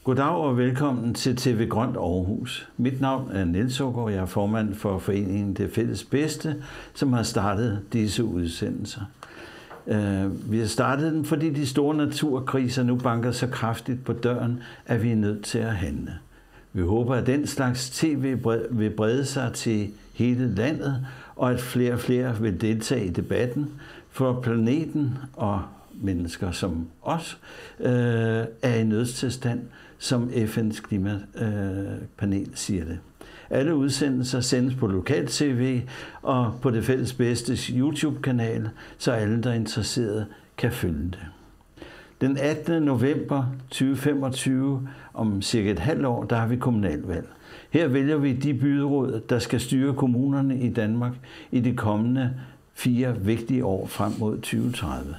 Goddag og velkommen til TV Grønt Aarhus. Mit navn er Niels Aagaard, og jeg er formand for foreningen Det Fælles Bedste, som har startet disse udsendelser. Vi har startet den, fordi de store naturkriser nu banker så kraftigt på døren, at vi er nødt til at handle. Vi håber, at den slags tv vil brede sig til hele landet, og at flere og flere vil deltage i debatten, for planeten og mennesker som os er i nødstilstand, som FN's klimapanel siger det. Alle udsendelser sendes på lokal-tv og på Det Fælles Bedstes YouTube-kanal, så alle, der er interesserede, kan følge det. Den 18. november 2025, om cirka et halvt år, der har vi kommunalvalg. Her vælger vi de byråd, der skal styre kommunerne i Danmark i de kommende 4 vigtige år frem mod 2030.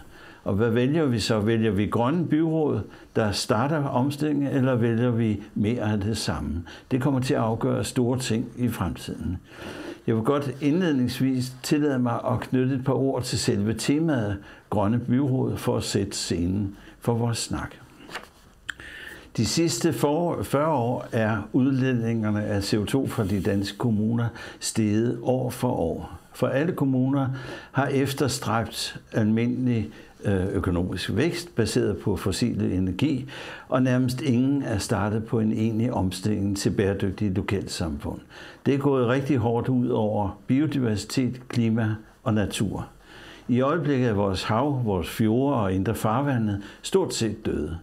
Og hvad vælger vi så? Vælger vi grønne byråd, der starter omstillingen, eller vælger vi mere af det samme? Det kommer til at afgøre store ting i fremtiden. Jeg vil godt indledningsvis tillade mig at knytte et par ord til selve temaet grønne byråd for at sætte scenen for vores snak. De sidste 40 år er udledningerne af CO2 fra de danske kommuner steget år for år. For alle kommuner har efterstræbt almindelig økonomisk vækst baseret på fossile energi, og nærmest ingen er startet på en egentlig omstilling til bæredygtige lokalsamfund. Det er gået rigtig hårdt ud over biodiversitet, klima og natur. I øjeblikket er vores hav, vores fjorde og indre farvandet stort set døde.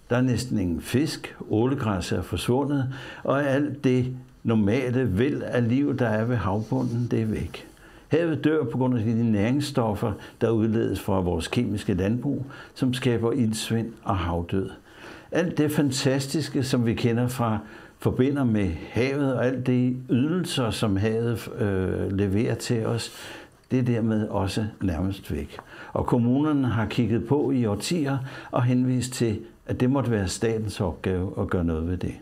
Der er næsten ingen fisk, ålegræs er forsvundet, og alt det normale væld af liv, der er ved havbunden, det er væk. Havet dør på grund af de næringsstoffer, der udledes fra vores kemiske landbrug, som skaber iltsvind og havdød. Alt det fantastiske, som vi forbinder med havet, og alt det ydelser, som havet leverer til os, det er dermed også nærmest væk. Og kommunerne har kigget på i årtier og henvist til, at det måtte være statens opgave at gøre noget ved det.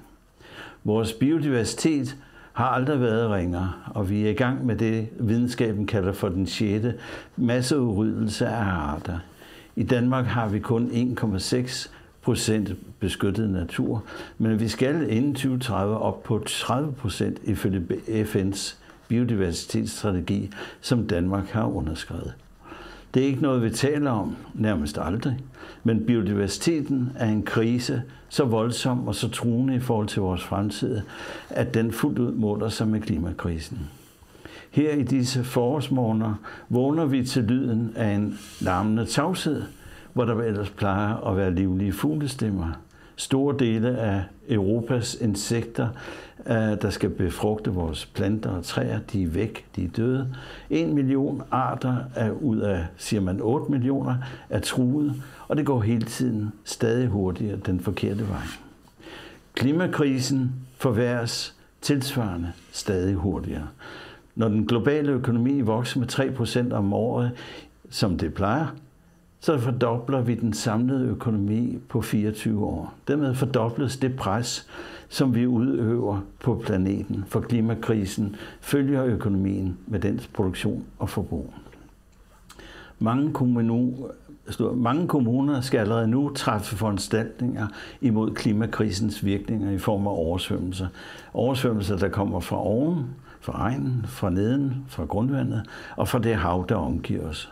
Vores biodiversitet har aldrig været ringere, og vi er i gang med det, videnskaben kalder for den 6. masseudryddelse af arter. I Danmark har vi kun 1,6% beskyttet natur, men vi skal inden 2030 op på 30% ifølge FN's biodiversitetsstrategi, som Danmark har underskrevet. Det er ikke noget, vi taler om, nærmest aldrig, men biodiversiteten er en krise så voldsom og så truende i forhold til vores fremtid, at den fuldt ud måler sig med klimakrisen. Her i disse forårsmorgener vågner vi til lyden af en larmende tavshed, hvor der ellers plejer at være livlige fuglestemmer. Store dele af Europas insekter, der skal befrugte vores planter og træer, de er væk, de er døde. 1 million arter ud af, siger man, 8 millioner er truet, og det går hele tiden stadig hurtigere den forkerte vej. Klimakrisen forværres tilsvarende stadig hurtigere. Når den globale økonomi vokser med 3% om året, som det plejer, så fordobler vi den samlede økonomi på 24 år. Dermed fordobles det pres, som vi udøver på planeten, for klimakrisen følger økonomien med dens produktion og forbrug. Mange kommuner skal allerede nu træffe foranstaltninger imod klimakrisens virkninger i form af oversvømmelser. Oversvømmelser, der kommer fra oven, fra regnen, fra neden, fra grundvandet og fra det hav, der omgiver os.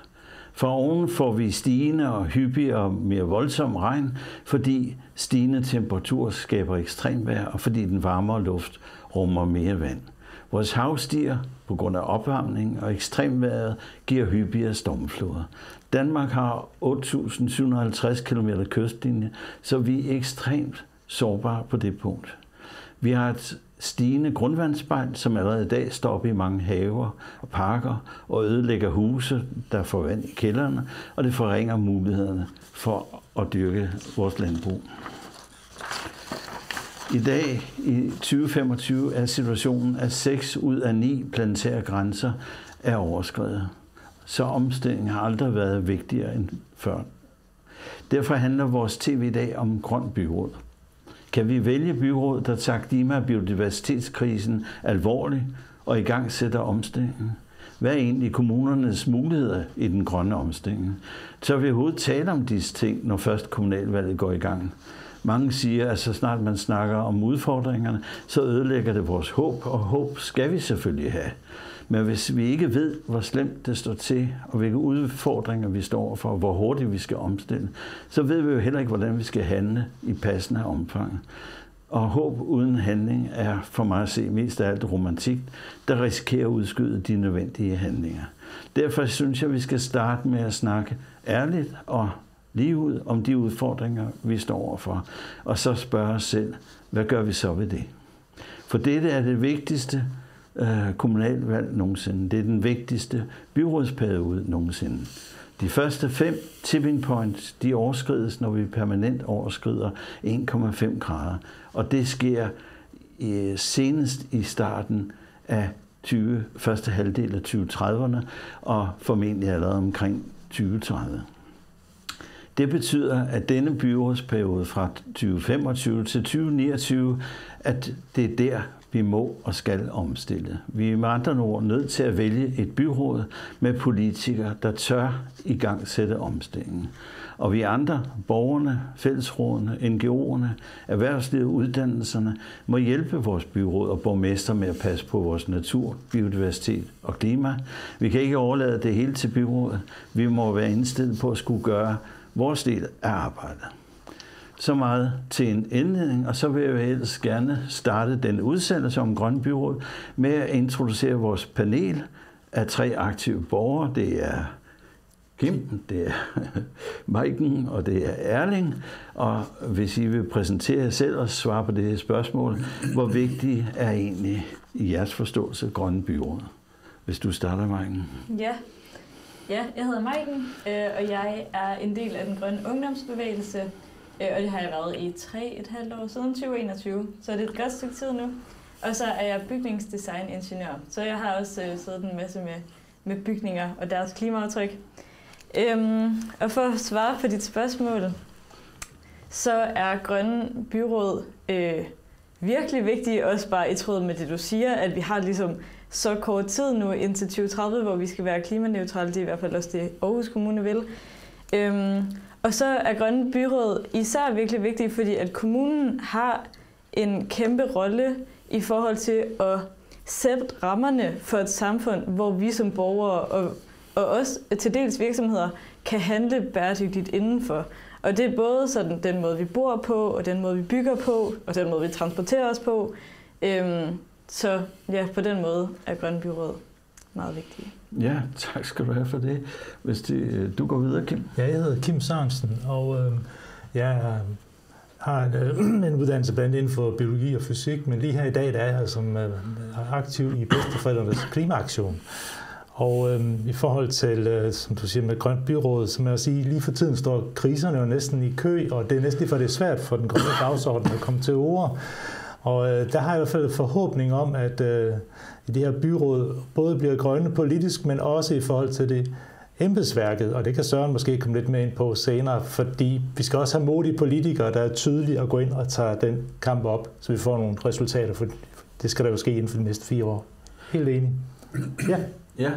Fra oven får vi stigende og hyppigere og mere voldsom regn, fordi stigende temperatur skaber ekstremvejr, og fordi den varmere luft rummer mere vand. Vores hav stiger på grund af opvarmning, og ekstremvejret giver hyppigere stormfloder. Danmark har 8.750 km kystlinje, så vi er ekstremt sårbare på det punkt. Vi har et stigende grundvandsspejl, som allerede i dag står op i mange haver og parker og ødelægger huse, der får vand i kældrene, og det forringer mulighederne for at dyrke vores landbrug. I dag, i 2025, er situationen, at 6 ud af 9 planetære grænser er overskredet. Så omstillingen har aldrig været vigtigere end før. Derfor handler vores tv i dag om grønt byråd. Kan vi vælge byråd, der tager klima- og biodiversitetskrisen alvorligt og i gang sætter omstillingen? Hvad er egentlig kommunernes muligheder i den grønne omstilling? Så vi overhovedet tale om disse ting, når først kommunalvalget går i gang. Mange siger, at så snart man snakker om udfordringerne, så ødelægger det vores håb, og håb skal vi selvfølgelig have. Men hvis vi ikke ved, hvor slemt det står til, og hvilke udfordringer vi står for, og hvor hurtigt vi skal omstille, så ved vi jo heller ikke, hvordan vi skal handle i passende omfang. Og håb uden handling er for mig at se mest af alt romantik, der risikerer at udskyde de nødvendige handlinger. Derfor synes jeg, at vi skal starte med at snakke ærligt og ligeud om de udfordringer, vi står overfor, og så spørge os selv, hvad gør vi så ved det? For dette er det vigtigste kommunalvalg nogensinde. Det er den vigtigste byrådsperiode nogensinde. De første 5 tipping points, de overskrides, når vi permanent overskrider 1,5 grader. Og det sker senest i starten af første halvdel af 2030'erne, og formentlig allerede omkring 2030. Det betyder, at denne byrådsperiode fra 2025 til 2029, at det er der, vi må og skal omstille. Vi er med andre ord nødt til at vælge et byråd med politikere, der tør i gang sætte omstillingen. Og vi andre, borgerne, fællesrådene, NGO'erne, erhvervslivet, uddannelserne, må hjælpe vores byråd og borgmester med at passe på vores natur, biodiversitet og klima. Vi kan ikke overlade det hele til byrådet. Vi må være indstillet på at skulle gøre vores del af arbejdet. Så meget til en indledning, og så vil jeg ellers gerne starte den udsendelse om Grønne Byråd med at introducere vores panel af 3 aktive borgere. Det er Kim, det er Maiken, og det er Erling. Og hvis I vil præsentere jer selv og svare på det her spørgsmål, hvor vigtigt er egentlig i jeres forståelse Grønne Byråd? Hvis du starter, Maiken. Ja, jeg hedder Maiken, og jeg er en del af den grønne ungdomsbevægelse, og det har jeg været i 3,5 år siden 2021, så det er et godt stykke tid nu. Og så er jeg bygningsdesigningeniør, så jeg har også siddet en masse med bygninger og deres klimaaftryk. Og for at svare på dit spørgsmål, så er Grønne Byråd virkelig vigtigt, også bare i tråd med det, du siger, at vi har ligesom så kort tid nu indtil 2030, hvor vi skal være klimaneutrale. Det er i hvert fald også det, Aarhus Kommune vil. Og så er Grønne Byråd især virkelig vigtigt, fordi at kommunen har en kæmpe rolle i forhold til at sætte rammerne for et samfund, hvor vi som borgere og også til dels virksomheder kan handle bæredygtigt indenfor. Og det er både sådan den måde, vi bor på, og den måde, vi bygger på, og den måde, vi transporterer os på. Så ja, på den måde er Grønne Byråd meget vigtigt. Ja, tak skal du have for det. Hvis du går videre, Kim. Ja, jeg hedder Kim Sørensen, og jeg har en uddannelse blandt inden for biologi og fysik, men lige her i dag der er jeg som aktiv i Bedsteforældrenes Klimaaktion. Og i forhold til, som du siger, med Grønt Byråd, så må jeg sige, lige for tiden står kriserne jo næsten i kø, og det er næsten for det er svært for den grønne dagsorden at komme til ord. Og der har jeg i hvert fald forhåbning om, at i det her byråd både bliver grønne politisk, men også i forhold til det embedsværket, og det kan Søren måske komme lidt mere ind på senere, fordi vi skal også have modige politikere, der er tydelige at gå ind og tage den kamp op, så vi får nogle resultater, for det skal der jo ske inden for de næste 4 år. Helt enig. Ja. Ja,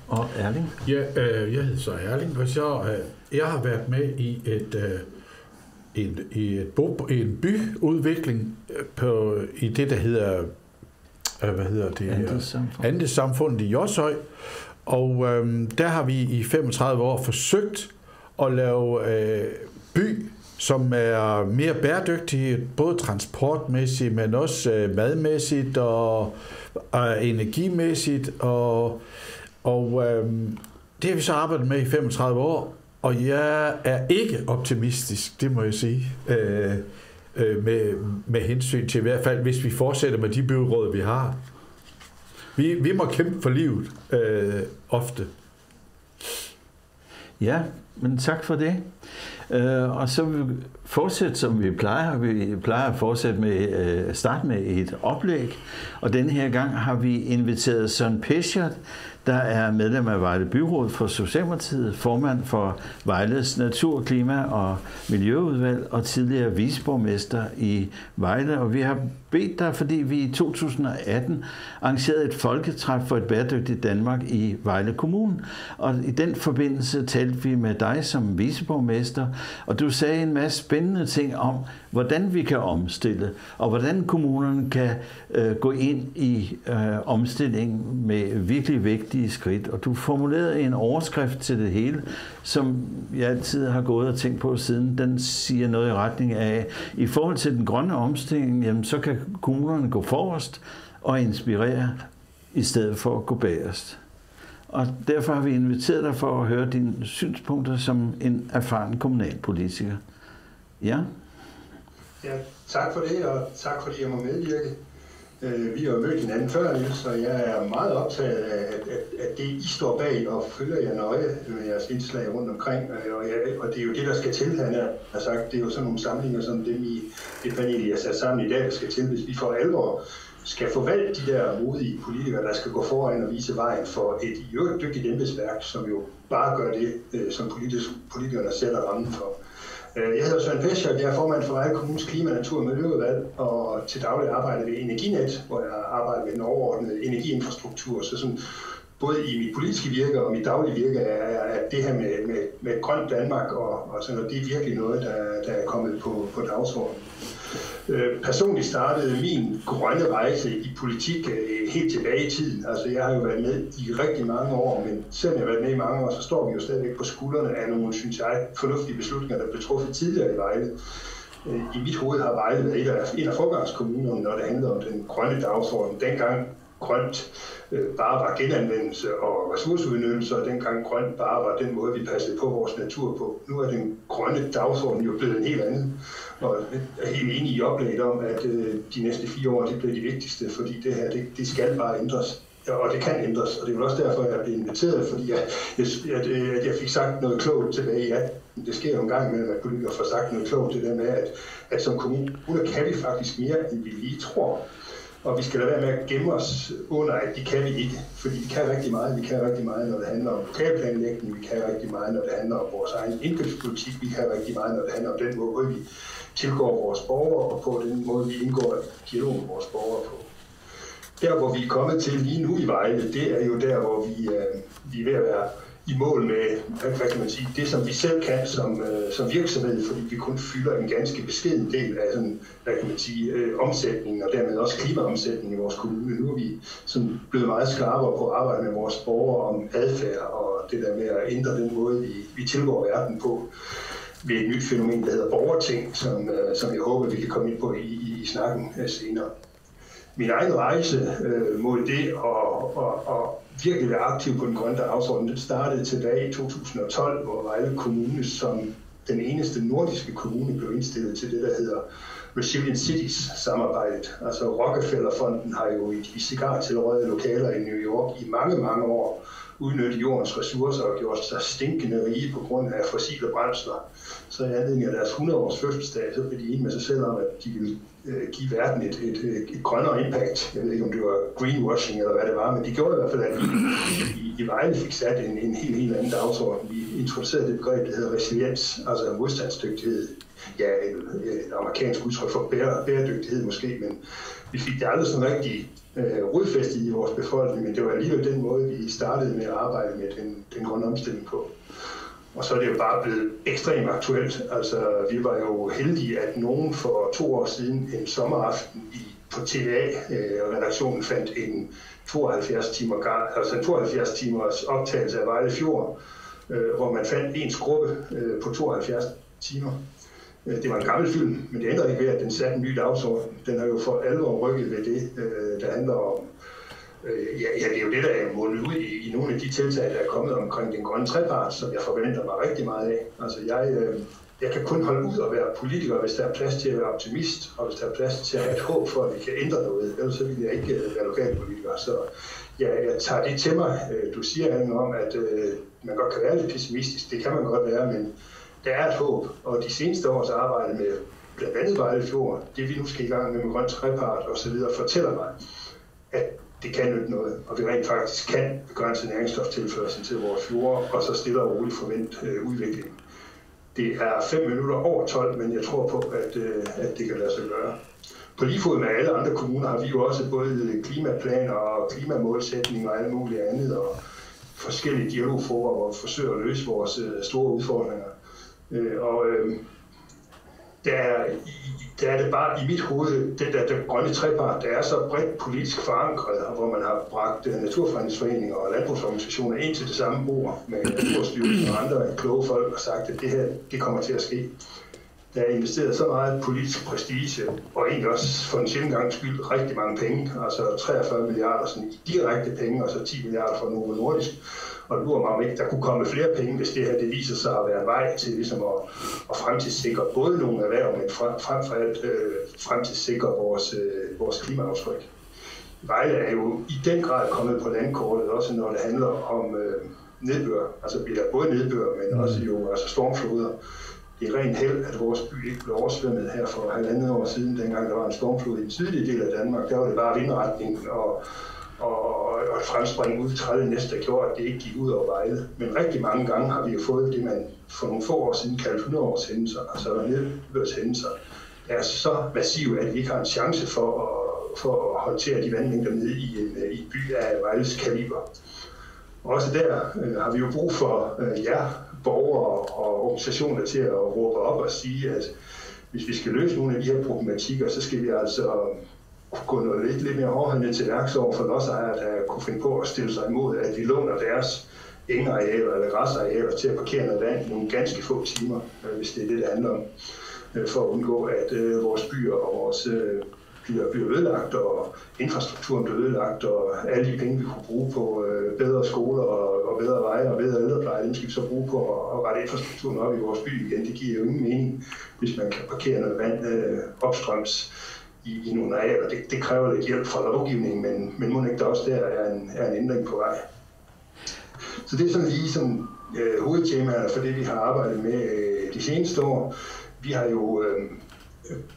og Erling? Ja, jeg hedder så Erling, og jeg har været med i en byudvikling i det, der hedder Andelssamfundet i Jåshøj. Og der har vi i 35 år forsøgt at lave by, som er mere bæredygtig, både transportmæssigt, men også madmæssigt og energimæssigt. Og det har vi så arbejdet med i 35 år, og jeg er ikke optimistisk, det må jeg sige, med hensyn til i hvert fald, hvis vi fortsætter med de byråd, vi har. Vi må kæmpe for livet ofte. Ja, men tak for det. Og så vil vi fortsætte, som vi plejer. Vi plejer at fortsætte med starte med et oplæg. Og denne her gang har vi inviteret Søren Peschert, der er medlem af Vejle Byråd for Socialdemokratiet, formand for Vejles Natur-, Klima- og Miljøudvalg og tidligere viceborgmester i Vejle. Og vi har bedt dig, fordi vi i 2018 arrangerede et folketræf for et bæredygtigt Danmark i Vejle Kommune. Og i den forbindelse talte vi med dig som viceborgmester, og du sagde en masse spændende ting om, hvordan vi kan omstille, og hvordan kommunerne kan gå ind i omstillingen med virkelig vigtige skridt. Og du formulerede en overskrift til det hele, som jeg altid har gået og tænkt på siden. Den siger noget i retning af, i forhold til den grønne omstilling, jamen, så kan kommunerne gå forrest og inspirere, i stedet for at gå bagerst. Og derfor har vi inviteret dig for at høre dine synspunkter som en erfaren kommunalpolitiker. Ja? Ja, tak for det, og tak fordi jeg må medvirke. Vi har jo mødt hinanden før, Niels, og jeg er meget optaget af, at det, I står bag, og følger jer nøje med jeres indslag rundt omkring. Og det er jo det, der skal til, han har sagt. Det er jo sådan nogle samlinger, som dem i det panel, jeg har sat sammen i dag, der skal til, hvis vi for alvor skal forvalte de der modige politikere, der skal gå foran og vise vejen for et i øvrigt dygtigt embedsværk, som jo bare gør det, som politikerne sætter rammen for. Jeg hedder Søren Peschert, jeg er formand for Vejle Kommunes Klima-, Natur- og Miljøudvalg, og til daglig arbejder ved Energinet, hvor jeg arbejder med den overordnede energiinfrastruktur. Så sådan, både i mit politiske virke og mit daglige virke er det her med grønt Danmark, og sådan noget, det er virkelig noget, der er kommet på dagsordenen. Personligt startede min grønne rejse i politik helt tilbage i tiden. Altså, jeg har jo været med i rigtig mange år, men selvom jeg har været med i mange år, så står vi jo stadigvæk på skuldrene af nogle, synes jeg, fornuftige beslutninger, der blev truffet tidligere i Vejle. I mit hoved har Vejle været en af forgangskommunerne, når det handler om den grønne dagsorden. Dengang grønt bare var genanvendelse og ressourceudnyttelse, og dengang grønt bare var den måde, vi passede på vores natur på. Nu er den grønne dagsorden jo blevet en helt anden. Og jeg er helt enig i oplægget om, at de næste 4 år det bliver de vigtigste, fordi det her, det skal bare ændres. Og det kan ændres, og det er jo også derfor, jeg blev inviteret, fordi jeg fik sagt noget klogt tilbage i 18. Det sker jo en gang imellem, at politikere får sagt noget klogt til det med, at som kommune kan vi faktisk mere, end vi lige tror. Og vi skal lade være med at gemme os under, at det kan vi ikke. Fordi vi kan rigtig meget. Vi kan rigtig meget, når det handler om lokalplanlægning. Vi kan rigtig meget, når det handler om vores egen indkøbspolitik. Vi kan rigtig meget, når det handler om den måde, vi tilgår vores borgere, og på den måde, vi indgår dialog med vores borgere på. Der, hvor vi er kommet til lige nu i Vejle, det er jo der, hvor vi er ved at være i mål med, hvad kan man sige, det som vi selv kan som virksomhed, fordi vi kun fylder en ganske beskeden del af sådan, hvad kan man sige, omsætningen og dermed også klimaomsætningen i vores kommune. Nu er vi sådan blevet meget skarpere på at arbejde med vores borgere om adfærd og det der med at ændre den måde, vi tilgår verden på ved et nyt fænomen, der hedder borgerting, som jeg håber, vi kan komme ind på i snakken senere. Min egen rejse mod det og virkelig være aktiv på den grønne dagsorden, det startede tilbage i 2012, hvor Vejle Kommune som den eneste nordiske kommune blev indstillet til det, der hedder Resilient Cities-samarbejdet. Altså Rockefeller-fonden har jo i de cigartilrøde lokaler i New York i mange, mange år udnyttet jordens ressourcer og gjort sig stinkende rige på grund af fossile brændsler. Så i anledning af deres 100-års fødselsdag, så blev de enige med sig selv om, at de ville give verden et grønnere impact. Jeg ved ikke, om det var greenwashing eller hvad det var, men de gjorde i hvert fald, at i Vejle fik sat en helt anden dagsorden. Vi introducerede det begreb, der hedder resiliens, altså modstandsdygtighed. Ja, et amerikansk udtryk for bæredygtighed måske, men vi fik det aldrig sådan rigtig rodfæstet i vores befolkning, men det var alligevel den måde, vi startede med at arbejde med den grønne omstilling på. Og så er det jo bare blevet ekstremt aktuelt. Altså, vi var jo heldige, at nogen for 2 år siden en sommeraften på TVA-redaktionen fandt en 72 timers optagelse af Vejle Fjord, hvor man fandt en skrubbe på 72 timer. Det var en gammel film, men det ændrer ikke ved, at den satte en ny dagsorden. Den har jo for alvor rykket ved det, der handler om. Ja, det er jo det, der er mundet ud i nogle af de tiltag, der er kommet omkring den grønne trepart, som jeg forventer mig rigtig meget af. Altså, jeg kan kun holde ud og være politiker, hvis der er plads til at være optimist, og hvis der er plads til at have et håb for, at vi kan ændre noget. Ellers så vil jeg ikke være lokalpolitiker. Så jeg tager det til mig. Du siger om, at man godt kan være lidt pessimistisk. Det kan man godt være, men der er et håb. Og de seneste års arbejde med blandt andet Vejle Fjord, det vi nu skal i gang med grøn trepart osv., fortæller mig, at det kan nytte noget, og vi rent faktisk kan begrænse næringsstoftilførselen til vores fjorde, og så stille og roligt forvente udviklingen. Det er 5 minutter over 12, men jeg tror på, at det kan lade sig gøre. På lige fod med alle andre kommuner har vi jo også både klimaplaner og klimamålsætninger og alt muligt andet, og forskellige dialogforer, hvor vi forsøger at løse vores store udfordringer. Der er det bare i mit hoved, den grønne trepart, der er så bredt politisk forankret, hvor man har bragt naturfredningsforeninger og landbrugsorganisationer ind til det samme bord med Naturstyrelsen og andre kloge folk og sagt, at det her det kommer til at ske. Der er investeret så meget politisk prestige, og egentlig også for en sjældent gangs skyld rigtig mange penge, altså 43 milliarder sådan i direkte penge, og så 10 milliarder fra Novo Nordisk. Og det lurer mig om ikke, der kunne komme flere penge, hvis det her det viser sig at være en vej til ligesom at fremtidssikre både nogle erhverv, men frem for alt fremtidssikre vores klimaaftryk. Vejle er jo i den grad kommet på landkortet, også når det handler om nedbør. Altså vi har både nedbør, men også jo altså stormfloder. Det er rent held, at vores by ikke blev oversvømmet her for 1,5 år siden, dengang der var en stormflod i den sydlige del af Danmark. Der var det bare vindretningen og et fremspring ud i 30 næste, der gjorde, at det ikke gik ud over Vejle. Men rigtig mange gange har vi jo fået det, man for nogle få år siden kaldte 100-årshændelser, altså nedbørshændelser, der er så massive, at vi ikke har en chance for at håndtere de vandmængder nede i en by af Vejles kaliber. Også der har vi jo brug for jer, borgere og organisationer til at råbe op og sige, at hvis vi skal løse nogle af de her problematikker, så skal vi altså gå noget lidt mere hårdhændet til værks over for lodsejere, der kunne finde på at stille sig imod, at vi låner deres engarealer eller græsarealer til at parkere noget vand nogle ganske få timer, hvis det er det, det handler om, for at undgå, at vores byer og vores bliver ødelagt, og infrastrukturen bliver ødelagt, og alle de penge, vi kunne bruge på bedre skoler og bedre veje og bedre ældrepleje, dem skal vi så bruge på at rette infrastrukturen op i vores by igen. Det giver jo ingen mening, hvis man kan parkere noget vand opstrøms i nogle arealer. Det kræver lidt hjælp fra lovgivningen, men må ikke der også der er en ændring på vej. Så det er sådan lige som hovedtemaerne for det, vi har arbejdet med de seneste år. Vi har jo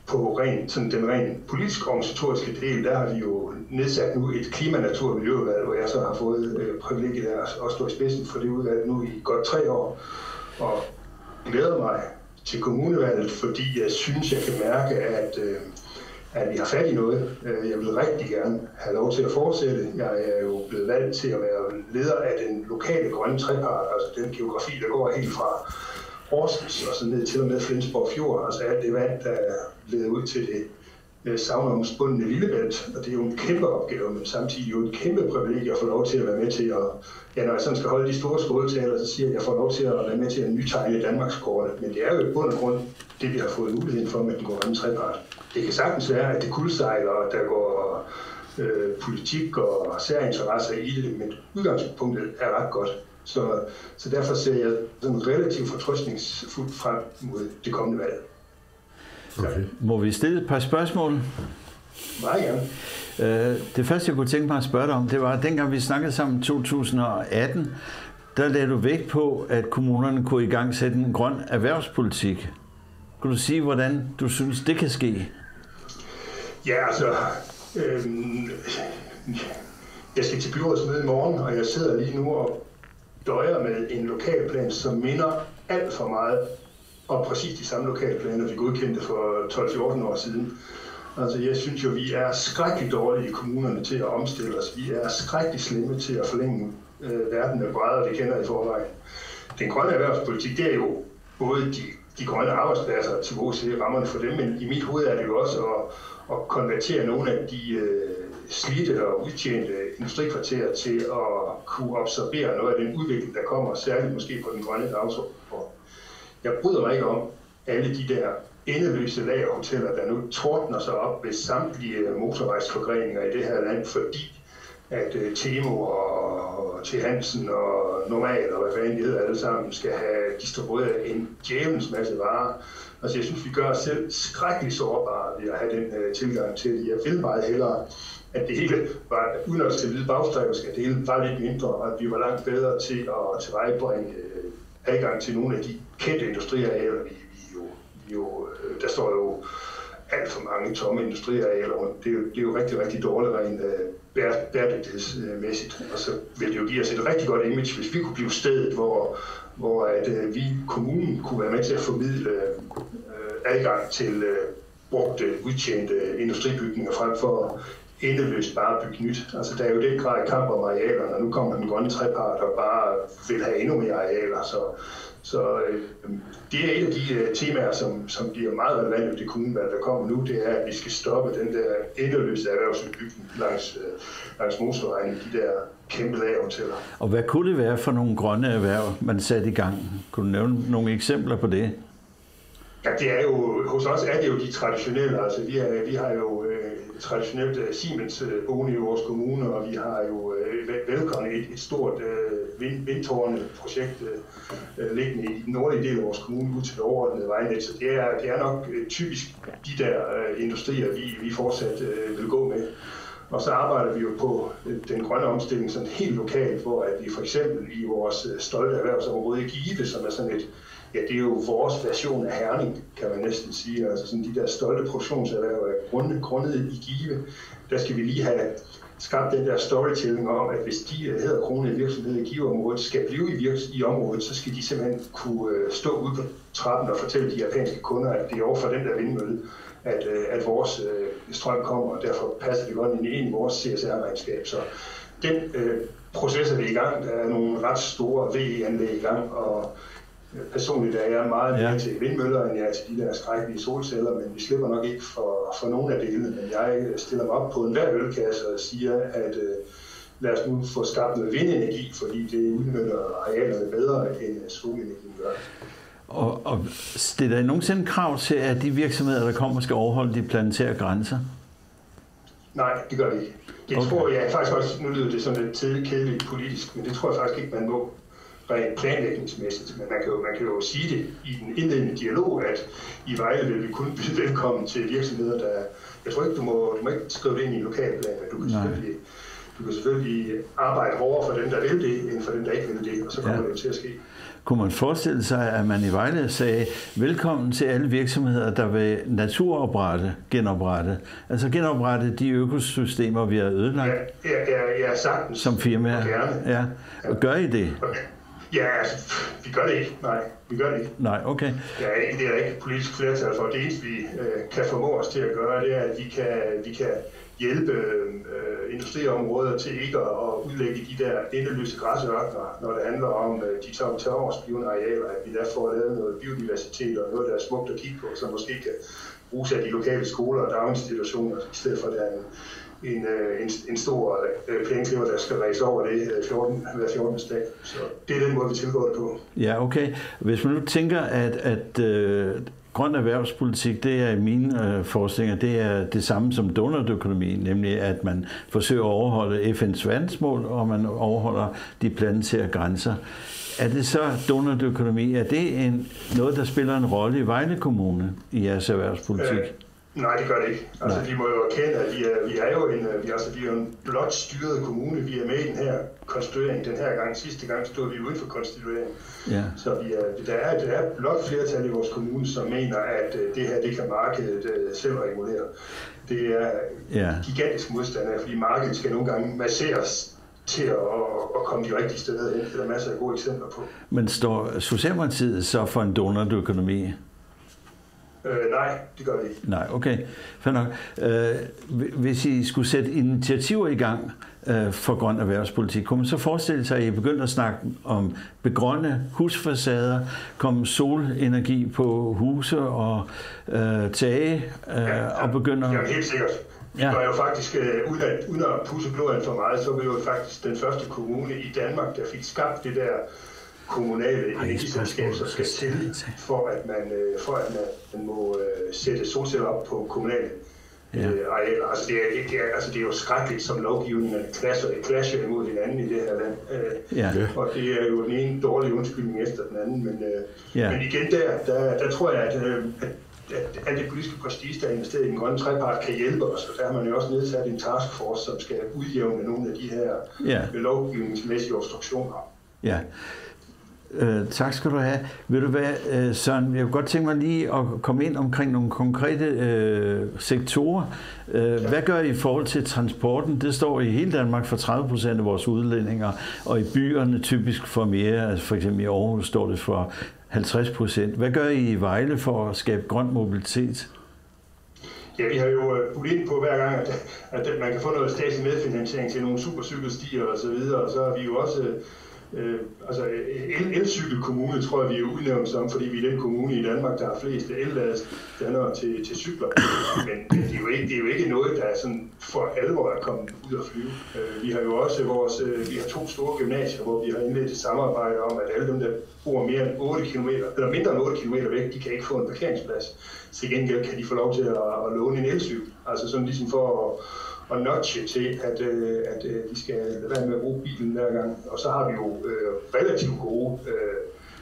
på den rent politisk-organisatoriske del, der har vi jo nedsat nu et klima-natur- og miljøudvalg, hvor jeg så har fået privilegiet af at stå i spidsen for det udvalg nu i godt 3 år. Og glæder mig til kommunevalget, fordi jeg synes, jeg kan mærke, at vi har fat i noget. Jeg vil rigtig gerne have lov til at fortsætte. Jeg er jo blevet valgt til at være leder af den lokale grønne trepart, altså den geografi, der går helt fra Horsens og så ned til og med Flensborg Fjord, altså alt det vand, der leder ud til det savnomsbundne Lillebælt, og det er jo en kæmpe opgave, men samtidig jo et kæmpe privilegie at få lov til at være med til at, når jeg sådan skal holde de store skåltaler, så siger jeg, at jeg får lov til at være med til at nytegne Danmarkskortet, men det er jo i bund og grund det, vi har fået muligheden for med den grønne trepart. Det kan sagtens være, at det kuldsejler, og der går politik og særinteresser i det, men udgangspunktet er ret godt. Så derfor ser jeg sådan relativt fortrøstningsfuldt frem mod det kommende valg. Okay. Må vi stille et par spørgsmål? Meget gerne. Det første, jeg kunne tænke mig at spørge dig om, det var, at dengang vi snakkede sammen i 2018, der lagde du vægt på, at kommunerne kunne i gang sætte en grøn erhvervspolitik. Kan du sige, hvordan du synes, det kan ske? Ja, altså... jeg skal til byrådsmøde i morgen, og jeg sidder lige nu og døjer med en lokalplan, som minder alt for meget om præcis de samme lokalplaner, vi godkendte for 12-14 år siden. Altså, jeg synes jo, vi er skrækkeligt dårlige i kommunerne til at omstille os. Vi er skrækkeligt slemme til at forlænge verden med brædder, vi kender i forvejen. Den grønne erhvervspolitik, det er jo både de grønne arbejdspladser til vores rammerne for dem, men i mit hoved er det jo også at konvertere nogle af de slidte og udtjente industrikvarterer til at kunne observere noget af den udvikling, der kommer, særligt måske på den grønne dagsorden. Jeg bryder mig ikke om alle de der endeløse lagerhoteller, der nu tordner sig op ved samtlige motorvejsforgreninger i det her land, fordi at Temo og T. Hansen og Normal og hvad fanden de hedder alle sammen skal have distribueret en djævelens masse varer. Altså jeg synes, vi gør os selv skrækkeligt sårbare ved at have den tilgang til det. Jeg vil meget hellere, at det hele var, uden at skal vide bagstræberisk, at det hele var lidt mindre, og at vi var langt bedre til at tilvejebringe adgang til nogle af de kendte industriarealer, der står jo alt for mange tomme industriarealer. Det er jo rigtig, rigtig dårligt rent bæredygtighedsmæssigt. Og så vil det jo give os et rigtig godt image, hvis vi kunne blive stedet, hvor at vi, kommunen, kunne være med til at formidle adgang til brugte, udtjente industribygninger frem for endeløst bare at bygge nyt. Altså, der er jo den grad kamp om arealerne, og nu kommer den grønne trepart og bare vil have endnu mere arealer. Så det er et af de temaer, som bliver meget relevant i det kommunevalg, der kommer nu, det er, at vi skal stoppe den der endeløse erhvervsudbygning langs motorvejen, de der kæmpe lagerhoteller. Og hvad kunne det være for nogle grønne erhverv, man satte i gang? Kunne du nævne nogle eksempler på det? Ja, det er jo, hos os er det jo de traditionelle, altså vi har jo traditionelt Siemens boende i vores kommune, og vi har jo Velcon, et stort vindtårneprojekt liggende i den nordlige del af vores kommune ud til det overordnede vejnet, så det er nok typisk de der industrier, vi fortsat vil gå med. Og så arbejder vi jo på den grønne omstilling sådan helt lokalt, hvor at vi for eksempel i vores stolte erhvervsområde i Give, som er sådan et, ja, det er jo vores version af Herning, kan man næsten sige. Altså sådan de der stolte produktionserhverv er grundet i Give. Der skal vi lige have skabt den der storytelling om, at hvis de hæderkronede virksomheder i Give-området skal blive i området, så skal de simpelthen kunne stå ude på trappen og fortælle de japanske kunder, at det er overfor den der vindmølle, at vores strøm kommer, og derfor passer det godt ind i vores CSR-regnskab. Så den proces er vi i gang. Der er nogle ret store VE-anlæg i gang, og personligt er jeg meget mere til vindmøller, end jeg er til de der skrækkelige solceller, men vi slipper nok ikke for nogle af delene. Men jeg stiller mig op på enhver ølkasse og siger, at lad os nu få skabt noget vindenergi, fordi det udnytter arealerne bedre, end solenergien gør. Og stiller I nogensinde krav til, at de virksomheder, der kommer, skal overholde de planetære grænser? Nej, det gør vi ikke. Det tror jeg faktisk også, nu lyder det sådan lidt kedeligt politisk, men det tror jeg faktisk ikke, man må rent planlægningsmæssigt. Men man kan jo sige det i den indledende dialog, at i Vejle vil vi kun byde velkommen til virksomheder, der... Jeg tror ikke, du må ikke skrive det ind i en lokalplan, men du kan selvfølgelig arbejde hårdere for dem, der vil det, end for dem, der ikke vil det, og så kommer det jo til at ske. Kunne man forestille sig, at man i Vejle sagde, velkommen til alle virksomheder, der vil genoprette, altså genoprette de økosystemer, vi har ødelagt? Ja, sagtens. Som firmaer? Ja. Gør I det? Ja, altså, vi gør det ikke. Nej, vi gør det ikke. Nej, okay. Det er ikke et politisk flertal for. Det eneste, vi kan formå os til at gøre, det er, at vi kan hjælpe industriområder til ikke at udlægge de der endeløse græsørkner, når det handler om de tørårsblivende arealer, at vi der får lavet noget biodiversitet og noget, der er smukt at kigge på, som måske kan bruges af de lokale skoler og daginstitutioner, i stedet for at der er en stor plæneklipper, der skal ræse over det hver 14. dag. Så det er den måde, vi tilgår det på. Ja, okay. Hvis man nu tænker, at grøn erhvervspolitik, det er i mine forestillinger, det er det samme som donutøkonomi, nemlig at man forsøger at overholde FN's verdensmål, og man overholder de planetære grænser. Er det så donutøkonomi? Er det noget, der spiller en rolle i Vejle Kommune i jeres erhvervspolitik? Nej, det gør det ikke. Altså, vi må jo erkende, at vi er jo en blot styret kommune. Vi er med i den her konstituering den her gang. Sidste gang stod vi uden for konstitueringen. Ja. Så der er blot flertal i vores kommune, som mener, at det her, det kan markedet selv regulere. Det er gigantisk modstand af, fordi markedet skal nogle gange masseres til at komme de rigtige steder hen. Det er der masser af gode eksempler på. Men står Socialdemokratiet så for en donutøkonomi? Nej, det gør vi ikke. Nej, okay. Fair nok. Hvis I skulle sætte initiativer i gang for grøn erhvervspolitik, kunne man så forestille sig, at I begyndte at snakke om begrønne husfacader, komme solenergi på huse og tage og begynder... Ja, helt sikkert. Vi var jo faktisk, uden at pusse bloderen for meget, så var vi jo faktisk den første kommune i Danmark, der fik skabt det der kommunale energiselskab, som skal til, for at man må sætte solceller op på kommunale arealer. Altså det er jo skrækkeligt, som lovgivningen clasher imod hinanden i det her land. Og det er jo den ene dårlige undskyldning efter den anden. Men igen der tror jeg, at det politiske prestige, der er investeret i den grønne trepart, kan hjælpe os. Og der har man jo også nedsat en taskforce, som skal udjævne nogle af de her lovgivningsmæssige obstruktioner. Ja. Tak skal du have. Ved du hvad, Søren, jeg kunne godt tænke mig lige at komme ind omkring nogle konkrete sektorer. Hvad gør I i forhold til transporten? Det står i hele Danmark for 30% af vores udledninger, og i byerne typisk for mere, altså for eksempel i Aarhus står det for 50%. Hvad gør I i Vejle for at skabe grøn mobilitet? Ja, vi har jo budt ind på hver gang, at man kan få noget statslig medfinansiering til nogle supercykelstier og så videre, og så har vi jo også elcykelkommune, tror jeg, vi er udnævnt som, fordi vi er den kommune i Danmark, der har flest elladestandere til cykler. Men det er jo ikke noget, der er sådan for alvor er kommet ud at flyve. Vi har jo også vi har 2 store gymnasier, hvor vi har indledt et samarbejde om, at alle dem, der bor mere end 8 km, eller mindre end 8 km væk, de kan ikke få en parkeringsplads. Til gengæld kan de få lov til at låne en elcykel. Altså sådan ligesom for at nudge til, at de skal lade være med at bruge bilen hver gang. Og så har vi jo relativt gode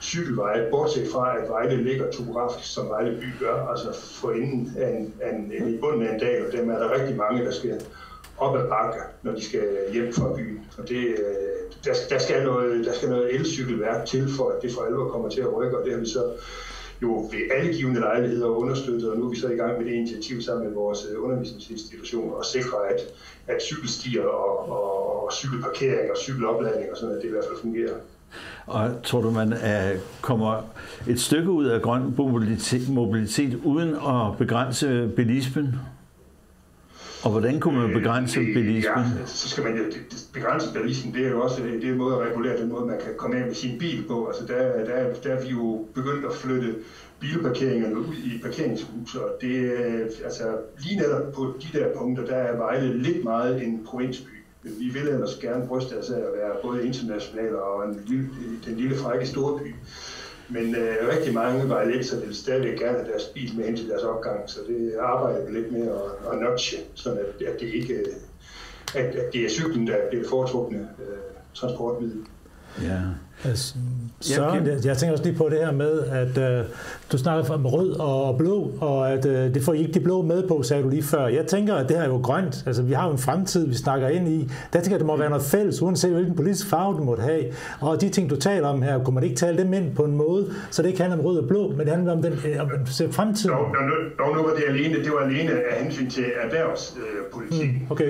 cykelveje, bortset fra, at Vejle ligger topografisk, som Vejle by gør, altså for enden af i bunden af en dal, og dem er der rigtig mange, der skal op ad bakke, når de skal hjem fra byen. Og det, der skal noget elcykelværk til, for at det for alvor kommer til at rykke, og det har vi så jo ved alle givende lejligheder understøttet, og nu er vi så i gang med det initiativ sammen med vores undervisningsinstitutioner og sikre, at cykelstier og cykelparkering og cykelopladning og sådan noget, det i hvert fald fungerer. Og tror du, man kommer et stykke ud af grøn mobilitet uden at begrænse bilismen? Og hvordan kunne man begrænse bilismen? Ja, så skal man jo begrænse bilismen. Det er jo også en måde at regulere den måde, man kan komme af med sin bil på. Altså der er vi jo begyndt at flytte bilparkeringerne ud i parkeringshus, og det altså lige netop på de der punkter, der er Vejle lidt meget en provinsby. Vi vil ellers gerne bryste os af at være både international og den lille frække storby. Men rigtig mange vejlenser vil stadigvæk gerne have deres bil med hen til deres opgang, så det arbejder vi lidt med at nudge, sådan at det ikke at det er cyklen, der bliver det foretrukne transportmiddel. Ja. Søren, jeg tænker også lige på det her med, at du snakker om rød og blå, og at det får I ikke de blå med på, sagde du lige før. Jeg tænker, at det her er jo grønt. Altså, vi har jo en fremtid, vi snakker ind i. Der tænker jeg, det må være noget fælles, uanset hvilken politisk farve du måtte have. Og de ting, du taler om her, kunne man ikke tale dem ind på en måde, så det ikke handler om rød og blå, men det handler om den fremtiden. Nu var det var alene af hensyn til erhvervspolitik. Okay.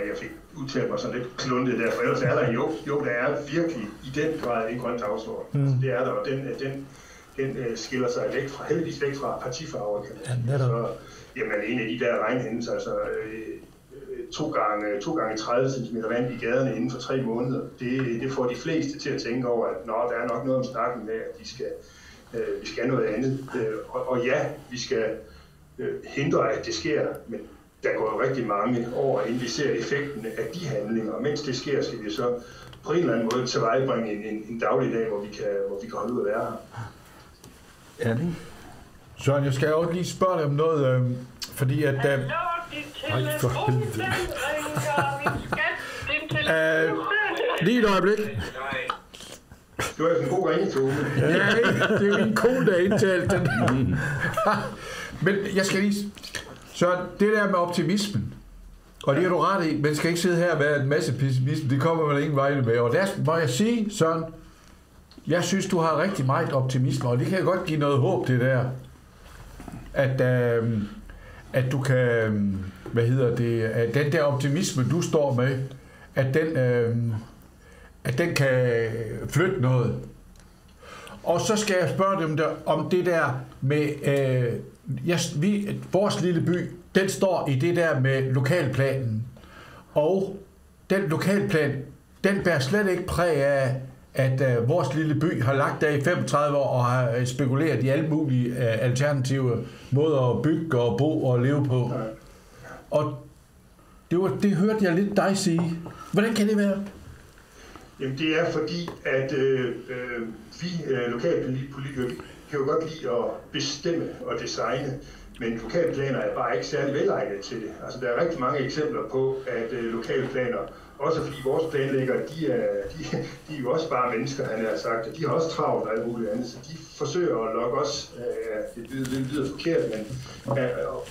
Jeg fik udtalt mig sådan lidt kluntet der, for ellers er der jo, der er virkelig i den grad en grøn dagsorden. Altså, det er der, og den skiller sig heldigvis væk fra partifarver, kan man sige. Så, jamen, en af de der regnhændelser, altså 2 gange 30 cm vand i gaderne inden for 3 måneder, det får de fleste til at tænke over, at der er nok noget om snakken med, at vi skal noget andet. Og ja, vi skal hindre, at det sker, men der går jo rigtig mange år, inden vi ser effekten af de handlinger. Og mens det sker, skal vi så på en eller anden måde tilvejebringe en dagligdag, hvor vi kan holde ud at være her. Ja, det. Søren, jeg skal jo lige spørge dig om noget, fordi at... Lige et øjeblik. Det var en god ringetone. Ja, det er jo min kone, der indtalt den. Men jeg skal lige... Søren, det der med optimismen, og det er du ret i, men skal ikke sidde her og være en masse pessimisme, det kommer man ingen vej med. Og der må jeg sige, Søren, jeg synes, du har rigtig meget optimisme, og det kan godt give noget håb, det der, at du kan, at den der optimisme, du står med, at den kan flytte noget. Og så skal jeg spørge dem om det der med, vores lille by, den står i det der med lokalplanen. Og den lokalplan, den bærer slet ikke præg af, at vores lille by har lagt der i 35 år og har spekuleret i alle mulige alternative måder at bygge og bo og leve på. Og det hørte jeg lidt dig sige. Hvordan kan det være? Jamen det er fordi, at vi lokalpolitikere kan jo godt lide at bestemme og designe, men lokalplaner er bare ikke særlig velegnede til det. Altså der er rigtig mange eksempler på, at lokalplaner, også fordi vores planlæggere, de er jo også bare mennesker, han har sagt, og de har også travlt og alt muligt andet, så de forsøger at lokke os, det lyder forkert, men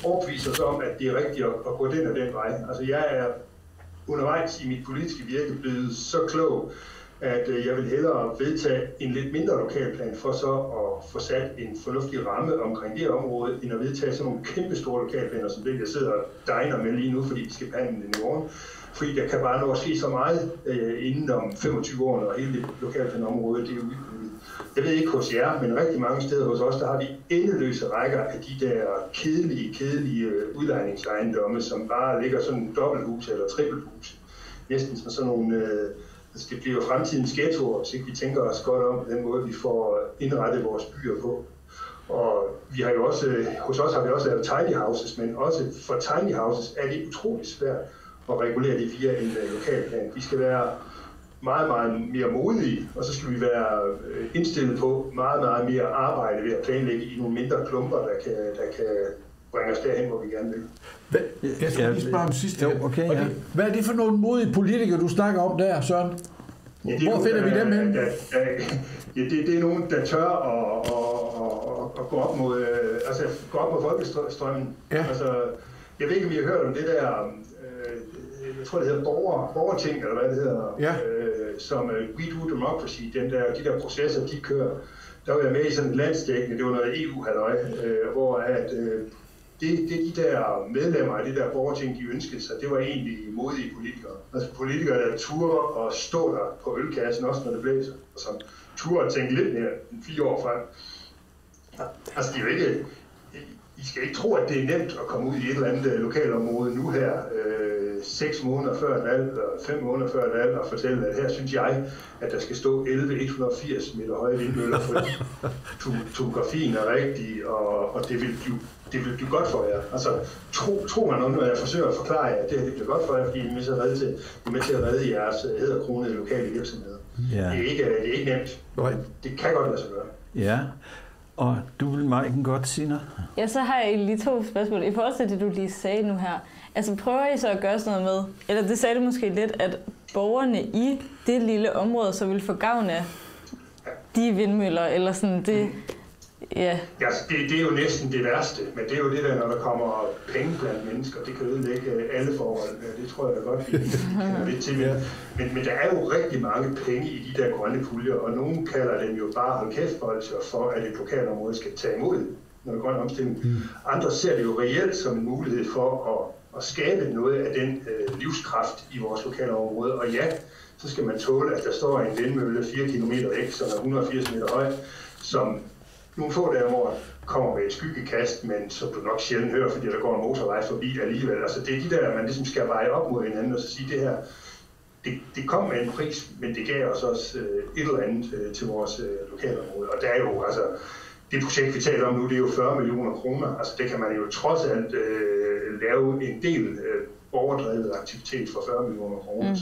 overbevise os om, at det er rigtigt at gå den og den vej. Altså jeg er undervejs i mit politiske virke blevet så klog at jeg vil hellere vedtage en lidt mindre lokalplan for så at få sat en fornuftig ramme omkring det område, end at vedtage sådan nogle kæmpe store lokalplaner, som det jeg sidder og degner med lige nu, fordi vi skal behandle den i morgen. Fordi der kan bare nå at ske så meget inden om 25 år, når hele det lokalplanområde det er udbygget. Jeg ved ikke hos jer, men rigtig mange steder hos os, der har vi endeløse rækker af de der kedelige udlejningsejendomme, som bare ligger sådan en dobbelthus eller trippelhus. Næsten som sådan nogle... det bliver jo fremtidens ghettoer, hvis ikke vi tænker os godt om den måde, vi får indrettet vores byer på. Og vi har jo også, hos os har vi også lavet tiny houses, men også for tiny houses er det utroligt svært at regulere det via en lokalplan. Vi skal være meget, meget mere modige, og så skal vi være indstillet på meget mere arbejde ved at planlægge i nogle mindre klumper, der kan bringe os derhen, hvor vi gerne vil. Jeg skal lige spørge om sidste. Okay. Hvad er det for nogle modige politikere, du snakker om der, Søren? Hvor finder vi dem hen? Det er nogen, der tør at gå op mod, gå op mod folkestrømmen. Ja. Altså, jeg ved ikke, om I har hørt om det der, jeg tror, det hedder borgerting, eller hvad det hedder, ja. Som We Do Democracy, de der processer, de kører. Der var jeg med i sådan et landsdækkende, det var noget EU-halløj, hvor at de der medlemmer af det der borgerting, de ønskede sig, det var egentlig modige politikere. Altså politikere, der turer og stå der på ølkassen, også når det blæser, og som turer og tænke lidt mere end 4 år frem. Altså, det er jo ikke... I skal ikke tro, at det er nemt at komme ud i et eller andet lokalområde nu her, 6 måneder før et valg, eller 5 måneder før et valg, og fortælle, at her synes jeg, at der skal stå 180 meter høje vindmøller, fordi topografien er rigtig, og det vil blive godt for jer. Altså, tro mig når jeg forsøger at forklare jer, at det bliver godt for jer, fordi I er med til at redde jeres hæderkronede lokale virksomheder. Ja. Det er ikke nemt. Nej. Det kan godt lade sig gøre. Ja. Og du vil, Maiken, godt sige noget? Ja, så har jeg lige 2 spørgsmål. I forhold til det, du lige sagde nu her. Altså, prøver I så at gøre sådan noget med, eller det sagde du måske lidt, at borgerne i det lille område så vil få gavn af de vindmøller, eller sådan det... Ja. Altså, det er jo næsten det værste, men det er jo det der, når der kommer penge blandt mennesker, det kan ødelægge alle forhold. Det tror jeg da godt, vi kender lidt til. Men der er jo rigtig mange penge i de der grønne puljer, og nogen kalder dem jo bare hold kæft-bolcher for, at et lokalområde skal tage imod noget grøn omstilling. Andre ser det jo reelt som en mulighed for at skabe noget af den livskraft i vores lokalområde. Og ja, så skal man tåle, at der står en vindmølle 4 km væk, som er 180 meter høj, som nogle få dage om året kommer med et skyggekast, men som du nok sjældent hører, fordi der går en motorvej forbi alligevel. Altså det er de der, man ligesom skal veje op mod hinanden og så sige, det her, det kom med en pris, men det gav os også et eller andet til vores lokalområde. Og der er jo, altså, det projekt, vi taler om nu, det er jo 40 millioner kroner. Altså det kan man jo trods alt lave en del borgerdrevet aktivitet for 40 millioner kroner.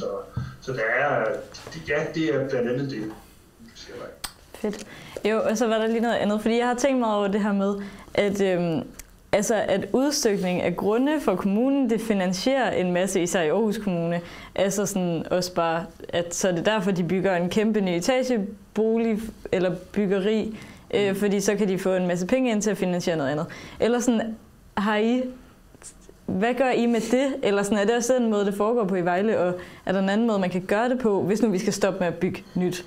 Så der er, det er blandt andet det, siger jeg. Fedt. Jo, og så var der lige noget andet, fordi jeg har tænkt meget over det her med, at, at udstykning af grunde for kommunen, det finansierer en masse, især i Aarhus Kommune. Altså sådan også bare, at så er det derfor, de bygger en kæmpe ny etagebolig eller byggeri, fordi så kan de få en masse penge ind til at finansiere noget andet. Eller sådan, hvad gør I med det? Eller sådan, er det også den måde, det foregår på i Vejle, og er der en anden måde, man kan gøre det på, hvis nu vi skal stoppe med at bygge nyt?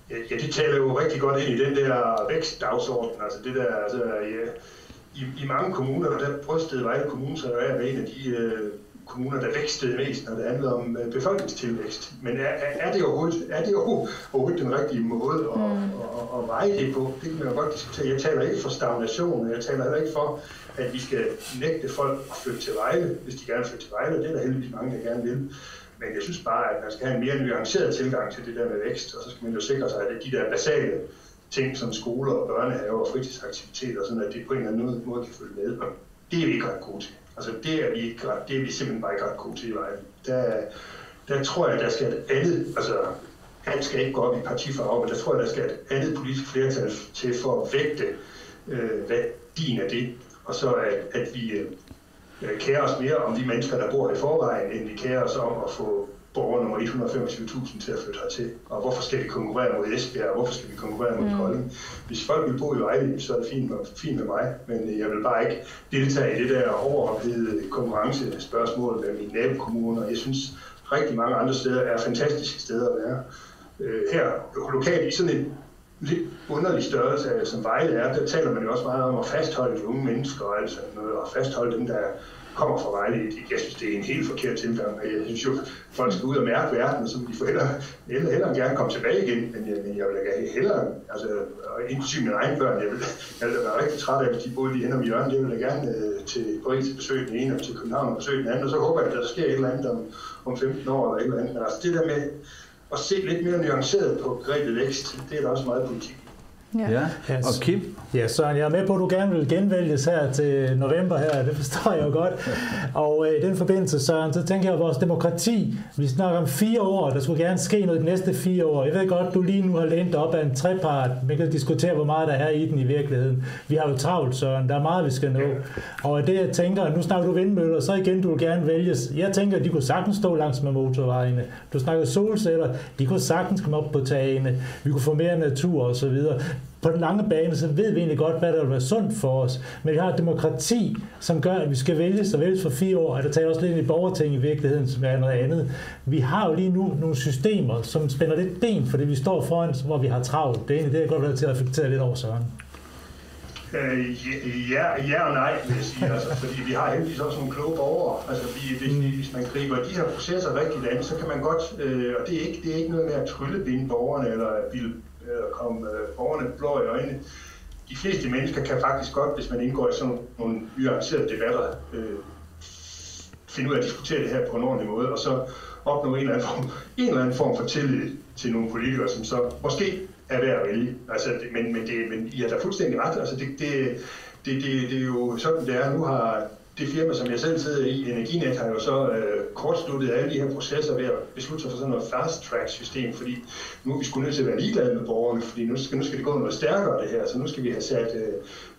Ja, det taler jo rigtig godt ind i den der vækstdagsorden. Altså det der, altså, i mange kommuner, der brystede Vejle Kommune, så er en af de kommuner, der vækstede mest, når det handler om befolkningstilvækst. Men er det overhovedet den rigtige måde at veje det på? Det kan man jo godt diskutere. Jeg taler ikke for stagnation, jeg taler heller ikke for, at vi skal nægte folk at flytte til Vejle, hvis de gerne vil flytte til Vejle. Det er der heldigvis mange, der gerne vil. Men jeg synes bare, at man skal have en mere nuanceret tilgang til det der med vækst, og så skal man jo sikre sig, at de der basale ting som skoler og børnehaver og fritidsaktiviteter, sådan at det på en eller anden måde kan følge med. Og det er vi ikke ret gode til. Altså det er vi simpelthen bare ikke ret gode til i Vejle. Der tror jeg, der skal et andet, altså alt skal ikke gå op i partifarve, men der tror jeg, der skal et andet politisk flertal til for at vægte værdien af det, og så at vi kærer os mere om de mennesker, der bor i forvejen, end vi kærer os om at få borger nummer 125.000 til at flytte hertil. Og hvorfor skal vi konkurrere mod Esbjerg, og hvorfor skal vi konkurrere mod Kolding? Hvis folk vil bo i Vejle, så er det fint med mig, men jeg vil bare ikke deltage i det der overophedede konkurrencespørgsmål med mine nabokommuner. Jeg synes rigtig mange andre steder er fantastiske steder at være. Her lokalt i sådan en lidt underlig størrelse som Vejle er, der taler man jo også meget om at fastholde de unge mennesker og alt sådan noget, og fastholde dem, der kommer fra Vejle. Jeg synes, det er en helt forkert tilgang. Jeg synes jo, folk skal ud og mærke verden, og så vil de hellere gerne komme tilbage igen, men jeg vil hellere, altså inklusive mine egne børn, jeg vil være rigtig træt af, hvis de boede lige hen om hjørnet. Jeg vil da gerne til Paris besøge den ene, og til København og besøge den anden, og så håber jeg, at der sker et eller andet om 15 år eller et eller andet. Men altså det der med at se lidt mere nuanceret på begrebet vækst, det er der også meget politik. Ja. Og Kim? Ja, Søren, jeg er med på, at du gerne vil genvælges her til november her, det forstår jeg jo godt. Og i den forbindelse, Søren, så tænker jeg, at vores demokrati, vi snakker om 4 år, der skulle gerne ske noget de næste 4 år. Jeg ved godt, du lige nu har lænet op af en trepart. Man kan diskutere, hvor meget der er i den i virkeligheden. Vi har jo travlt, Søren. Der er meget, vi skal nå. Og det, jeg tænker, nu snakker du vindmøller, så igen, du vil gerne vælges. Jeg tænker, at de kunne sagtens stå langs med motorvejene. Du snakker solceller, de kunne sagtens komme op på tagene. Vi kunne få mere natur og så videre. På den lange bane, så ved vi egentlig godt, hvad der vil være sundt for os. Men vi har et demokrati, som gør, at vi skal vælges for 4 år. Og der tager også lidt i borgerting i virkeligheden, som er noget andet. Vi har jo lige nu nogle systemer, som spænder lidt ben for det, vi står foran, hvor vi har travlt. Det er egentlig det, jeg godt vil have til at reflektere lidt over, Søren. Ja og nej, vil jeg sige. Altså, fordi vi har heldigvis også nogle kloge borgere. Altså, hvis man griber de her processer rigtigt an, så kan man godt, og det er ikke noget med at tryllebinde borgerne eller komme borgerne blå i øjnene. De fleste mennesker kan faktisk godt, hvis man indgår i sådan nogle nuancerede debatter, finde ud af at diskutere det her på en ordentlig måde, og så opnå en eller anden form for tillid til nogle politikere, som så måske er værd at vælge. Altså, men I har da fuldstændig ret. Altså, det er jo sådan, det er. Nu har det firma, som jeg selv sidder i, Energinet, har jo så kortsluttet alle de her processer ved at beslutte sig for sådan noget fast-track-system, fordi nu er vi sgu nødt til at være ligeglade med borgerne, fordi nu skal det gå noget stærkere det her, så nu skal vi have sat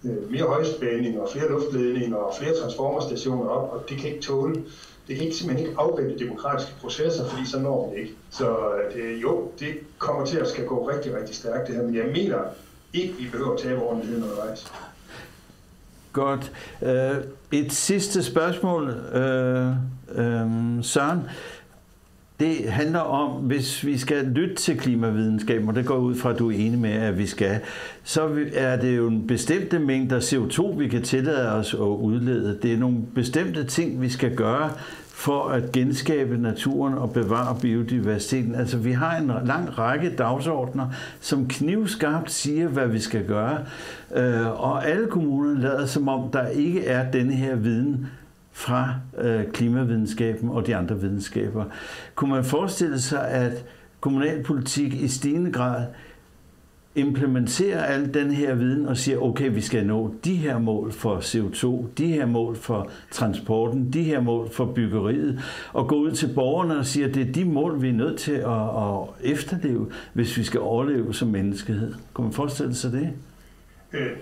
mere højspænding og flere luftledninger og flere transformerstationer op, og det kan ikke tåle. Det kan simpelthen ikke afvente demokratiske processer, fordi så når vi ikke. Så det kommer til at skal gå rigtig, rigtig stærkt det her, men jeg mener ikke, vi behøver at tabe ordentligheden undervejs. Godt. Et sidste spørgsmål, Søren. Det handler om, hvis vi skal lytte til klimavidenskaben, og det går ud fra, at du er enig med, at vi skal, så er det jo en bestemte mængder CO2, vi kan tillade os at udlede. Det er nogle bestemte ting, vi skal gøre for at genskabe naturen og bevare biodiversiteten. Altså, vi har en lang række dagsordner, som knivskarpt siger, hvad vi skal gøre. Og alle kommuner lader som om, der ikke er denne her viden fra klimavidenskaben og de andre videnskaber. Kunne man forestille sig, at kommunalpolitik i stigende grad implementerer al den her viden og siger, okay, vi skal nå de her mål for CO2, de her mål for transporten, de her mål for byggeriet, og gå ud til borgerne og siger, at det er de mål, vi er nødt til at efterleve, hvis vi skal overleve som menneskehed. Kunne man forestille sig det?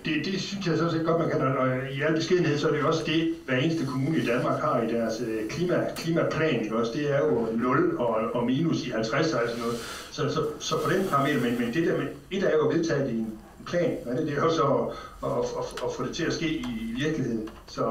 Det synes jeg så set godt, man kan, og i al beskedenhed, så er det jo også det, hver eneste kommune i Danmark har i deres klimaplan, ikke også? Det er jo 0 og minus i 50 og sådan noget. Så på den parameter, men det der med, et er jo vedtaget i en plan, men det er jo så at få det til at ske i virkeligheden. Så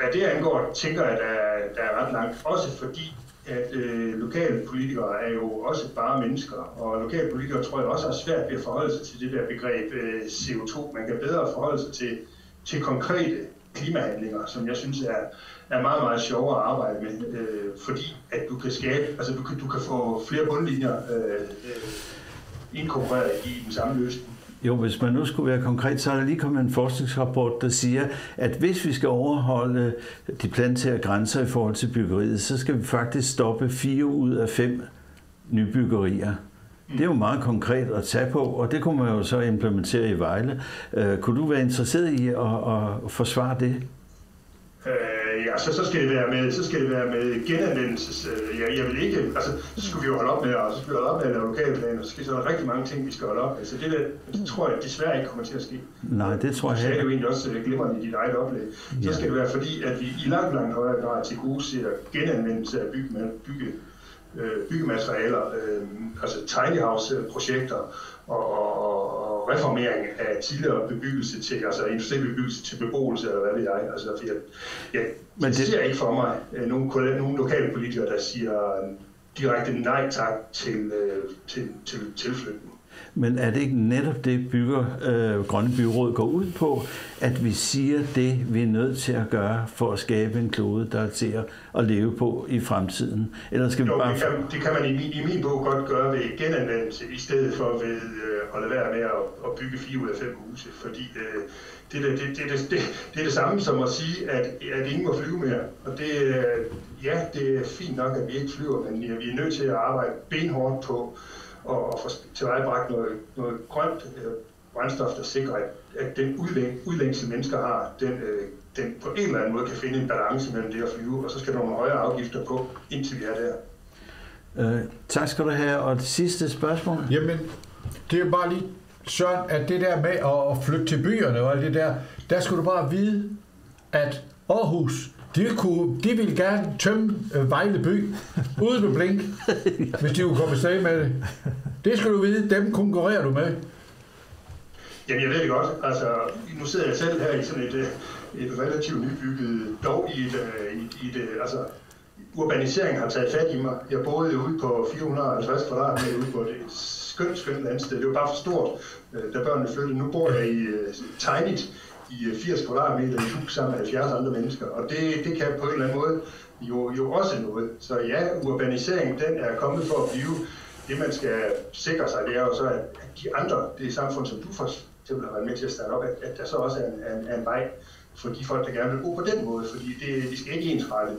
hvad det angår, tænker jeg, at der er ret langt, også fordi at lokalpolitikere er jo også bare mennesker, og lokalpolitikere tror jeg også har svært ved at forholde sig til det der begreb CO2. Man kan bedre forholde sig til konkrete klimahandlinger, som jeg synes er meget, meget sjovere at arbejde med, fordi at du kan skabe, altså du kan få flere bundlinjer inkorporeret i den samme løsning. Jo, hvis man nu skulle være konkret, så er der lige kommet en forskningsrapport, der siger, at hvis vi skal overholde de planetære grænser i forhold til byggeriet, så skal vi faktisk stoppe 4 ud af 5 nybyggerier. Det er jo meget konkret at tage på, og det kunne man jo så implementere i Vejle. Kunne du være interesseret i at forsvare det? Ja, så skal det være med genanvendelses. Jeg vil ikke, altså så skulle vi jo holde op med at lave lokalplaner, så er der rigtig mange ting, vi skal holde op med. Så det tror jeg desværre ikke kommer til at ske. Nej, det tror jeg ikke. Det er jo egentlig også glimrende i dit eget oplæg. Så skal det være fordi, at vi i langt højere grad til gode ser genanvendelse af byggematerialer, altså tiny house projekter og reformering af tidligere bebyggelse til, altså industribebyggelse til beboelse, eller hvad ved jeg. Altså, jeg ser ikke for mig nogle lokale politikere, der siger direkte nej tak til tilflytning. Men er det ikke netop det, Grønne Byråd går ud på, at vi siger det, vi er nødt til at gøre for at skabe en klode, der er til at leve på i fremtiden? Eller skal vi bare... det kan man i min bog godt gøre ved genanvendelse, i stedet for ved at lade være med at bygge 4 ud af 5 huse, fordi det er det samme som at sige, at ingen må flyve mere. Og det er fint nok, at vi ikke flyver, men vi er nødt til at arbejde benhårdt på og få tilvejebragt noget grønt brændstof, der sikrer, at den udlængsel mennesker har, den på en eller anden måde kan finde en balance mellem det at flyve, og så skal der nogle højere afgifter på, indtil vi er der. Tak skal du have. Og det sidste spørgsmål? Jamen, det er jo bare lige, Søren, at det der med at flytte til byerne og alt det der skulle du bare vide, at Aarhus, de ville gerne tømme Vejle by uden at blinke, hvis de kunne komme afsted med det. Det skal du vide, dem konkurrerer du med. Jamen, jeg ved det godt. Altså, nu sidder jeg selv her i sådan et relativt nybygget, dog altså, urbaniseringen har taget fat i mig. Jeg boede ude på 450 kvadratmeter ude på et skønt landsted. Det var bare for stort, da børnene flyttede. Nu bor jeg i Tejnit, i 80 kvadratmeter i hus sammen med 70 andre mennesker, og det kan på en eller anden måde jo også noget. Så ja, urbaniseringen, den er kommet for at blive. Det man skal sikre sig, det er jo så, at de andre, det samfund, som du for eksempel har været med til at starte op, at der så også er en vej for de folk, der gerne vil bo på den måde, fordi vi skal ikke ensrette,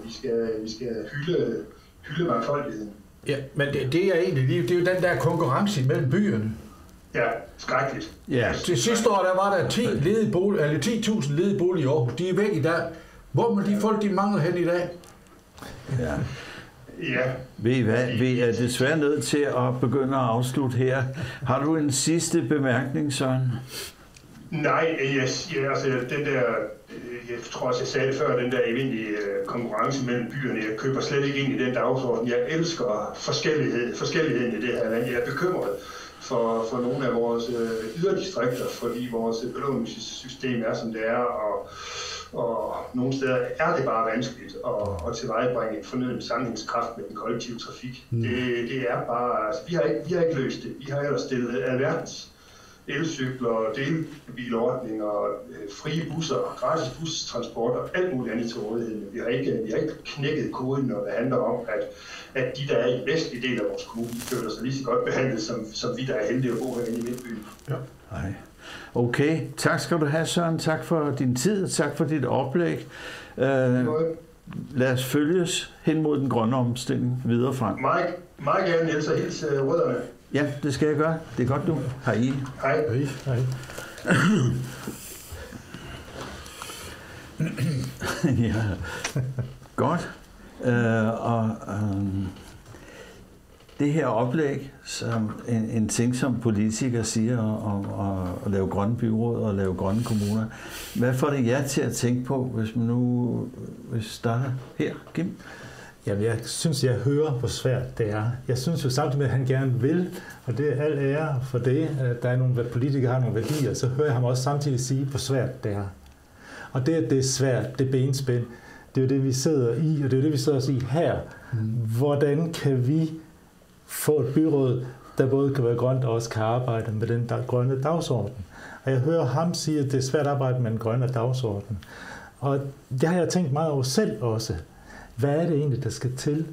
vi skal hylde mangfoldigheden. Ja, men det er egentlig, det er jo den der konkurrence mellem byerne. Ja, skrækkeligt. Ja. Til sidste år, der var der 10.000 ledige boliger i Aarhus. De er væk i dag. Hvor må de folk, de mangler hen i dag? Ja. Ja. Ved I hvad? Vi er desværre nødt til at begynde at afslutte her. Har du en sidste bemærkning, Søren? Nej, altså den der, jeg tror også, jeg sagde det før, den der evindelige konkurrence mellem byerne, jeg køber slet ikke ind i den dagsorden. Jeg elsker forskelligheden i det her land. Jeg er bekymret for nogle af vores yderdistrikter, fordi vores belåningssystem er, som det er, og nogle steder er det bare vanskeligt at tilvejebringe en fornøden sammenhængskraft med den kollektive trafik. Det er bare, altså, vi har ikke løst det. Vi har ellers stillet alverdens elcykler, delbilordninger, frie busser, gratis bustransport og alt muligt andet til rådighed. Vi har ikke knækket koden, når det handler om, at de, der er i den vestlige del af vores kommune, føler sig lige så godt behandlet, som vi, der er heldige at bo herinde i Midtbyen. Ja. Nej. Okay, tak skal du have, Søren. Tak for din tid, tak for dit oplæg. Lad os følges hen mod den grønne omstilling videre frem. Meget gerne, Niels, og hils rødderne. Ja, det skal jeg gøre. Det er godt, du. Hej. Hej. Hej. Ja, godt. Det her oplæg, som en ting, som politikere siger om at lave grønne byråd og lave grønne kommuner, hvad får det jer til at tænke på, hvis man nu starter her, Kim? Jamen, jeg synes, jeg hører, hvor svært det er. Jeg synes jo samtidig med, at han gerne vil, og det er al ære for det, at der er nogle politikere, der har nogle værdier, så hører jeg ham også samtidig sige, hvor svært det er. Og det er svært, det benspænd, det er jo det, vi sidder i, og det er jo det, vi sidder også i her. Hvordan kan vi få et byråd, der både kan være grønt og også kan arbejde med den grønne dagsorden? Og jeg hører ham sige, at det er svært at arbejde med den grønne dagsorden. Og det har jeg tænkt meget over selv også. Hvad er det egentlig, der skal til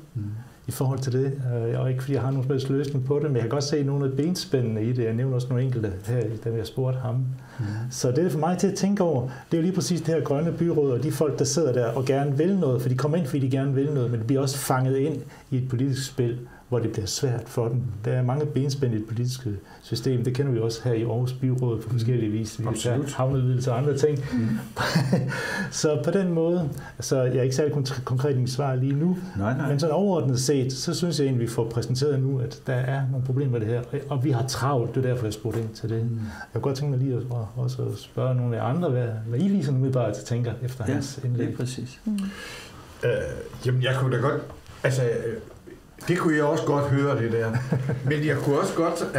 i forhold til det? Og ikke fordi jeg har nogen speciel løsning på det, men jeg kan godt se nogle af benspændene i det. Jeg nævner også nogle enkelte her, da jeg spurgte ham. Så det er for mig til at tænke over, det er jo lige præcis det her grønne byråd, og de folk, der sidder der og gerne vil noget, for de kommer ind, fordi de gerne vil noget, men de bliver også fanget ind i et politisk spil, hvor det bliver svært for dem. Der er mange benspænd i det politiske system. Det kender vi også her i Aarhus Byråd på forskellige vis. Vi har havneudvidelse og andre ting. Så på den måde, så jeg er ikke særlig konkret i mit svar lige nu, men sådan overordnet set, så synes jeg egentlig, vi får præsenteret nu, at der er nogle problemer med det her, og vi har travlt, det er derfor, jeg spurgte ind til det. Jeg kunne godt tænke mig lige også at spørge nogle af andre, hvad I lige sådan umiddelbart tænker efter hans indlæg. Ja, præcis. Jamen, jeg kunne da godt, altså, det kunne jeg også godt høre, det der. Men jeg kunne også godt,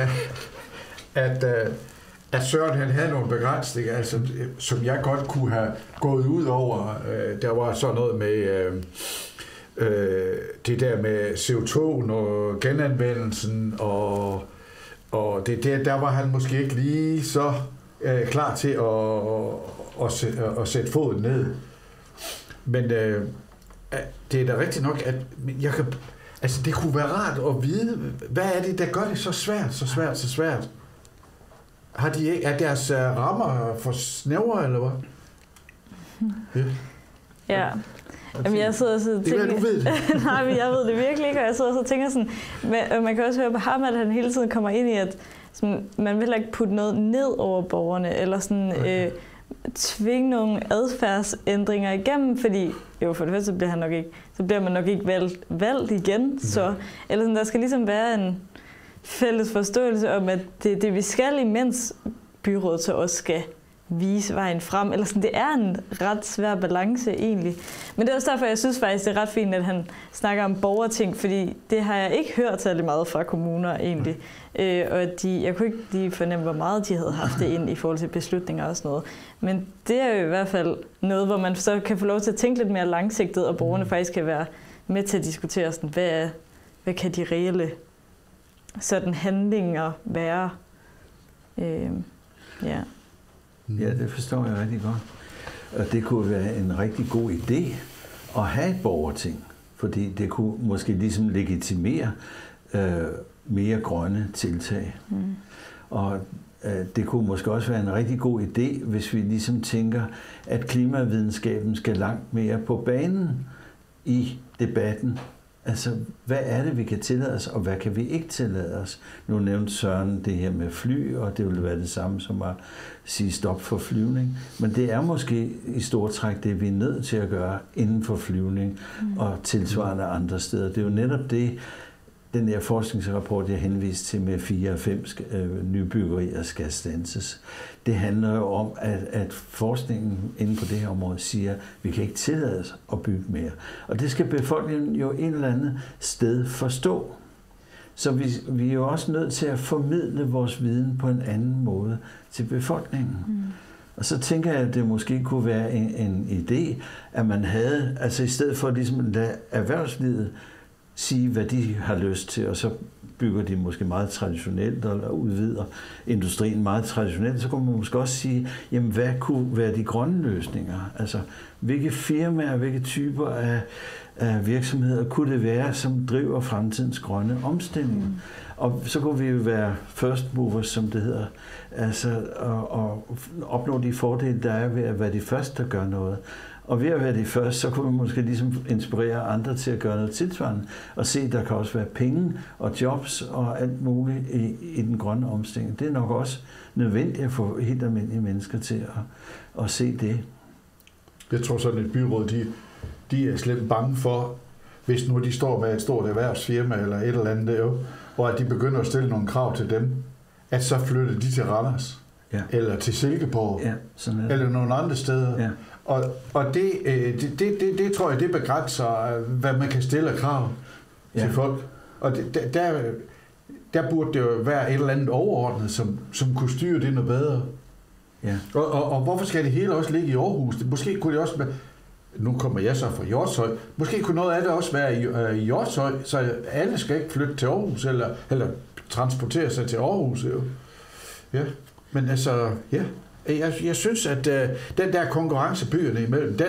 at Søren han havde nogle begrænsninger, altså, som jeg godt kunne have gået ud over. Der var sådan noget med det der med CO2 og genanvendelsen, og der var han måske ikke lige så klar til at sætte foden ned. Men det er da rigtigt nok, at jeg kan, altså det kunne være rart at vide, hvad er det, der gør det så svært? Har de ikke, er deres rammer for snævre, eller hvad? Ja. Jamen, jeg sidder og tænker... Det er, du ved det. Nej, men jeg ved det virkelig ikke, og jeg sidder og tænker sådan... Man kan også høre på ham, at han hele tiden kommer ind i, at sådan, man vil ikke putte noget ned over borgerne, eller sådan tvinge nogle adfærdsændringer igennem, fordi jo, for det første så bliver man nok ikke valgt igen, så... Eller sådan, der skal ligesom være en fælles forståelse om, at det vi skal, imens byrådet så også skal vise vejen frem. Eller sådan, det er en ret svær balance egentlig. Men det er også derfor, jeg synes faktisk, det er ret fint, at han snakker om borgerting, fordi det har jeg ikke hørt særlig meget fra kommuner egentlig. Og jeg kunne ikke lige fornemme, hvor meget de havde haft det ind i forhold til beslutninger og sådan noget. Men det er jo i hvert fald noget, hvor man så kan få lov til at tænke lidt mere langsigtet, og borgerne faktisk kan være med til at diskutere, sådan, hvad kan de reelle sådan handlinger være. Ja, det forstår jeg rigtig godt. Og det kunne være en rigtig god idé at have et borgerting, fordi det kunne måske ligesom legitimere mere grønne tiltag. Og det kunne måske også være en rigtig god idé, hvis vi ligesom tænker, at klimavidenskaben skal langt mere på banen i debatten. Altså, hvad er det, vi kan tillade os, og hvad kan vi ikke tillade os? Nu nævnte Søren det her med fly, og det ville være det samme som at sige stop for flyvning. Men det er måske i stort træk det, vi er nødt til at gøre inden for flyvning og tilsvarende andre steder. Det er jo netop det, den der forskningsrapport, jeg henviste til med 4 og 5 nybyggerier skal standses. Det handler jo om, at forskningen inden på det her område siger, at vi kan ikke tillade os at bygge mere. Og det skal befolkningen jo et eller andet sted forstå. Så vi er jo også nødt til at formidle vores viden på en anden måde til befolkningen. Og så tænker jeg, at det måske kunne være en idé, at man havde, altså i stedet for ligesom at lade erhvervslivet sige, hvad de har lyst til, og så bygger de måske meget traditionelt, eller udvider industrien meget traditionelt, så kunne man måske også sige, jamen hvad kunne være de grønne løsninger? Altså, hvilke firmaer, hvilke typer af virksomheder kunne det være, som driver fremtidens grønne omstilling? Og så kunne vi jo være first movers, som det hedder, altså og opnå de fordele, der er ved at være de første, der gør noget. Og ved at være de første, så kunne man måske ligesom inspirere andre til at gøre noget tilsvarende, og se, at der kan også være penge og jobs og alt muligt i den grønne omstilling. Det er nok også nødvendigt at få helt almindelige mennesker til at se det. Jeg tror sådan et byråd, de er slet bange for, hvis nu de står med et stort erhvervsfirma eller et eller andet der, og at de begynder at stille nogle krav til dem, at så flytter de til Randers, eller til Silkeborg, eller nogle andre steder. Ja. Og det tror jeg, det begrænser, hvad man kan stille af krav til folk. Og der burde det jo være et eller andet overordnet, som kunne styre det noget bedre. Ja. Og hvorfor skal det hele også ligge i Aarhus? Måske kunne det også være, nu kommer jeg så fra Hjortshøj, måske kunne noget af det også være i Hjortshøj, så alle skal ikke flytte til Aarhus, eller transportere sig til Aarhus. Jo. Ja, men altså, ja. Jeg synes, at den der konkurrence byerne imellem,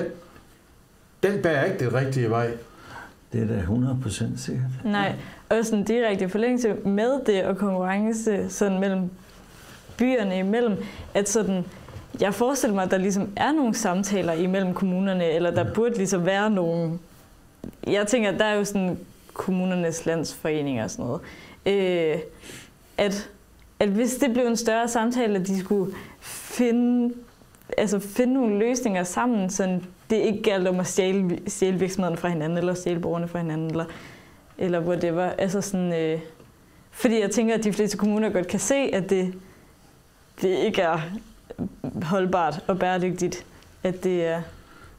den bærer ikke det rigtige vej. Det er da 100% sikkert. Nej, og sådan direkte forlængelse med det og konkurrence sådan mellem byerne imellem, at sådan, jeg forestiller mig, at der ligesom er nogle samtaler imellem kommunerne, eller der burde ligesom være nogle, jeg tænker, at der er jo sådan kommunernes landsforening og sådan noget, at hvis det blev en større samtale, at de skulle finde nogle løsninger sammen, så det ikke galt om at stjæle virksomhederne fra hinanden, eller stjæle borgerne fra hinanden, eller whatever. Altså sådan, fordi jeg tænker, at de fleste kommuner godt kan se, at det ikke er holdbart og bæredygtigt, at det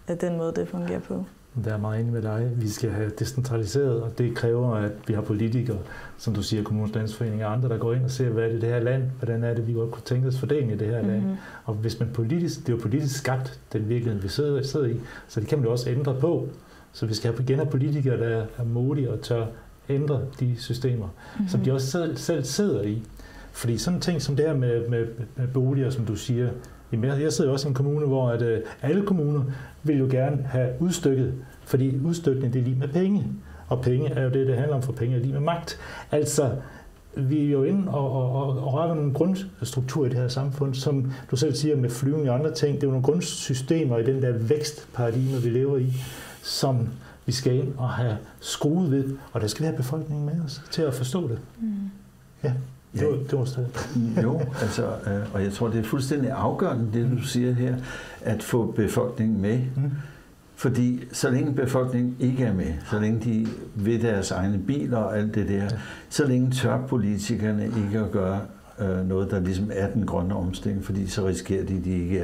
er den måde, det fungerer på. Der er meget enig med dig. Vi skal have decentraliseret, og det kræver, at vi har politikere, som du siger, Kommunernes Landsforening og andre, der går ind og ser, hvad er det her land, hvordan er det, vi godt kunne tænke os fordelingen i det her land. Og hvis man politisk, det er jo politisk skabt, den virkelighed, vi sidder i, så det kan man jo også ændre på. Så vi skal have politikere, der er modige og tør ændre de systemer, som de også selv sidder i. Fordi sådan en ting som det her med boliger, som du siger, jeg sidder også i en kommune, hvor at alle kommuner vil jo gerne have udstykket, fordi udstykning det er lige med penge. Og penge er jo det handler om, for penge er lige med magt. Altså, vi er jo inde og rører nogle grundstrukturer i det her samfund, som du selv siger med flyvning og andre ting. Det er jo nogle grundsystemer i den der vækstparadigme, vi lever i, som vi skal ind og have skruet ved, og der skal være befolkningen med os til at forstå det. Ja. Det var stadig. Jo, altså, og jeg tror, det er fuldstændig afgørende, det du siger her, at få befolkningen med. Fordi så længe befolkningen ikke er med, så længe de ved deres egne biler og alt det der, så længe tør politikerne ikke at gøre noget, der ligesom er den grønne omstilling, fordi så risikerer de ikke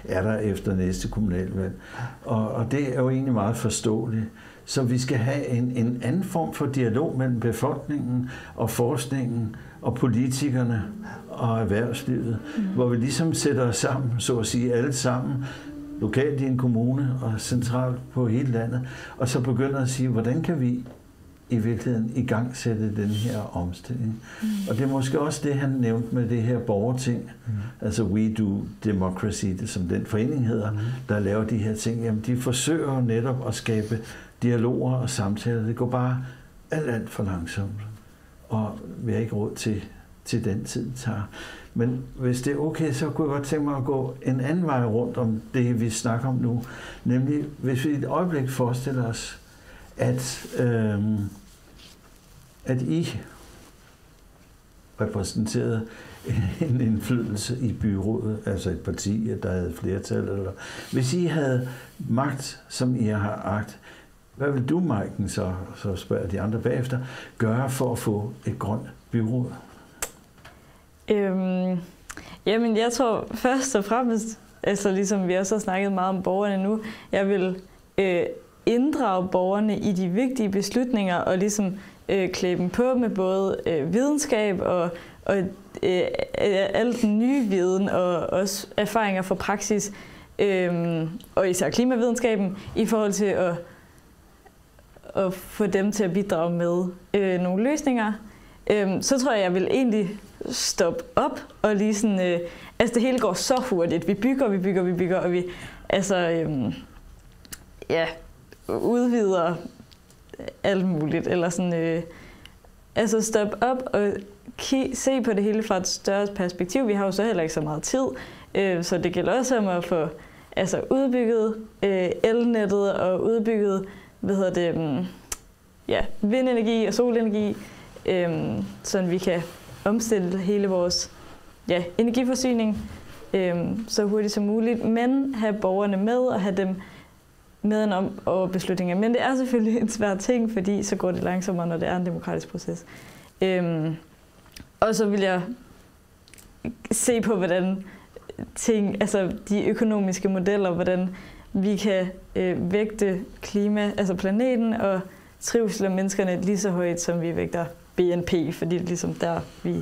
er der efter næste kommunalvalg. Og det er jo egentlig meget forståeligt. Så vi skal have en anden form for dialog mellem befolkningen og forskningen og politikerne og erhvervslivet, hvor vi ligesom sætter os sammen, så at sige alle sammen, lokalt i en kommune og centralt på hele landet, og så begynder at sige, hvordan kan vi i virkeligheden i gang sætte den her omstilling. Og det er måske også det, han nævnte med det her borgerting, altså We Do Democracy, det som den forening hedder, der laver de her ting. Jamen, de forsøger netop at skabe dialoger og samtaler. Det går bare alt for langsomt, og vi har ikke råd til den tid, det tager. Men hvis det er okay, så kunne jeg godt tænke mig at gå en anden vej rundt om det, vi snakker om nu. Nemlig, hvis vi et øjeblik forestiller os, at I repræsenterede en indflydelse i byrådet, altså et parti, der havde flertal, eller hvis I havde magt, som I har agt, hvad vil du, Maiken, så spørger de andre bagefter, gøre for at få et grønt byråd? Jamen, jeg tror først og fremmest, altså ligesom vi også har snakket meget om borgerne nu, jeg vil inddrage borgerne i de vigtige beslutninger og ligesom klæde dem på med både videnskab og al den nye viden og også erfaringer fra praksis, og især klimavidenskaben, i forhold til at få dem til at bidrage med nogle løsninger. Så tror jeg vil egentlig stoppe op og lige sådan, altså det hele går så hurtigt. Vi bygger, og vi udvider alt muligt, eller sådan, altså stoppe op og se på det hele fra et større perspektiv. Vi har jo så heller ikke så meget tid, så det gælder også om at få udbygget elnettet og udbygget, vindenergi og solenergi, så vi kan omstille hele vores energiforsyning så hurtigt som muligt, men have borgerne med og have dem med om over beslutninger. Men det er selvfølgelig en svær ting, fordi så går det langsommere, når det er en demokratisk proces. Og så vil jeg se på, hvordan de økonomiske modeller, hvordan vi kan vægte klima, altså planeten og trivsel af menneskerne lige så højt, som vi vægter BNP, fordi det er ligesom der, vi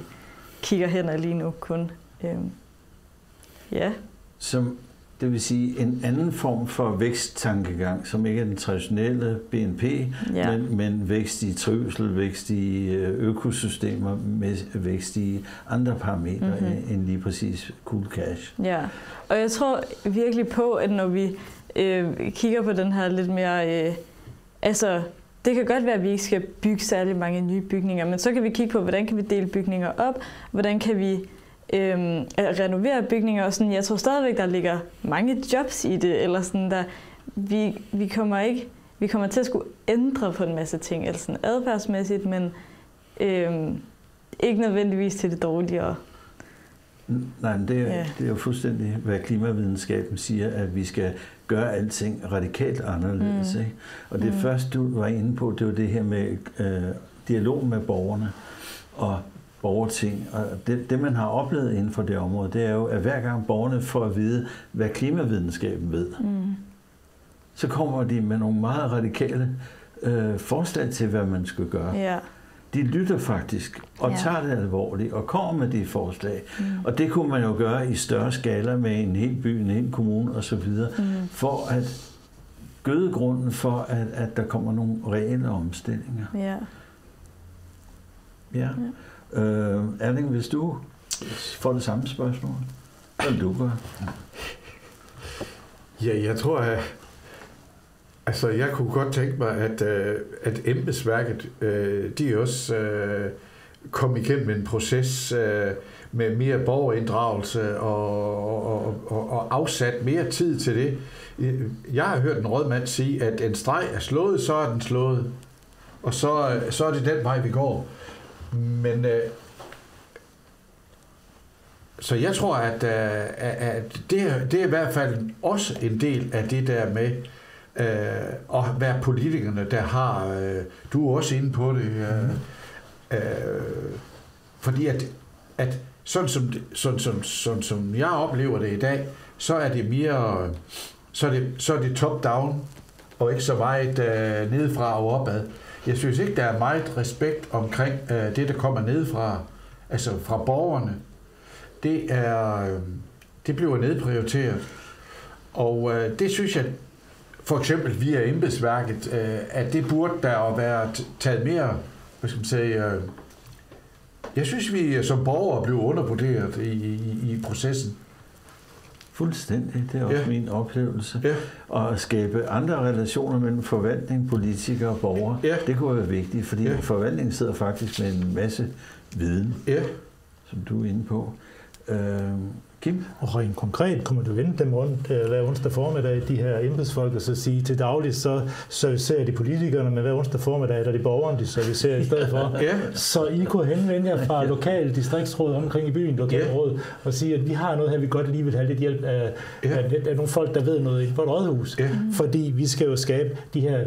kigger hen lige nu kun. Som, det vil sige en anden form for væksttankegang, som ikke er den traditionelle BNP, men vækst i trivsel, vækst i økosystemer, med vækst i andre parametre end lige præcis cool cash. Ja, og jeg tror virkelig på, at når vi kigger på den her lidt mere, det kan godt være, at vi ikke skal bygge særlig mange nye bygninger, men så kan vi kigge på, hvordan kan vi dele bygninger op, hvordan kan vi renovere bygninger, og sådan. Jeg tror stadigvæk, der ligger mange jobs i det, eller sådan der. Vi kommer til at skulle ændre på en masse ting, eller sådan adfærdsmæssigt, men ikke nødvendigvis til det dårligere. Nej, men det er jo fuldstændig, hvad klimavidenskaben siger, at vi skal gøre alting radikalt anderledes. Ikke? Og det første, du var inde på, det var det her med dialog med borgerne og borgerting. Og det, man har oplevet inden for det område, det er jo, at hver gang borgerne får at vide, hvad klimavidenskaben ved, så kommer de med nogle meget radikale forslag til, hvad man skal gøre. Ja. De lytter faktisk og tager det alvorligt og kommer med de forslag. Og det kunne man jo gøre i større skala med en hel by, en hel kommune osv., for at gøde grunden for, at der kommer nogle reelle omstillinger. Ja. Ja. Erling, hvis du får det samme spørgsmål, hvad vil du gøre? Ja, jeg tror, altså jeg kunne godt tænke mig, at embedsværket, de også kom igennem en proces med mere borgerinddragelse og afsat mere tid til det. Jeg har hørt en rådmand sige, at en streg er slået, så er den slået, og så er det den vej, vi går. Men så jeg tror, at det er i hvert fald også en del af det der med at være politikerne, der har, du er også inde på det, fordi at sådan som jeg oplever det i dag, så er det mere, så er det top-down, og ikke så meget nedefra og opad. Jeg synes ikke, der er meget respekt omkring det, der kommer nedefra, altså fra borgerne. Det bliver nedprioriteret. Og det synes jeg, for eksempel via embedsværket, at det burde der være taget mere, hvad skal man sige, jeg synes, vi som borgere bliver undervurderet i processen. Fuldstændig. Det er også min oplevelse. Ja. Og at skabe andre relationer mellem forvaltning, politikere og borgere, det kunne være vigtigt, fordi forvaltningen sidder faktisk med en masse viden, som du er inde på. Kim? Og rent konkret kommer du vende dem rundt hver onsdag formiddag, de her embedsfolk, og så sige til dagligt, så servicerer de politikerne, men hver onsdag formiddag er de borgerne, de servicerer i stedet for. Så I kunne henvende jer fra lokale distriktsråd omkring i byen, lokalråd, og sige, at vi har noget her, vi godt lige vil have lidt hjælp af nogle folk, der ved noget i et rådhus. Fordi vi skal jo skabe de her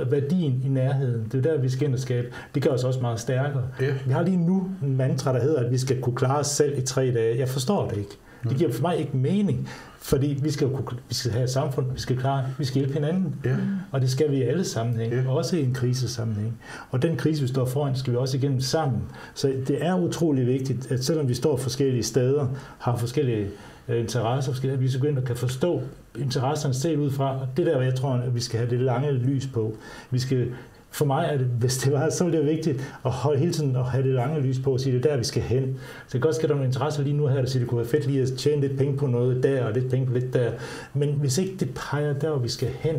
værdien i nærheden. Det er der, vi skal ind og skabe. Det gør os også meget stærkere. Vi har lige nu en mantra, der hedder, at vi skal kunne klare os selv i 3 dage. Jeg forstår det ikke. Det giver for mig ikke mening, fordi vi skal have et samfund, vi skal hjælpe hinanden, og det skal vi i alle sammenhæng, også i en krisesammenhæng. Og den krise, vi står foran, skal vi også igennem sammen. Så det er utrolig vigtigt, at selvom vi står forskellige steder, har forskellige interesser, at vi skal gå ind og kan forstå interesserne set ud fra. Det der, jeg tror, at vi skal have det lange lys på. For mig er det, hvis det var, så er det vigtigt at hele tiden at have det lange lys på og sige, det er der, vi skal hen. Så det kan godt ske, der er nogle interesser lige nu her, der siger, det kunne være fedt lige at tjene lidt penge på noget der, og lidt penge på lidt der. Men hvis ikke det peger der, hvor vi skal hen,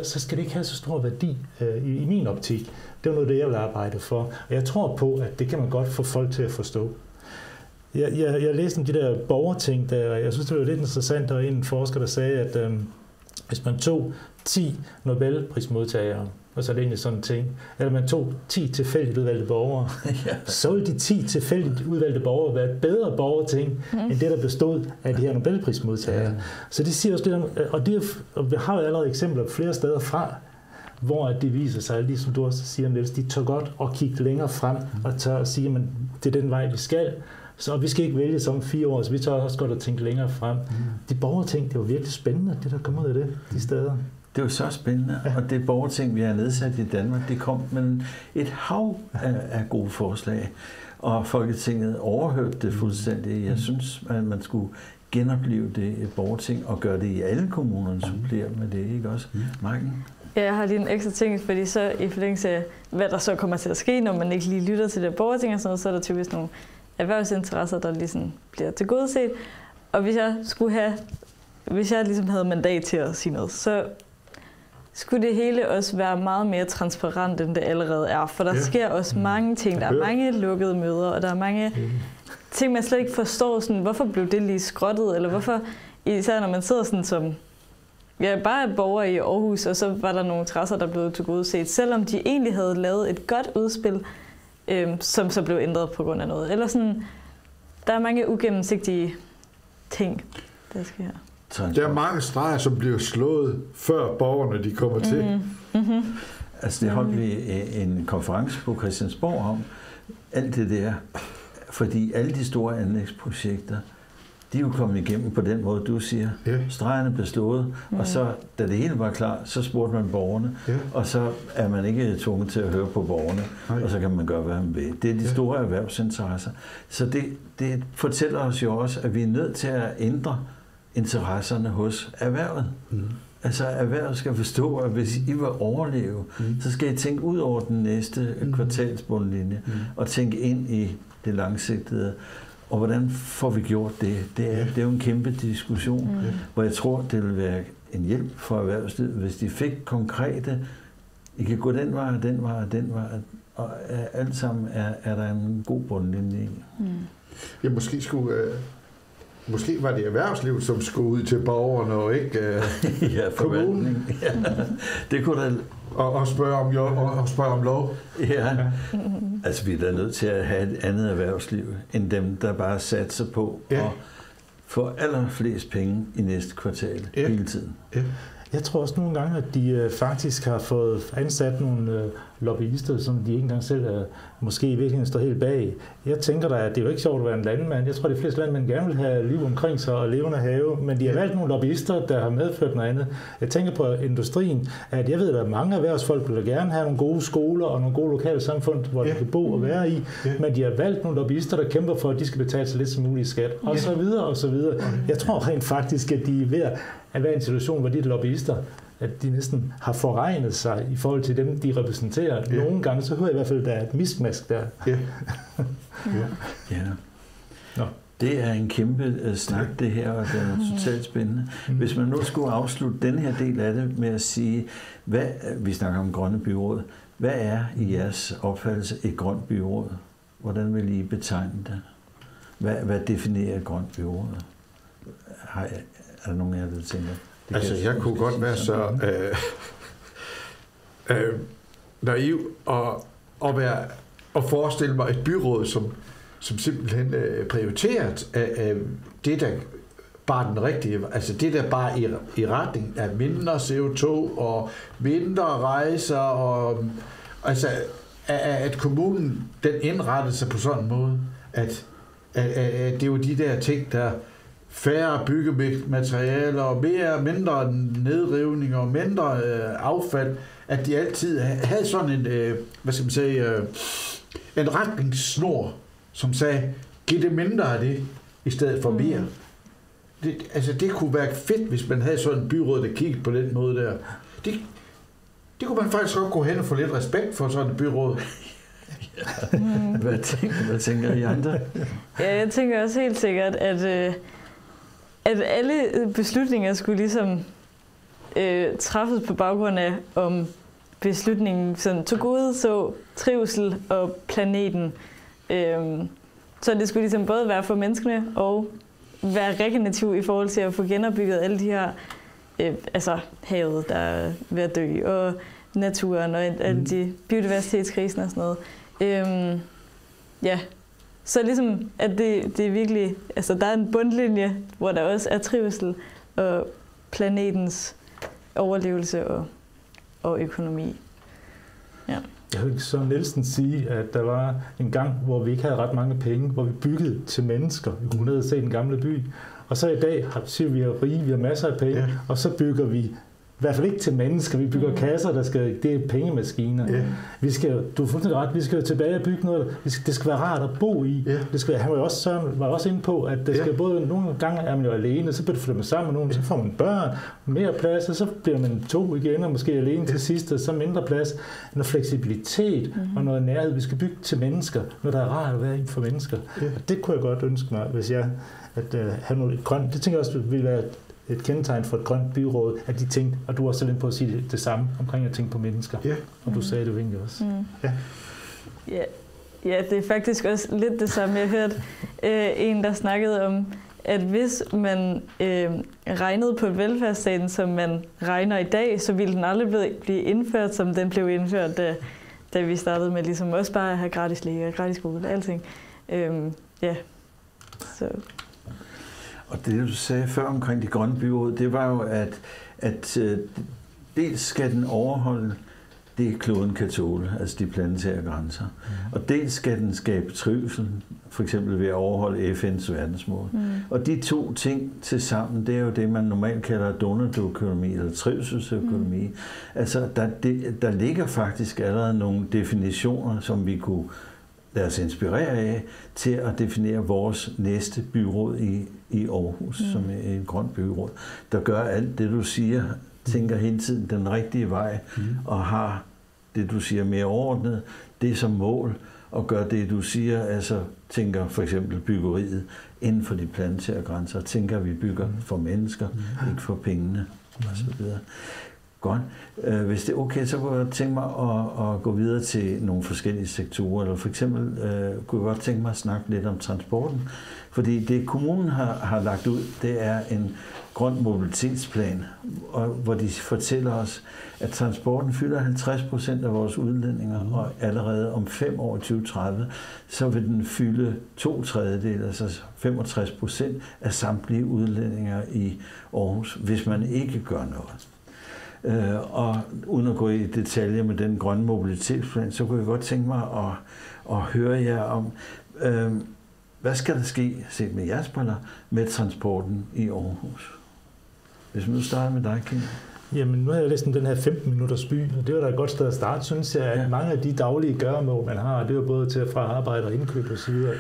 så skal det ikke have så stor værdi i min optik. Det er noget, det jeg vil arbejde for. Og jeg tror på, at det kan man godt få folk til at forstå. Jeg læste om de der borgerting, der jeg synes, det var lidt interessant, der var en forsker, der sagde, at hvis man tog 10 Nobelprismodtagere, og så er det egentlig sådan en ting, eller man tog 10 tilfældigt udvalgte borgere, så ville de 10 tilfældigt udvalgte borgere være et bedre borgerting, end det, der bestod af de her Nobelprismodtagere. Så det siger også lidt om, og vi har jo allerede eksempler flere steder fra, hvor det viser sig, ligesom du også siger, Niels, de tør godt at kigge længere frem, og tør at sige, at det er den vej, vi skal. Så vi skal ikke vælge som 4 år, så vi tør også godt at tænke længere frem. De borgerting, det var virkelig spændende, det der kom ud af det, de steder. Det var så spændende, og det borgerting, vi har nedsat i Danmark, det kom med et hav af gode forslag, og Folketinget overhørte det fuldstændig. Jeg synes, at man skulle genopleve det et borgerting og gøre det i alle kommunerne, supplere med det, ikke også? Marken? Ja, jeg har lige en ekstra ting, fordi så i forlængelse af, hvad der så kommer til at ske, når man ikke lige lytter til det borgerting og sådan noget, så er der typisk nogle erhvervsinteresser, der ligesom bliver tilgodeset. Og hvis jeg ligesom havde mandat til at sige noget, så skulle det hele også være meget mere transparent, end det allerede er. For der sker også mange ting. Der er mange lukkede møder, og der er mange ting, man slet ikke forstår. Sådan, hvorfor blev det lige skrottet? Eller hvorfor, især når man sidder sådan som bare et borger i Aarhus, og så var der nogle interesser, der blev tilgodeset, selvom de egentlig havde lavet et godt udspil, som så blev ændret på grund af noget. Eller sådan, der er mange ugennemsigtige ting, der sker. Der er mange streger, som bliver slået, før borgerne de kommer til. Altså det holdt vi en konference på Christiansborg om, alt det der, fordi alle de store anlægsprojekter, de er jo kommet igennem på den måde, du siger. Ja. Stregerne blev slået, og så, da det hele var klar, så spurgte man borgerne, og så er man ikke tvunget til at høre på borgerne, og så kan man gøre, hvad man vil. Det er de store erhvervsinteresser. Så det fortæller os jo også, at vi er nødt til at ændre interesserne hos erhvervet. Altså erhvervet skal forstå, at hvis I vil overleve, så skal I tænke ud over den næste kvartalsbundlinje, og tænke ind i det langsigtede. Og hvordan får vi gjort det? Det er jo en kæmpe diskussion, hvor jeg tror, det vil være en hjælp for erhvervslivet, hvis de fik konkrete, I kan gå den vej, den vej, den vej, og alt sammen er der en god bundlinje i. Ja, måske var det erhvervslivet, som skulle ud til borgerne, og ikke kommunen. Ja, det kunne da... Og spørge om lov. Ja, altså vi er da nødt til at have et andet erhvervsliv, end dem, der bare satser på at få allerflest penge i næste kvartal hele tiden. Ja. Jeg tror også nogle gange, at de faktisk har fået ansat nogle lobbyister, som de ikke engang selv måske i virkeligheden står helt bag. Jeg tænker da, at det er jo ikke sjovt at være en landmand. Jeg tror, at de fleste landmænd gerne vil have liv omkring sig og levende have, men de har valgt nogle lobbyister, der har medført noget andet. Jeg tænker på industrien, at jeg ved, at mange erhvervsfolk vil gerne have nogle gode skoler og nogle gode lokale samfund, hvor de kan bo og være i, men de har valgt nogle lobbyister, der kæmper for, at de skal betale så lidt som muligt i skat, og så videre og så videre. Jeg tror rent faktisk, at de er ved at være i en situation, hvor de lobbyister, at de næsten har forregnet sig i forhold til dem, de repræsenterer. Nogle gange, så hører jeg i hvert fald, at der er et miskmask der. Nå. Det er en kæmpe snak, det her, og det er totalt spændende. Hvis man nu skulle afslutte den her del af det med at sige, vi snakker om grønne byråd, hvad er i jeres opfattelse et grønt byråd? Hvordan vil I betegne det? Hvad definerer et grønt byråd? Er der nogen af jer, der tænker? Altså, jeg kunne godt være så naiv og forestille mig et byråd, som simpelthen prioriteret af det, der bare den rigtige, altså det der bare i retning af mindre CO2 og mindre rejser, og altså at kommunen den indrettede sig på sådan en måde, at det er jo de der ting, der færre byggematerialer og mindre nedrivning og mindre affald, at de altid havde sådan en, en retningssnor, som sagde, giv det mindre af det, i stedet for mere. Det kunne være fedt, hvis man havde sådan en byråd, der kiggede på den måde der. Det kunne man faktisk godt gå hen og få lidt respekt for sådan et byråd. Hvad tænker I andre? Ja, jeg tænker også helt sikkert, at alle beslutninger skulle ligesom træffes på baggrund af, om beslutningen sådan tog gode så trivsel og planeten. Så det skulle ligesom både være for menneskene og være regenerativ i forhold til at få genopbygget alle de her, altså havet, der er ved at dø, og naturen og alle de biodiversitetskrisen og sådan noget. Ja. Så ligesom, at det er virkelig, altså der er en bundlinje, hvor der også er trivsel og planetens overlevelse og økonomi. Ja. Jeg hørte Søren Nielsen sige, at der var en gang, hvor vi ikke havde ret mange penge, hvor vi byggede til mennesker. Vi kunne ned og se den gamle by. Og så i dag siger vi, at vi er rige, vi har masser af penge, og så bygger vi i hvert fald ikke til mennesker. Vi bygger kasser, det er pengemaskiner. Vi skal, du er fuldstændig ret, vi skal jo tilbage og bygge noget. Det skal være rart at bo i. Det skal, han var også inde på, at det skal både, nogle gange er man jo alene, så bliver du flyttet sammen med nogen, så får man børn, mere plads, og så bliver man 2 igen, og måske alene til sidst, og så mindre plads. Noget fleksibilitet og noget nærhed. Vi skal bygge til mennesker, noget der er rart at være i for mennesker. Og det kunne jeg godt ønske mig, hvis jeg have noget grønt. Det tænker jeg også ville være et kendetegn for et grønt byråd, at de tænkte, og du er også selv inde på at sige det samme omkring at tænke på mennesker. Og du sagde det jo egentlig også. Ja, det er faktisk også lidt det samme. Jeg hørte en, der snakkede om, at hvis man regnede på velfærdsstaten, som man regner i dag, så ville den aldrig blive indført, som den blev indført, da vi startede med ligesom også bare at have gratis læge og gratis skole og alting. Så... Og det, du sagde før omkring de grønne byråd, det var jo, at dels skal den overholde det kloden kan tåle, altså de planetære grænser. Og dels skal den skabe trivsel, for eksempel ved at overholde FN's verdensmål. Og de to ting til sammen, det er jo det, man normalt kalder donutøkonomi eller trivselsøkonomi. Altså, der ligger faktisk allerede nogle definitioner, som vi kunne lade os inspirere af, til at definere vores næste byråd i Aarhus, som er et grønt byråd, der gør alt det, du siger, tænker hele tiden den rigtige vej, og har det, du siger, mere overordnet, det som mål, og gør det, du siger, altså tænker for eksempel byggeriet inden for de planetære grænser, tænker, at vi bygger for mennesker, ikke for pengene, og så videre. Godt. Hvis det er okay, så kunne jeg tænke mig at gå videre til nogle forskellige sektorer, eller for eksempel kunne jeg godt tænke mig at snakke lidt om transporten, fordi det kommunen har lagt ud, det er en grøn mobilitetsplan, hvor de fortæller os, at transporten fylder 50% af vores udledninger, og allerede om 5 år, 2030, så vil den fylde 2/3, altså 65% af samtlige udledninger i Aarhus, hvis man ikke gør noget. Og uden at gå i detaljer med den grønne mobilitetsplan, så kunne jeg godt tænke mig at høre jer om, hvad skal der ske, set med jeres briller, med transporten i Aarhus? Hvis man nu starter med dig, Kim. Jamen, nu har jeg læst den her 15 minutters by, og det var da et godt sted at starte, synes jeg, at mange af de daglige gøremål, man har, det er jo både til fra arbejde og indkøb og så videre,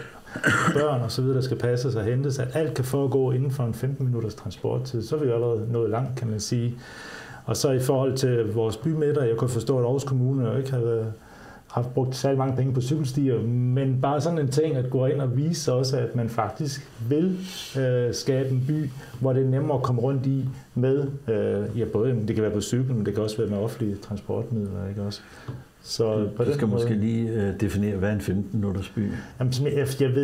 børn og så videre, der skal passes og hentes, at alt kan foregå inden for en 15 minutters transporttid, så er vi jo allerede nået langt, kan man sige. Og så i forhold til vores bymidter, jeg kunne forstå, at Aarhus Kommune jo ikke har haft brugt særlig mange penge på cykelstier, men bare sådan en ting at gå ind og vise også, at man faktisk vil skabe en by, hvor det er nemmere at komme rundt i med, både det kan være på cykel, men det kan også være med offentlige transportmidler, ikke også? Så på du skal måske lige definere, hvad er en 15-minutters by? Jamen, jeg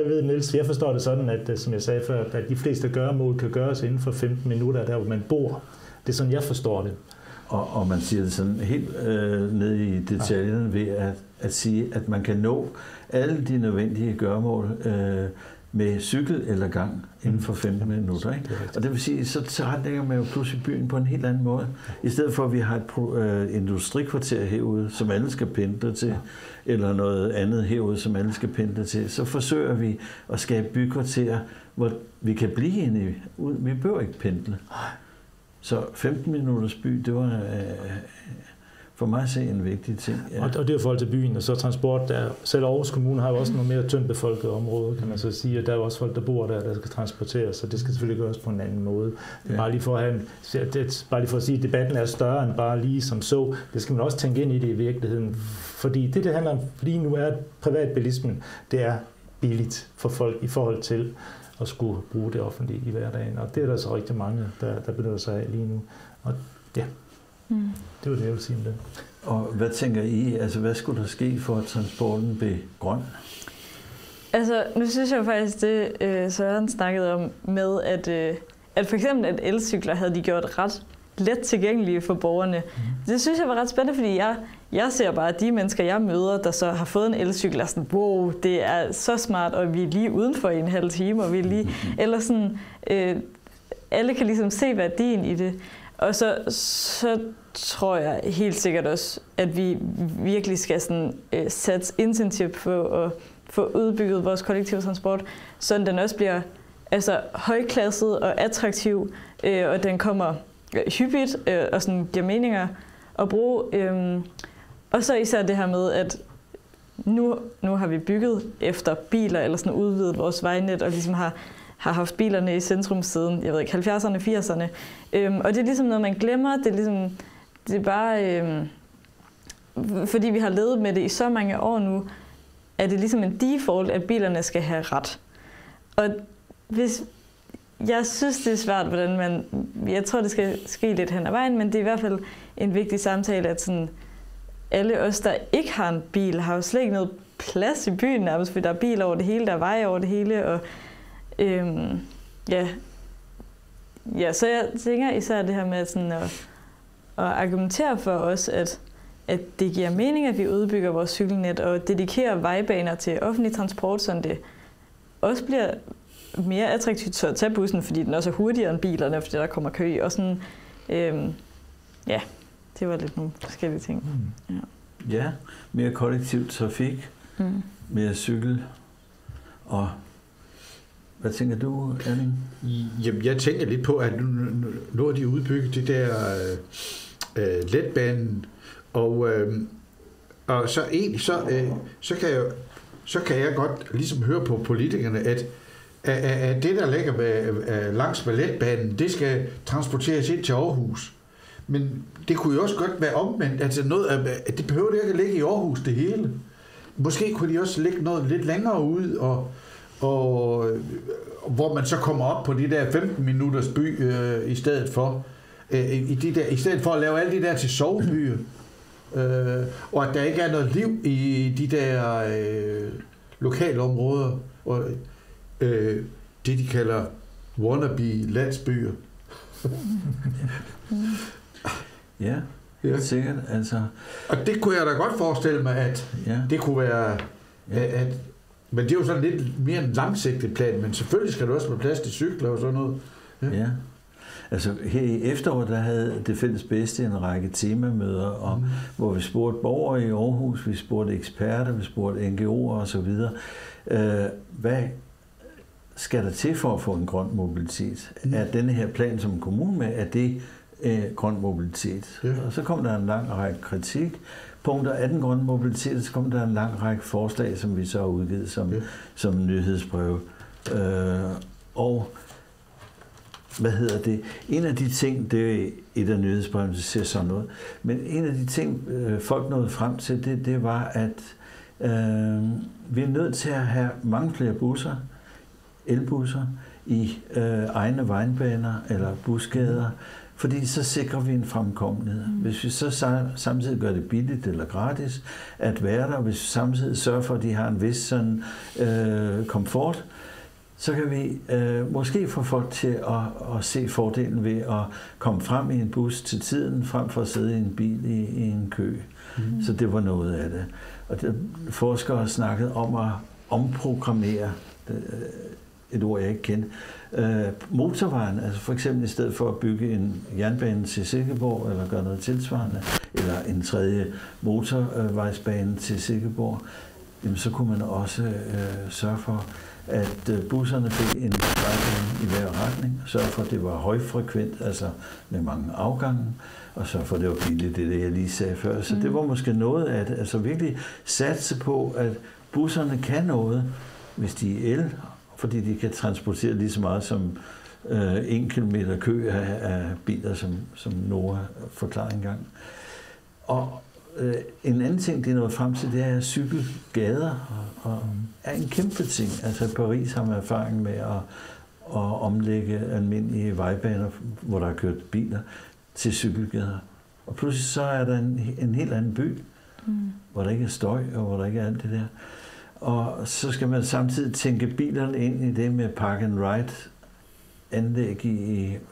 ved, Niels, jeg forstår det sådan, at som jeg sagde før, at de fleste gøremål kan gøres inden for 15 minutter, der hvor man bor. Det er sådan, jeg forstår det. Og man siger det sådan helt ned i detaljerne ved at sige, at man kan nå alle de nødvendige gøremål med cykel eller gang inden for 15 minutter. Ikke? Og det vil sige, så tilrettelægger man jo pludselig byen på en helt anden måde. I stedet for, at vi har et industrikvarter herude, som alle skal pendle til, eller noget andet herude, som alle skal pendle til, så forsøger vi at skabe bykvarterer, hvor vi kan blive inde i. Vi behøver ikke pendle. Så 15 minutters by, det var for mig at se en vigtig ting. Ja. Og det er jo forhold til byen, og så transport der. Selv Aarhus Kommune har jo også nogle mere tyndt befolkede områder, kan man så sige, og der er jo også folk, der bor der skal transporteres, så det skal selvfølgelig gøres på en anden måde. Det er bare lige for at sige, at debatten er større end bare lige som så. Det skal man også tænke ind i det i virkeligheden, fordi det handler om lige nu er privatbilismen, det er billigt for folk i forhold til at skulle bruge det offentlige i hverdagen. Og det er der så rigtig mange, der benytter sig af lige nu. Og ja, det var det, jeg ville sige om det. Og hvad tænker I? Altså, hvad skulle der ske for, at transporten blev grøn? Altså, nu synes jeg faktisk, det Søren snakkede om med, at for eksempel at elcykler havde de gjort ret let tilgængelige for borgerne. Det synes jeg var ret spændende, fordi jeg ser bare, at de mennesker, jeg møder, der så har fået en elcykel, er sådan, wow, det er så smart, og vi er lige udenfor i en halv time, og vi er lige, eller sådan, alle kan ligesom se værdien i det. Og så tror jeg helt sikkert også, at vi virkelig skal sådan, sætte incentiv på at få udbygget vores kollektive transport, så den også bliver altså, højklasset og attraktiv, og den kommer hyppigt og sådan giver meninger at bruge. Og så især det her med, at nu har vi bygget efter biler, eller sådan udvidet vores vejnet, og ligesom har haft bilerne i centrum siden, jeg ved ikke, 70'erne, 80'erne. Og det er ligesom noget, man glemmer. Det er bare, fordi vi har levet med det i så mange år nu, er det ligesom en default, at bilerne skal have ret. Og jeg synes, det er svært, hvordan jeg tror, det skal ske lidt hen ad vejen, men det er i hvert fald en vigtig samtale, at sådan, alle os, der ikke har en bil, har jo slet ikke noget plads i byen nærmest, fordi der er biler over det hele, der er veje over det hele, og så jeg tænker især det her med sådan at argumentere for os, at det giver mening, at vi udbygger vores cykelnet og dedikerer vejbaner til offentlig transport, så det også bliver mere attraktivt at tage bussen, fordi den også er hurtigere end bilerne, fordi der kommer kø og sådan. Det var lidt nogle forskellige ting. Ja, mere kollektiv trafik, mere cykel. Og hvad tænker du, Erling? Jamen, jeg tænker lidt på, at nu har de udbygget det der letbanen, og så egentlig så kan jeg godt ligesom høre på politikerne, at det, der ligger langs med letbanen, det skal transporteres ind til Aarhus. Men det kunne jo også godt være omvendt. Altså det behøver det ikke at ligge i Aarhus, det hele. Måske kunne de også lægge noget lidt længere ud, og hvor man så kommer op på de der 15 minutters by i stedet for. I stedet for at lave alle de der til sovebyer. Og at der ikke er noget liv i de der lokalområder, og det de kalder wannabe-landsbyer. Ja, sikkert. Altså. Og det kunne jeg da godt forestille mig, at det kunne være... Men det er jo sådan lidt mere en langsigtet plan, men selvfølgelig skal der også være plads til cykler og sådan noget. Ja. Altså her i efteråret, der havde Det Fælles Bedste en række temamøder, hvor vi spurgte borgere i Aarhus, vi spurgte eksperter, vi spurgte NGO'er og så videre. Hvad skal der til for at få en grøn mobilitet? Er denne her plan som kommune med, er det grøn mobilitet? Ja. Og så kom der en lang række kritikpunkter af den grønne mobilitet, så kom der en lang række forslag, som vi så har udgivet som nyhedsbrev. Og hvad hedder det? En af de ting, det er et af nyhedsbrevene, der ser sådan noget, men en af de ting, folk nåede frem til, det var, at vi er nødt til at have mange flere busser, elbusser, i egne vejbaner eller busgader, fordi så sikrer vi en fremkommelighed. Hvis vi så samtidig gør det billigt eller gratis at være der, hvis vi samtidig sørger for, at de har en vis sådan, komfort, så kan vi måske få folk til at se fordelen ved at komme frem i en bus til tiden, frem for at sidde i en bil i en kø. Så det var noget af det. Og forskere har snakket om at omprogrammere, et ord jeg ikke kendte, motorvejen, altså for eksempel i stedet for at bygge en jernbane til Silkeborg, eller gøre noget tilsvarende, eller en tredje motorvejsbane til Silkeborg, jamen så kunne man også sørge for, at busserne fik en vejbane i hver retning, sørge for, at det var højfrekvent, altså med mange afgange, og sørge for, at det var billigt, det jeg lige sagde før. Så det var måske noget af det, altså virkelig satse på, at busserne kan noget, hvis de er el, fordi de kan transportere lige så meget som 1 kilometer kø af biler, som Nora forklarer engang. Og en anden ting, det er nået frem til, det er cykelgader, og er en kæmpe ting. Altså i Paris har man erfaring med at omlægge almindelige vejbaner, hvor der er kørt biler, til cykelgader. Og pludselig så er der en helt anden by, hvor der ikke er støj, og hvor der ikke er alt det der. Og så skal man samtidig tænke bilerne ind i det med park and ride anlæg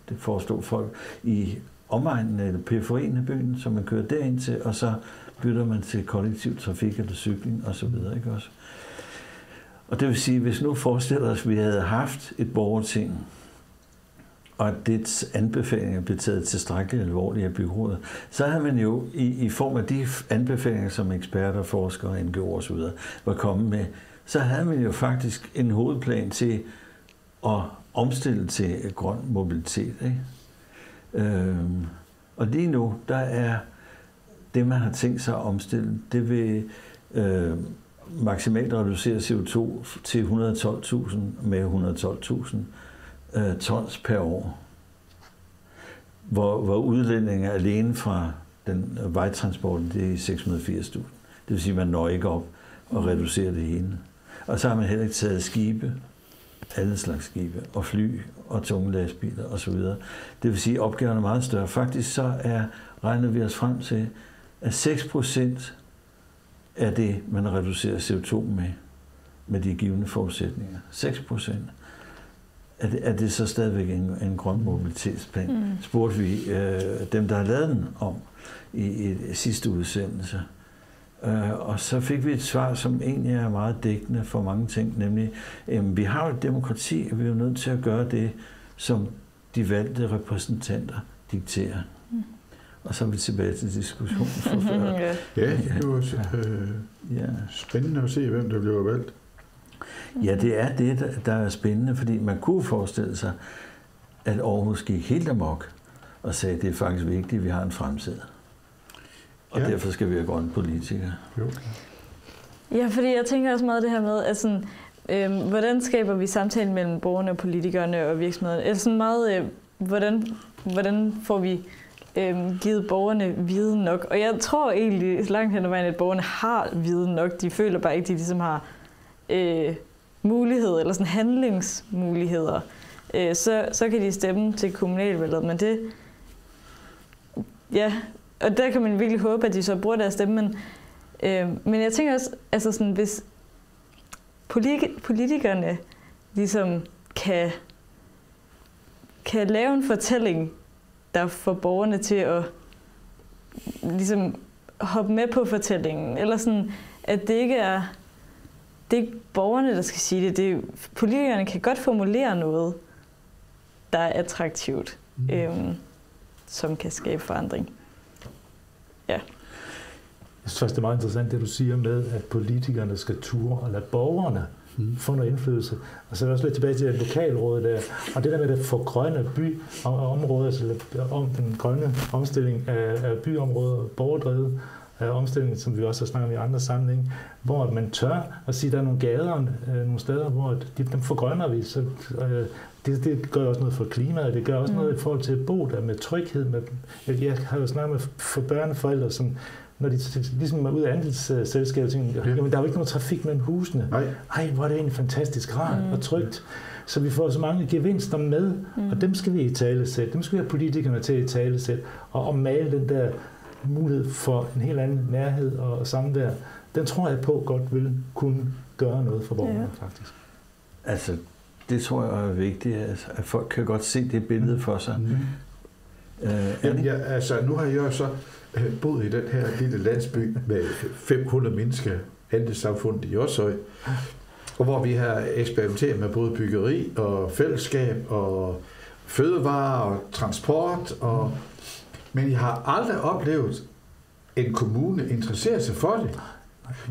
det forestår folk, i omegnen eller periferien af byen, så man kører derind til, og så bytter man til kollektiv trafik eller cykling og så videre, ikke også? Og det vil sige, hvis nu forestiller os, at vi havde haft et borgerting, og at dets anbefalinger blev taget tilstrækkeligt alvorligt af byrådet, så havde man jo i form af de anbefalinger, som eksperter, forskere, NGO'er og så videre var kommet med, så havde man jo faktisk en hovedplan til at omstille til grøn mobilitet, ikke? Og lige nu, der er det, man har tænkt sig at omstille, det vil maksimalt reducere CO2 til 112.000 med 112.000 tons per år. Hvor udledninger alene fra den vejtransporten, det er 680.000. Det vil sige, at man når ikke op og reducerer det hele. Og så har man heller ikke taget skibe, alle slags skibe, og fly og tunge lastbiler osv. Det vil sige, at opgaven er meget større. Faktisk så regner vi os frem til, at 6% af det, man reducerer CO2 med de givne forudsætninger. 6%. Er det så stadigvæk en grøn mobilitetsplan? Spurgte vi dem, der har lavet den om i sidste udsendelse. Og så fik vi et svar, som egentlig er meget dækkende for mange ting, nemlig, vi har et demokrati, og vi er nødt til at gøre det, som de valgte repræsentanter dikterer. Og så er vi tilbage til diskussionen for før. Ja, det var spændende at se, hvem der bliver valgt. Ja, det er det, der er spændende, fordi man kunne forestille sig, at Aarhus gik helt amok og sagde, at det er faktisk vigtigt, at vi har en fremtid. Og derfor skal vi have grønne politikere. Jo. Ja, fordi jeg tænker også meget det her med, at sådan, hvordan skaber vi samtalen mellem borgerne og politikerne og virksomhederne? Eller sådan meget, hvordan får vi givet borgerne viden nok? Og jeg tror egentlig langt hen ad vejen, at borgerne har viden nok. De føler bare ikke, at de ligesom har mulighed eller sådan handlingsmuligheder. Så kan de stemme til kommunalvalget, men det... Ja, og der kan man virkelig håbe, at de så bruger deres stemme, men jeg tænker også, altså sådan, hvis politikerne ligesom kan lave en fortælling, der får borgerne til at ligesom hoppe med på fortællingen, eller sådan, at det ikke er borgerne, der skal sige det. Politikerne kan godt formulere noget, der er attraktivt, som kan skabe forandring. Ja. Jeg synes det er meget interessant, det du siger med, at politikerne skal ture og lade borgerne få noget indflydelse. Og så er der også lidt tilbage til lokalrådet der. Og det der med at forgrønne byområder, altså om den grønne omstilling af byområder, borgerdrevet omstilling, som vi også har snakket om i andre sammenhæng, hvor man tør at sige, at der er nogle gader, nogle steder, hvor dem forgrønner vi. Så, det gør også noget for klimaet, det gør også noget i forhold til at bo der med tryghed. Jeg har jo snakket med børneforældre, som når de ligesom er ude af andelsselskabet, tænker, jamen der er jo ikke nogen trafik mellem husene. Ej, hvor er det egentlig fantastisk rart og trygt. Så vi får så mange gevinster med, og dem skal vi i talesæt. Dem skal vi have politikerne til i talesæt, og male den der mulighed for en helt anden nærhed og samvær. Den tror jeg på godt vil kunne gøre noget for borgerne, faktisk. Altså, det tror jeg er vigtigt, at folk kan godt se det billede for sig. Altså, nu har jeg så boet i den her lille landsby med 500 mennesker, andelssamfundet i Joshøj, og hvor vi har eksperimenteret med både byggeri og fællesskab og fødevarer og transport, men jeg har aldrig oplevet en kommune interessere sig for det.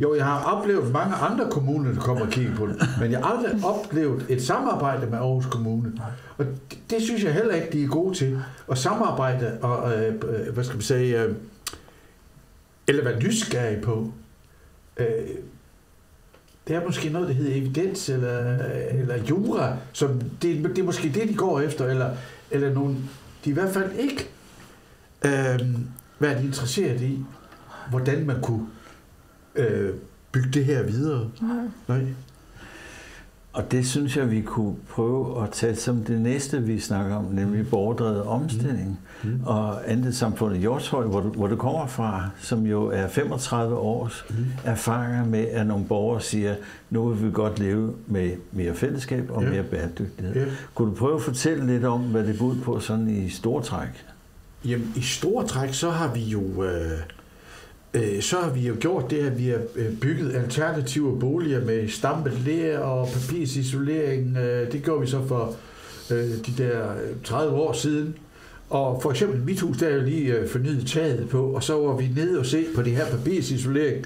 Jo, jeg har oplevet mange andre kommuner, der kommer og kigger på det, men jeg har aldrig oplevet et samarbejde med Aarhus Kommune. Og det synes jeg heller ikke, de er gode til. At samarbejde og, hvad skal man sige, eller være nysgerrig på. Det er måske noget, der hedder evidens eller jura, som det er måske det, de går efter, eller nogen, de i hvert fald ikke været interesseret i, hvordan man kunne bygge det her videre. Nej. Og det synes jeg, vi kunne prøve at tage som det næste, vi snakker om, nemlig borgerdrevet omstilling. Og andelssamfundet Hjortshøj, hvor det kommer fra, som jo er 35 års erfaringer med, at nogle borgere siger, nu vil vi godt leve med mere fællesskab og mere bæredygtighed. Kunne du prøve at fortælle lidt om, hvad det går ud på sådan i store træk? Jamen, i store træk, så har vi jo gjort det, at vi har bygget alternative boliger med stampet ler og papirsisolering. Det gjorde vi så for de der 30 år siden. Og for eksempel mit hus, der er jo lige fornyet taget på, og så var vi nede og se på det her papirsisolering.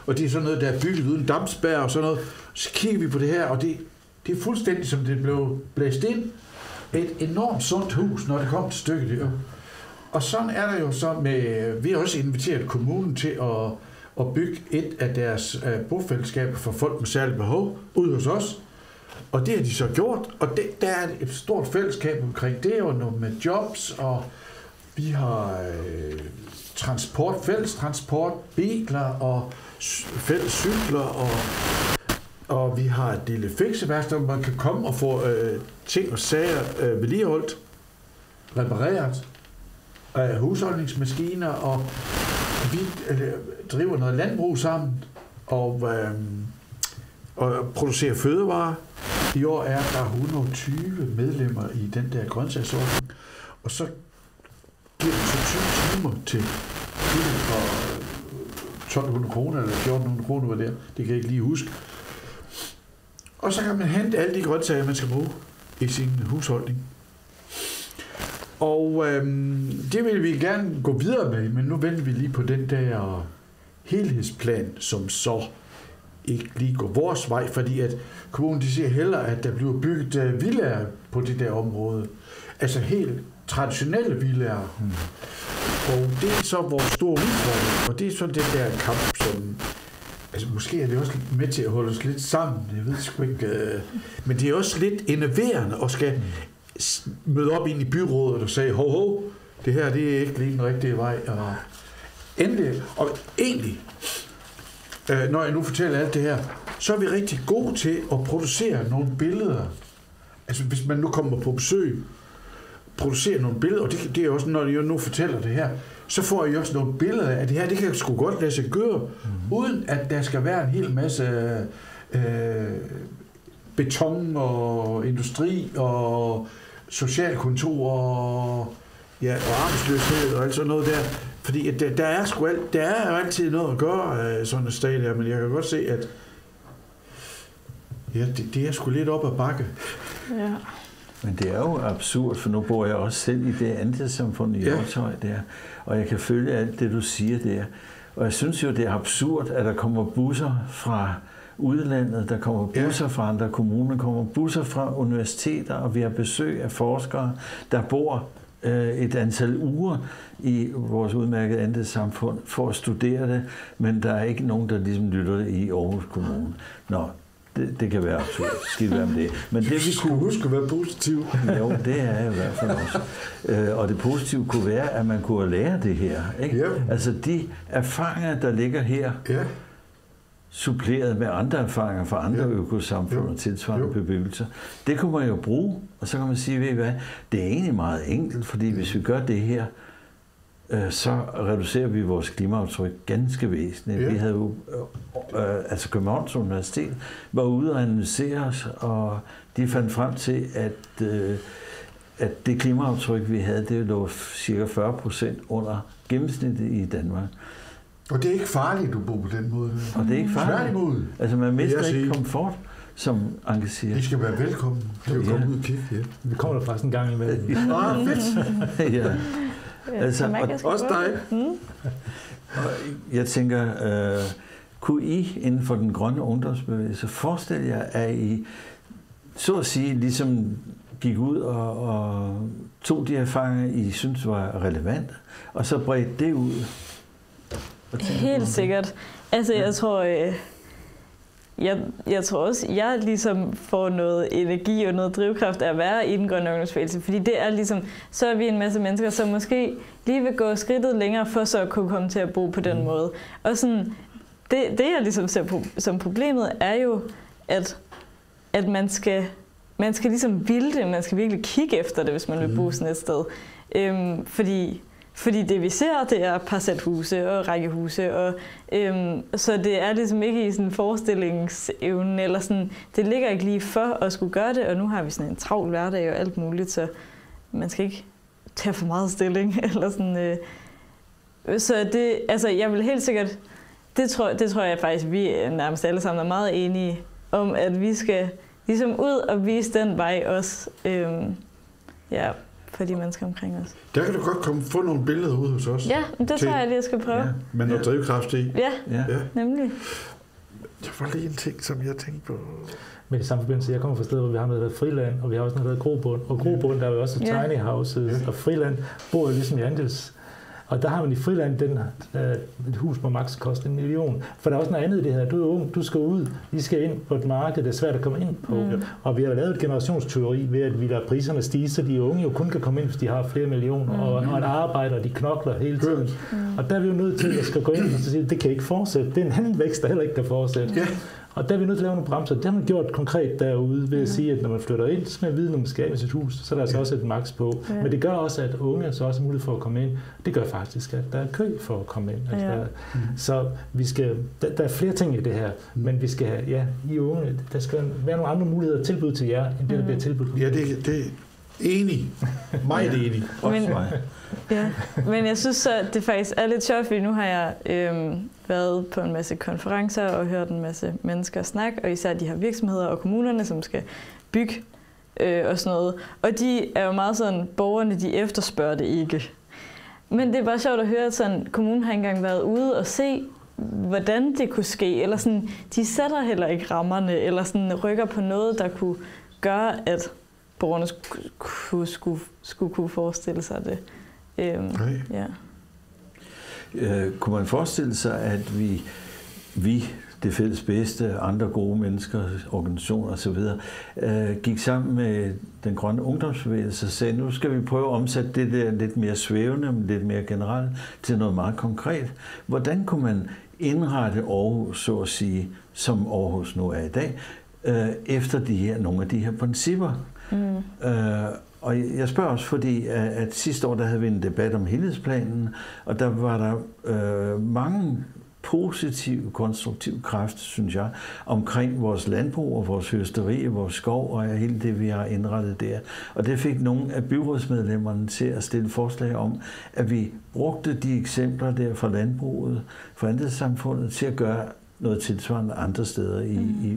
Og det er sådan noget, der er bygget uden dampspærre og sådan noget. Så kigger vi på det her, og det er fuldstændig som det blev blæst ind. Et enormt sundt hus, når det kom til stykket. Og sådan er der jo så med, vi har også inviteret kommunen til at bygge et af deres bofællesskaber for folk med særlige behov ude hos os. Og det har de så gjort, og der er et stort fællesskab omkring det, og noget med jobs, og vi har fælles transport, biler og fælles cykler, og vi har et lille fikseværksted, hvor man kan komme og få ting og sager vedligeholdt, repareret, husholdningsmaskiner, og vi driver noget landbrug sammen, og producerer fødevarer. I år er der 120 medlemmer i den der grøntsagsordning, og så giver vi så 20 timer til for 1.200 kroner eller 1.400 kroner, hvad det er. Det kan jeg ikke lige huske. Og så kan man hente alle de grøntsager, man skal bruge i sin husholdning. Og det vil vi gerne gå videre med, men nu venter vi lige på den der helhedsplan, som så ikke lige går vores vej, fordi at kommunen de siger hellere, at der bliver bygget villaer på det der område. Altså helt traditionelle villaer. Og det er så vores store udfordring, og det er så den der kamp, som altså måske er det også med til at holde os lidt sammen, jeg ved sgu ikke, men det er også lidt enerverende at skal møde op ind i byrådet og sige, hov, det her det er ikke lige den rigtige vej, og endelig, og egentlig, når jeg nu fortæller alt det her, så er vi rigtig gode til at producere nogle billeder. Altså hvis man nu kommer på besøg, producere nogle billeder, og det er også, når jeg nu fortæller det her, så får jeg også nogle billeder af det her. Det kan sgu godt lade sig gøre, uden at der skal være en hel masse beton og industri og socialkontor og arbejdsløshed og alt sådan noget der. Fordi der er altid noget at gøre sådan et sted der, men jeg kan godt se, at det er sgu lidt op ad bakke. Ja. Men det er jo absurd, for nu bor jeg også selv i det andelssamfund i Hjortshøj der, og jeg kan følge alt det, du siger der. Og jeg synes jo, det er absurd, at der kommer busser fra udlandet, der kommer busser fra andre kommuner, der kommer busser fra universiteter, og vi har besøg af forskere, der bor et antal uger i vores udmærkede andelssamfund for at studere det, men der er ikke nogen, der ligesom lytter det i Aarhus Kommune. Nå, det kan være absurd. Skidt være med det. Men det vi kunne huske at være positiv. Jo, det er jeg i hvert fald også. Og det positive kunne være, at man kunne lære det her. Ikke? Ja. Altså de erfaringer, der ligger her, suppleret med andre erfaringer fra andre økosamfund og tilsvarende bebyggelser, det kunne man jo bruge, og så kan man sige, ved I hvad, det er egentlig meget enkelt, fordi hvis vi gør det her, så reducerer vi vores klimaaftryk ganske væsentligt. Vi havde jo, altså Københavns Universitet var ude og analysere os, og de fandt frem til, at det klimaaftryk, vi havde, det lå cirka 40% under gennemsnittet i Danmark. Og det er ikke farligt, du bor på den måde. Og det er ikke farligt. Altså man mister ikke komfort som engageret. I skal være velkommen til at komme ud og kigge. Vi kommer der faktisk en gang imellem. Fedt. Ja. Altså, også dig. Og jeg tænker, kunne I inden for den grønne ungdomsbevægelse forestille jer, at I så at sige ligesom gik ud og tog de erfaringer, I synes var relevante, og så bredte det ud? Helt sikkert. Altså jeg tror... Jeg tror også, jeg ligesom får noget energi og noget drivkraft af at være i den grønne ungdomsbevægelse, fordi det er ligesom, så er vi en masse mennesker, som måske lige vil gå skridtet længere, for så at kunne komme til at bo på den måde. Og sådan, det jeg ligesom ser som problemet, er jo, at man skal ligesom ville det, man skal virkelig kigge efter det, hvis man vil bo sådan et sted. Fordi det vi ser, det er parcelhuse og rækkehuse, og så det er ligesom ikke i sådan en forestillingsevne, eller sådan, det ligger ikke lige for at skulle gøre det, og nu har vi sådan en travl hverdag og alt muligt, så man skal ikke tage for meget stilling, eller sådan. Så det, altså jeg vil helt sikkert, det tror jeg faktisk, vi nærmest alle sammen er meget enige om, at vi skal ligesom ud og vise den vej også, for de mennesker omkring os. Der kan du godt få nogle billeder ud hos os. Ja, det tror jeg lige, jeg skal prøve. Ja, med noget drivkraft i. Ja, nemlig. Der var lige en ting, som jeg tænkte på. Men i samme forbindelse, jeg kommer fra et sted, hvor vi har noget, der hedder Friland, og vi har også noget, der hedder Grobund. Og Grobund, der er jo også tiny houses, og Friland bor jo ligesom i Andels. Og der har man i Friland et hus må maks koste 1 million. For der er også noget andet i det her. Du er ung, du skal ud, I skal ind på et marked, det er svært at komme ind på. Og vi har lavet et generationsteori ved, at vi lader priserne stige, så de unge jo kun kan komme ind, hvis de har flere millioner, og et arbejde, og de knokler hele tiden. Og der er vi jo nødt til at skal gå ind og sige, at det kan ikke fortsætte. Det er en anden vækst, der heller ikke kan fortsætte. Og der er vi nødt til at lave nogle bremser. Det har man gjort konkret derude ved at sige, at når man flytter ind, så skal man vide, når man skal af med sit hus, så er der altså også et maks på. Ja. Men det gør også, at unge så også har mulighed for at komme ind. Det gør faktisk, at der er kø for at komme ind. Altså, så vi skal, der er flere ting i det her, men vi skal have, I unge, der skal være nogle andre muligheder at tilbyde til jer, end det, der bliver tilbudt. Ja, det er enig. Meget enig. Men jeg synes så, at det faktisk er lidt sjovt, fordi nu har jeg været på en masse konferencer og hørt en masse mennesker snakke, og især de her virksomheder og kommunerne, som skal bygge og sådan noget. Og de er jo meget sådan, borgerne de efterspørger det ikke. Men det er bare sjovt at høre, at sådan, kommunen har engang været ude og se, hvordan det kunne ske. Eller sådan, de sætter heller ikke rammerne, eller sådan, rykker på noget, der kunne gøre, at borgerne skulle kunne forestille sig det. Ja. Kunne man forestille sig, at vi det fælles bedste, andre gode mennesker, organisationer osv., gik sammen med den grønne ungdomsbevægelse og sagde, nu skal vi prøve at omsætte det der lidt mere svævende, men lidt mere generelt, til noget meget konkret. Hvordan kunne man indrette Aarhus, så at sige, som Aarhus nu er i dag, efter nogle af de her principper? Og jeg spørger også, fordi at sidste år der havde vi en debat om helhedsplanen, og der var der mange positive, konstruktive kræfter, synes jeg, omkring vores landbrug og vores høsteri og vores skov og hele det, vi har indrettet der. Og det fik nogle af byrådsmedlemmerne til at stille forslag om, at vi brugte de eksempler der fra landbruget, fra andelssamfundet, til at gøre noget tilsvarende andre steder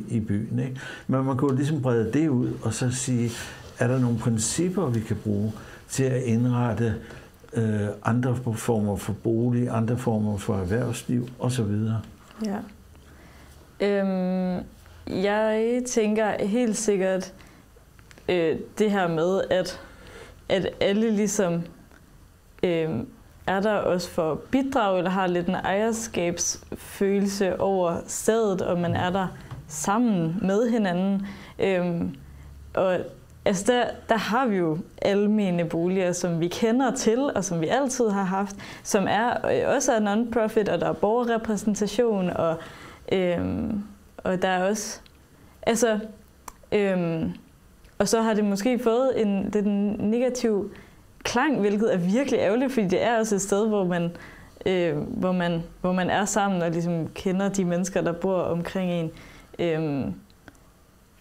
i byen. Ikke? Men man kunne ligesom brede det ud og så sige, er der nogle principper, vi kan bruge til at indrette andre former for bolig, andre former for erhvervsliv osv.? Ja. Jeg tænker helt sikkert det her med, at alle ligesom er der også for bidrag, eller har lidt en ejerskabsfølelse over stedet, og man er der sammen med hinanden. Og altså der har vi jo almene boliger, som vi kender til, og som vi altid har haft, som også er non-profit, og der er borgerrepræsentation, og der er også... Altså, og så har det måske fået en negativ klang, hvilket er virkelig ærgerligt, fordi det er også et sted, hvor man er sammen og ligesom kender de mennesker, der bor omkring en.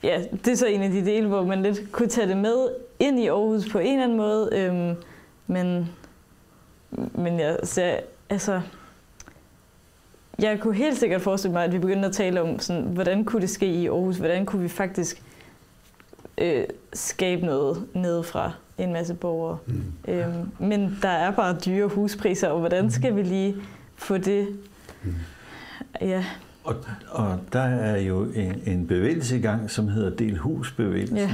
Ja, det er så en af de dele, hvor man lidt kunne tage det med ind i Aarhus på en eller anden måde. Men jeg kunne helt sikkert forestille mig, at vi begyndte at tale om, sådan, hvordan kunne det ske i Aarhus? Hvordan kunne vi faktisk skabe noget nedefra en masse borgere? Men der er bare dyre huspriser, og hvordan skal vi lige få det? Ja. Og der er jo en bevægelse i gang, som hedder Delhusbevægelsen. Ja.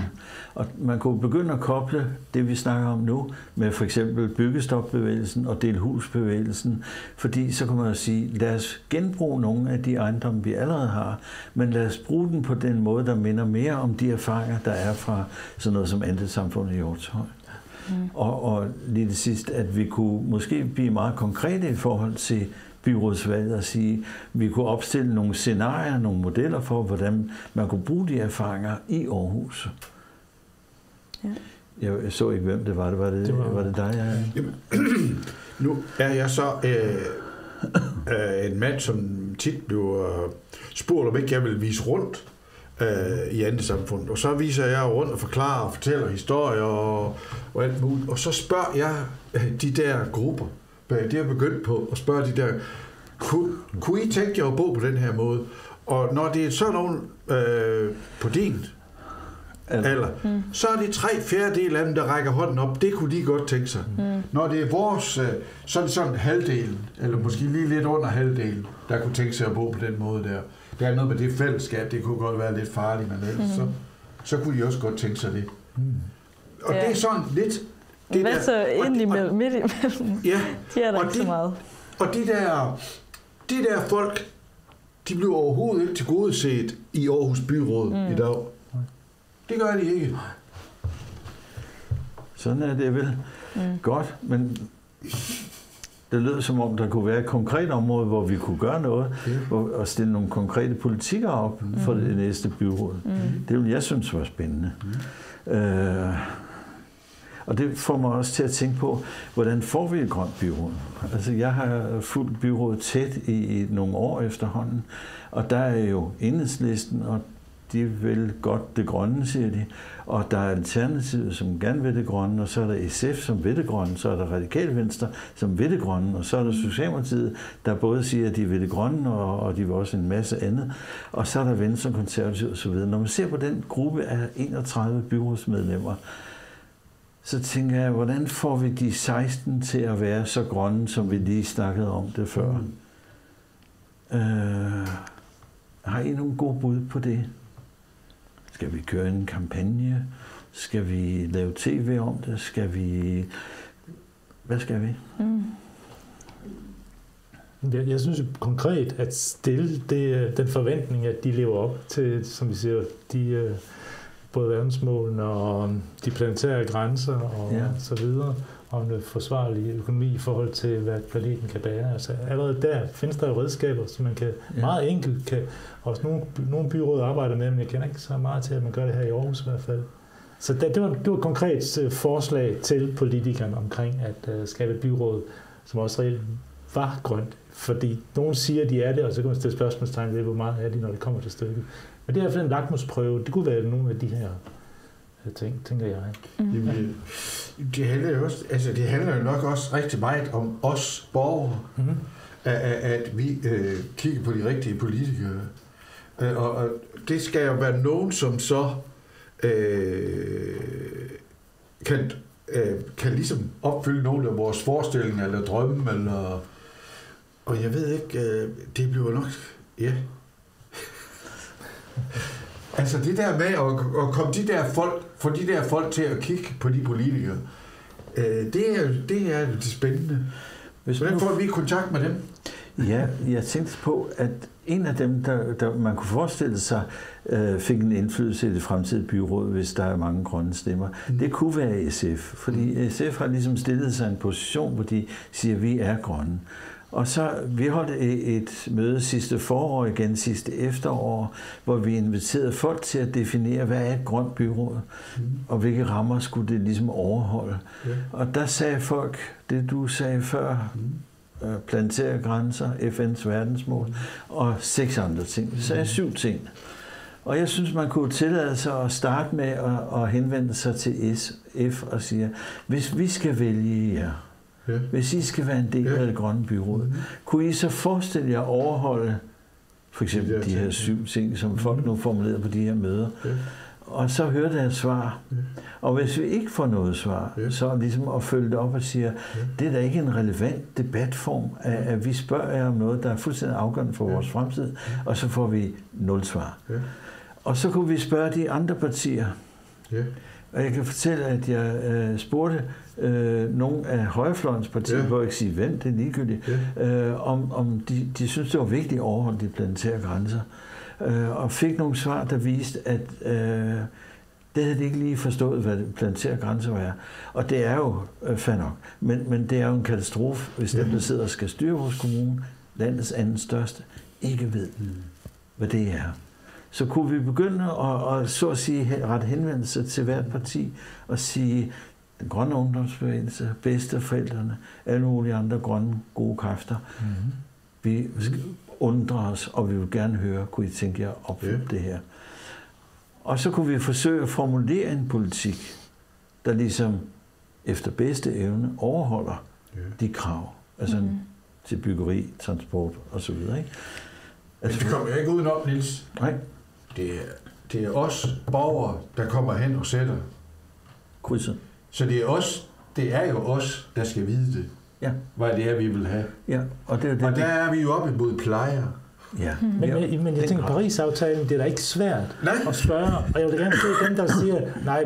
Og man kunne begynde at koble det, vi snakker om nu, med for eksempel byggestopbevægelsen og Delhusbevægelsen, fordi så kan man jo sige, lad os genbruge nogle af de ejendomme, vi allerede har, men lad os bruge den på den måde, der minder mere om de erfaringer, der er fra sådan noget som andelssamfundet i Hjortshøj. Og lige det sidste, at vi kunne måske blive meget konkrete i forhold til byrådsvalget og sige, at vi kunne opstille nogle scenarier, nogle modeller for, hvordan man kunne bruge de erfaringer i Aarhus. Ja. Jeg så ikke, hvem det var. Var det dig? Jamen, nu er jeg så en mand, som tit bliver spurgt, om ikke jeg vil vise rundt i andelssamfundet. Og så viser jeg rundt og forklarer og fortæller historier og alt muligt. Og så spørger jeg de der grupper, det er begyndt på, at spørge de der, kunne I tænke jer at bo på den her måde? Og når det er sådan nogen på din alder, så er det 3/4 af dem, der rækker hånden op. Det kunne de godt tænke sig. Når det er vores, så er det sådan halvdelen, eller måske lige lidt under halvdelen, der kunne tænke sig at bo på den måde der. Der er noget med det fællesskab, det kunne godt være lidt farligt, men ellers så kunne de også godt tænke sig det. Og det er sådan lidt... Hvad så egentlig midt imellem? Ja, de er der ikke så meget. Og de der folk, de bliver overhovedet ikke tilgodeset i Aarhus Byråd i dag. Det gør de ikke. Sådan er det vel. Godt, men det lyder som om, der kunne være et konkret område, hvor vi kunne gøre noget, og stille nogle konkrete politikker op for det næste byråd. Det vil jeg synes var spændende. Og det får mig også til at tænke på, hvordan får vi et grønt byråd? Altså, jeg har fulgt byrådet tæt i nogle år efterhånden, og der er jo Enhedslisten og de vil godt det grønne, siger de. Og der er Alternativet, som gerne vil det grønne, og så er der SF, som vil det grønne, så er der Radikale Venstre, som vil det grønne, og så er der Socialdemokratiet, der både siger, at de vil det grønne, og de vil også en masse andet. Og så er der Venstre, Konservative osv. Når man ser på den gruppe af 31 byrådsmedlemmer, så tænker jeg, hvordan får vi de 16 til at være så grønne, som vi lige snakkede om det før? Har I nogle gode bud på det? Skal vi køre en kampagne? Skal vi lave tv om det? Hvad skal vi? Jeg synes konkret at stille den forventning, at de lever op til, som vi siger, de både verdensmålene og de planetære grænser og så videre, og en forsvarlig økonomi i forhold til, hvad planeten kan bære. Altså allerede der findes der jo redskaber, som man kan meget enkelt kan, også nogle byråd arbejder med, men jeg kender ikke så meget til, at man gør det her i Aarhus i hvert fald. Så det var et konkret forslag til politikerne omkring at skabe et byråd, som også reelt var grønt. Fordi nogen siger, at de er det, og så kan man stille spørgsmålstegn ved, hvor meget er de, når det kommer til stykket. Men det er i hvert fald en lakmusprøve. Det kunne være nogle af de her ting, tænker jeg. Jamen, det handler jo nok også rigtig meget om os borgere, at vi kigger på de rigtige politikere. Og det skal jo være nogen, som så kan ligesom opfylde nogle af vores forestillinger eller drømme, eller, og jeg ved ikke, det bliver nok, altså det der med at komme få de der folk til at kigge på de politikere, det er det spændende. Hvordan får vi kontakt med dem? Ja, jeg tænkte på, at en af dem, der man kunne forestille sig, fik en indflydelse i det fremtidige byråd, hvis der er mange grønne stemmer. Det kunne være SF, fordi SF har ligesom stillet sig en position, hvor de siger, at vi er grønne. Og så, vi holdt et møde sidste forår, igen sidste efterår, hvor vi inviterede folk til at definere, hvad er et grønt byråd, og hvilke rammer skulle det ligesom overholde. Og der sagde folk, det du sagde før, planetære grænser, FN's verdensmål, og 6 andre ting. Vi sagde 7 ting. Og jeg synes, man kunne tillade sig at starte med at henvende sig til SF og sige, hvis vi skal vælge jer, hvis I skal være en del af det grønne byråd, kunne I så forestille jer at overholde for eksempel de her 7 ting, som folk nu formulerer på de her møder, og så hørte jeg et svar. Og hvis vi ikke får noget svar, så ligesom at følge det op og sige, det er da ikke en relevant debatform, at vi spørger jer om noget, der er fuldstændig afgørende for vores fremtid, og så får vi 0 svar. Og så kunne vi spørge de andre partier. Og jeg kan fortælle, at jeg spurgte nogle af højrefløjens partier, hvor jeg ikke sige hvem, det er ligegyldigt, om de synes, det var vigtigt at overholde de planetære grænser. Og fik nogle svar, der viste, at det havde de ikke lige forstået, hvad det planetære grænser var. Og det er jo fair nok. Men det er jo en katastrofe, hvis dem, der sidder og skal styre vores kommune, landets anden største, ikke ved, hvad det er. Så kunne vi begynde at så at sige, rette henvendelse til hvert parti og sige, den grønne ungdomsbevægelse, bedsteforældrene, alle mulige andre grønne gode kræfter. Vi undrer os, og vi vil gerne høre, kunne I tænke jer at opfylde det her. Og så kunne vi forsøge at formulere en politik, der ligesom efter bedste evne overholder de krav, altså til byggeri, transport osv. Altså, det kommer jeg ikke udenom, Niels. Nej. Det er os borgere, der kommer hen og sætter krydset. Så det er jo os, der skal vide det. Ja. Hvad det er, vi vil have. Ja, og der er vi jo oppe imod plejer. Ja. Men jeg tænker, Paris-aftalen, det er da ikke svært at spørge, og jeg vil gerne se dem, der siger, nej,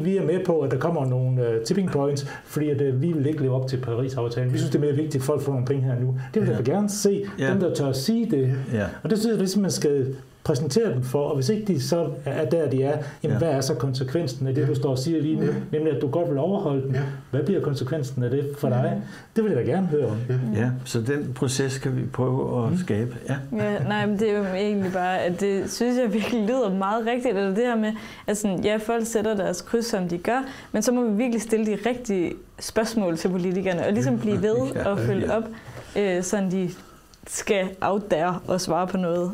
vi er med på, at der kommer nogle tipping points, fordi at, vi vil ikke leve op til Paris-aftalen. Vi synes, det er mere vigtigt, at folk får nogle penge her nu. Det vil jeg gerne se, dem der tør at sige det. Ja. Og det synes jeg, ligesom man skal præsentere dem for, og hvis ikke de så er der, de er, jamen hvad er så konsekvensen af det, du står og siger lige nu, nemlig at du godt vil overholde den. Hvad bliver konsekvensen af det for dig? Det vil jeg da gerne høre om. Ja, så den proces kan vi prøve at skabe. Nej, men det er jo egentlig bare, at det synes jeg virkelig lyder meget rigtigt, eller det her med, at sådan, folk sætter deres kryds, som de gør, men så må vi virkelig stille de rigtige spørgsmål til politikerne, og ligesom blive ved og følge op, sådan de skal out there og svare på noget.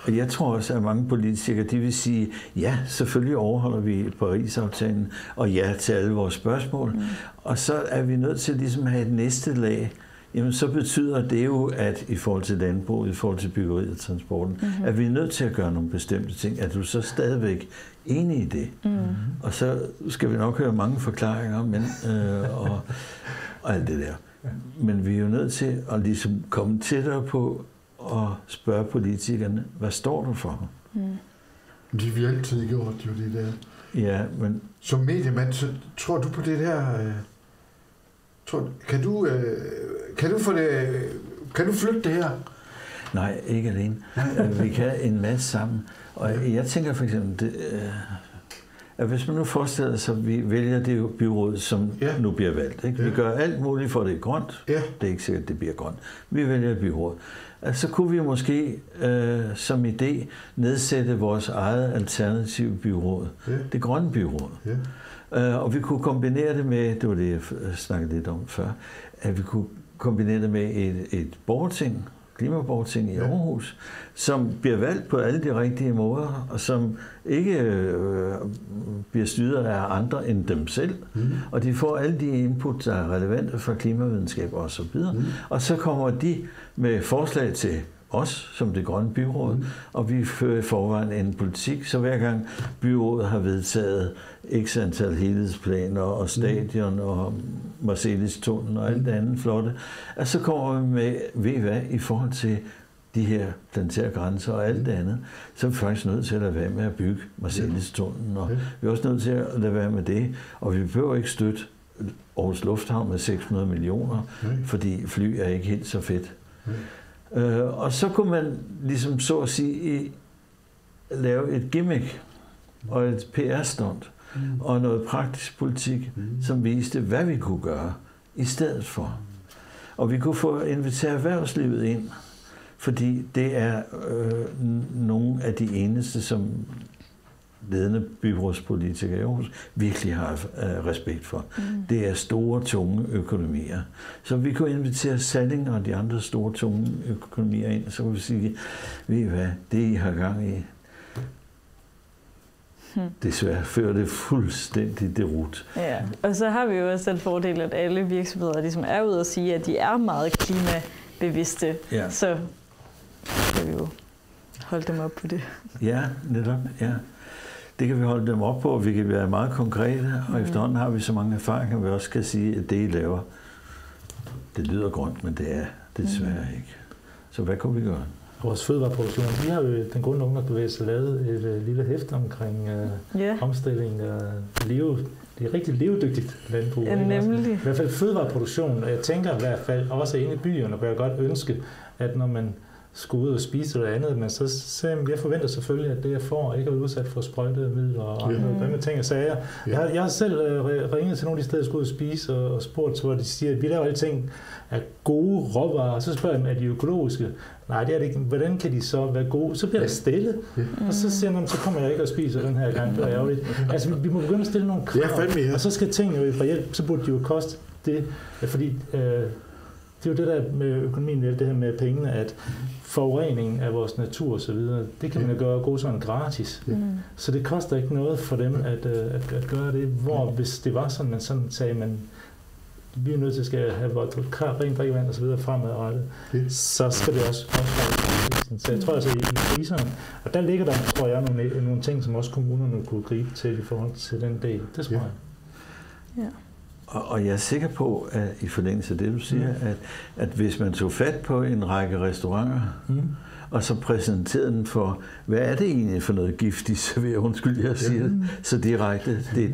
Og jeg tror også, at mange politikere, de vil sige, ja, selvfølgelig overholder vi Paris-aftalen, og ja til alle vores spørgsmål. Og så er vi nødt til ligesom at have et næste lag. Jamen, så betyder det jo, at i forhold til landbruget, i forhold til byggeriet og transporten, at vi er nødt til at gøre nogle bestemte ting. Er du så stadigvæk enig i det? Og så skal vi nok høre mange forklaringer og alt det der. Men vi er jo nødt til at ligesom komme tættere på og spørge politikerne, hvad står du for? Det har vi altid gjort, jo det der. Ja, men... Som mediemand, så tror du på det der... Kan du flytte det her? Nej, ikke alene. Vi kan en masse sammen. Og jeg tænker for eksempel, at hvis man nu forestiller sig, at vi vælger det byråd, som nu bliver valgt. Ikke? Vi gør alt muligt for, at det er grønt. Det er ikke sikkert, at det bliver grønt. Vi vælger et byråd. Så kunne vi måske som idé nedsætte vores eget alternative byråd. Det grønne byråd. Og vi kunne kombinere det med, det var det, jeg snakkede lidt om før, at vi kunne kombinere det med et borgerting, klimaborgerting i Aarhus, som bliver valgt på alle de rigtige måder, og som ikke bliver styret af andre end dem selv. Og de får alle de input, der er relevante for klimavidenskab og så videre. Og så kommer de med forslag til os som det grønne byråd, og vi fører i forvejen en politik, så hver gang byrådet har vedtaget x antal helhedsplaner og stadion og Marselis-tunnelen og alt det andet flotte, og så kommer vi med, ved hvad, i forhold til de her plantergrænser og alt det andet, så er vi faktisk nødt til at lade være med at bygge Marselis-tunnelen, og vi er også nødt til at lade være med det, og vi behøver ikke støtte Aarhus Lufthavn med 600 millioner, fordi fly er ikke helt så fedt. Og så kunne man ligesom så at sige lave et gimmick og et PR-stunt og noget praktisk politik, som viste, hvad vi kunne gøre i stedet for. Og vi kunne få inviteret erhvervslivet ind, fordi det er nogle af de eneste, som ledende byrådspolitikere i Aarhus virkelig har respekt for. Det er store, tunge økonomier. Så vi kunne invitere Salling og de andre store, tunge økonomier ind, så kunne vi sige, ved I hvad, det I har gang i, desværre fører det fuldstændig derud. Ja, og så har vi jo også den fordel, at alle virksomheder ligesom er ude og sige, at de er meget klimabevidste, så kan vi jo holde dem op på det. Ja, netop, ja. Det kan vi holde dem op på, og vi kan være meget konkrete, og efterhånden har vi så mange erfaringer, at vi også kan sige, at det, I laver, det lyder grønt, men det er desværre ikke. Så hvad kunne vi gøre? Vores fødevareproduktion, vi har jo den grunde ungdomsbevægelse lavet et lille hæfte omkring omstilling og det er rigtig levedygtigt landbrug. Ja, nemlig. I hvert fald fødevareproduktion, og jeg tænker i hvert fald også inde i byerne, hvor jeg godt ønske, at når man skulle ud og spise eller andet, men så jeg forventer selvfølgelig, at det jeg får ikke er udsat for sprøjtemidler og andre med ting og sager. Jeg har selv ringet til nogle af de steder, jeg skulle ud og spise og spurgt, hvor de siger, at vi laver alle ting af gode råvarer, og så spørger jeg dem, er de økologiske? Nej, det er det ikke. Hvordan kan de så være gode? Så bliver der stille, og så siger man, så kommer jeg ikke og spiser den her gang, det er ærgerligt. Altså, vi må begynde at stille nogle krav, og så skal tingene jo reelt, så burde de jo koste det, fordi det er jo det der med økonomien, det her med pengene, at forureningen af vores natur og så videre, det kan man jo gøre gode sådan gratis. Så det koster ikke noget for dem at gøre det, hvor hvis det var sådan, man sådan sagde, man vi er nødt til at have vores rent drikkevand og så videre fremadrettet, så skal det også være. Så jeg tror altså i priserne, og der ligger der, tror jeg, nogle ting, som også kommunerne kunne gribe til i forhold til den del. Det tror jeg. Ja. Og jeg er sikker på, at i forlængelse af det, du siger, at hvis man tog fat på en række restauranter, og så præsenterede den for, hvad er det egentlig for noget giftigt serveret, undskyld, jeg siger det, så direkte, det er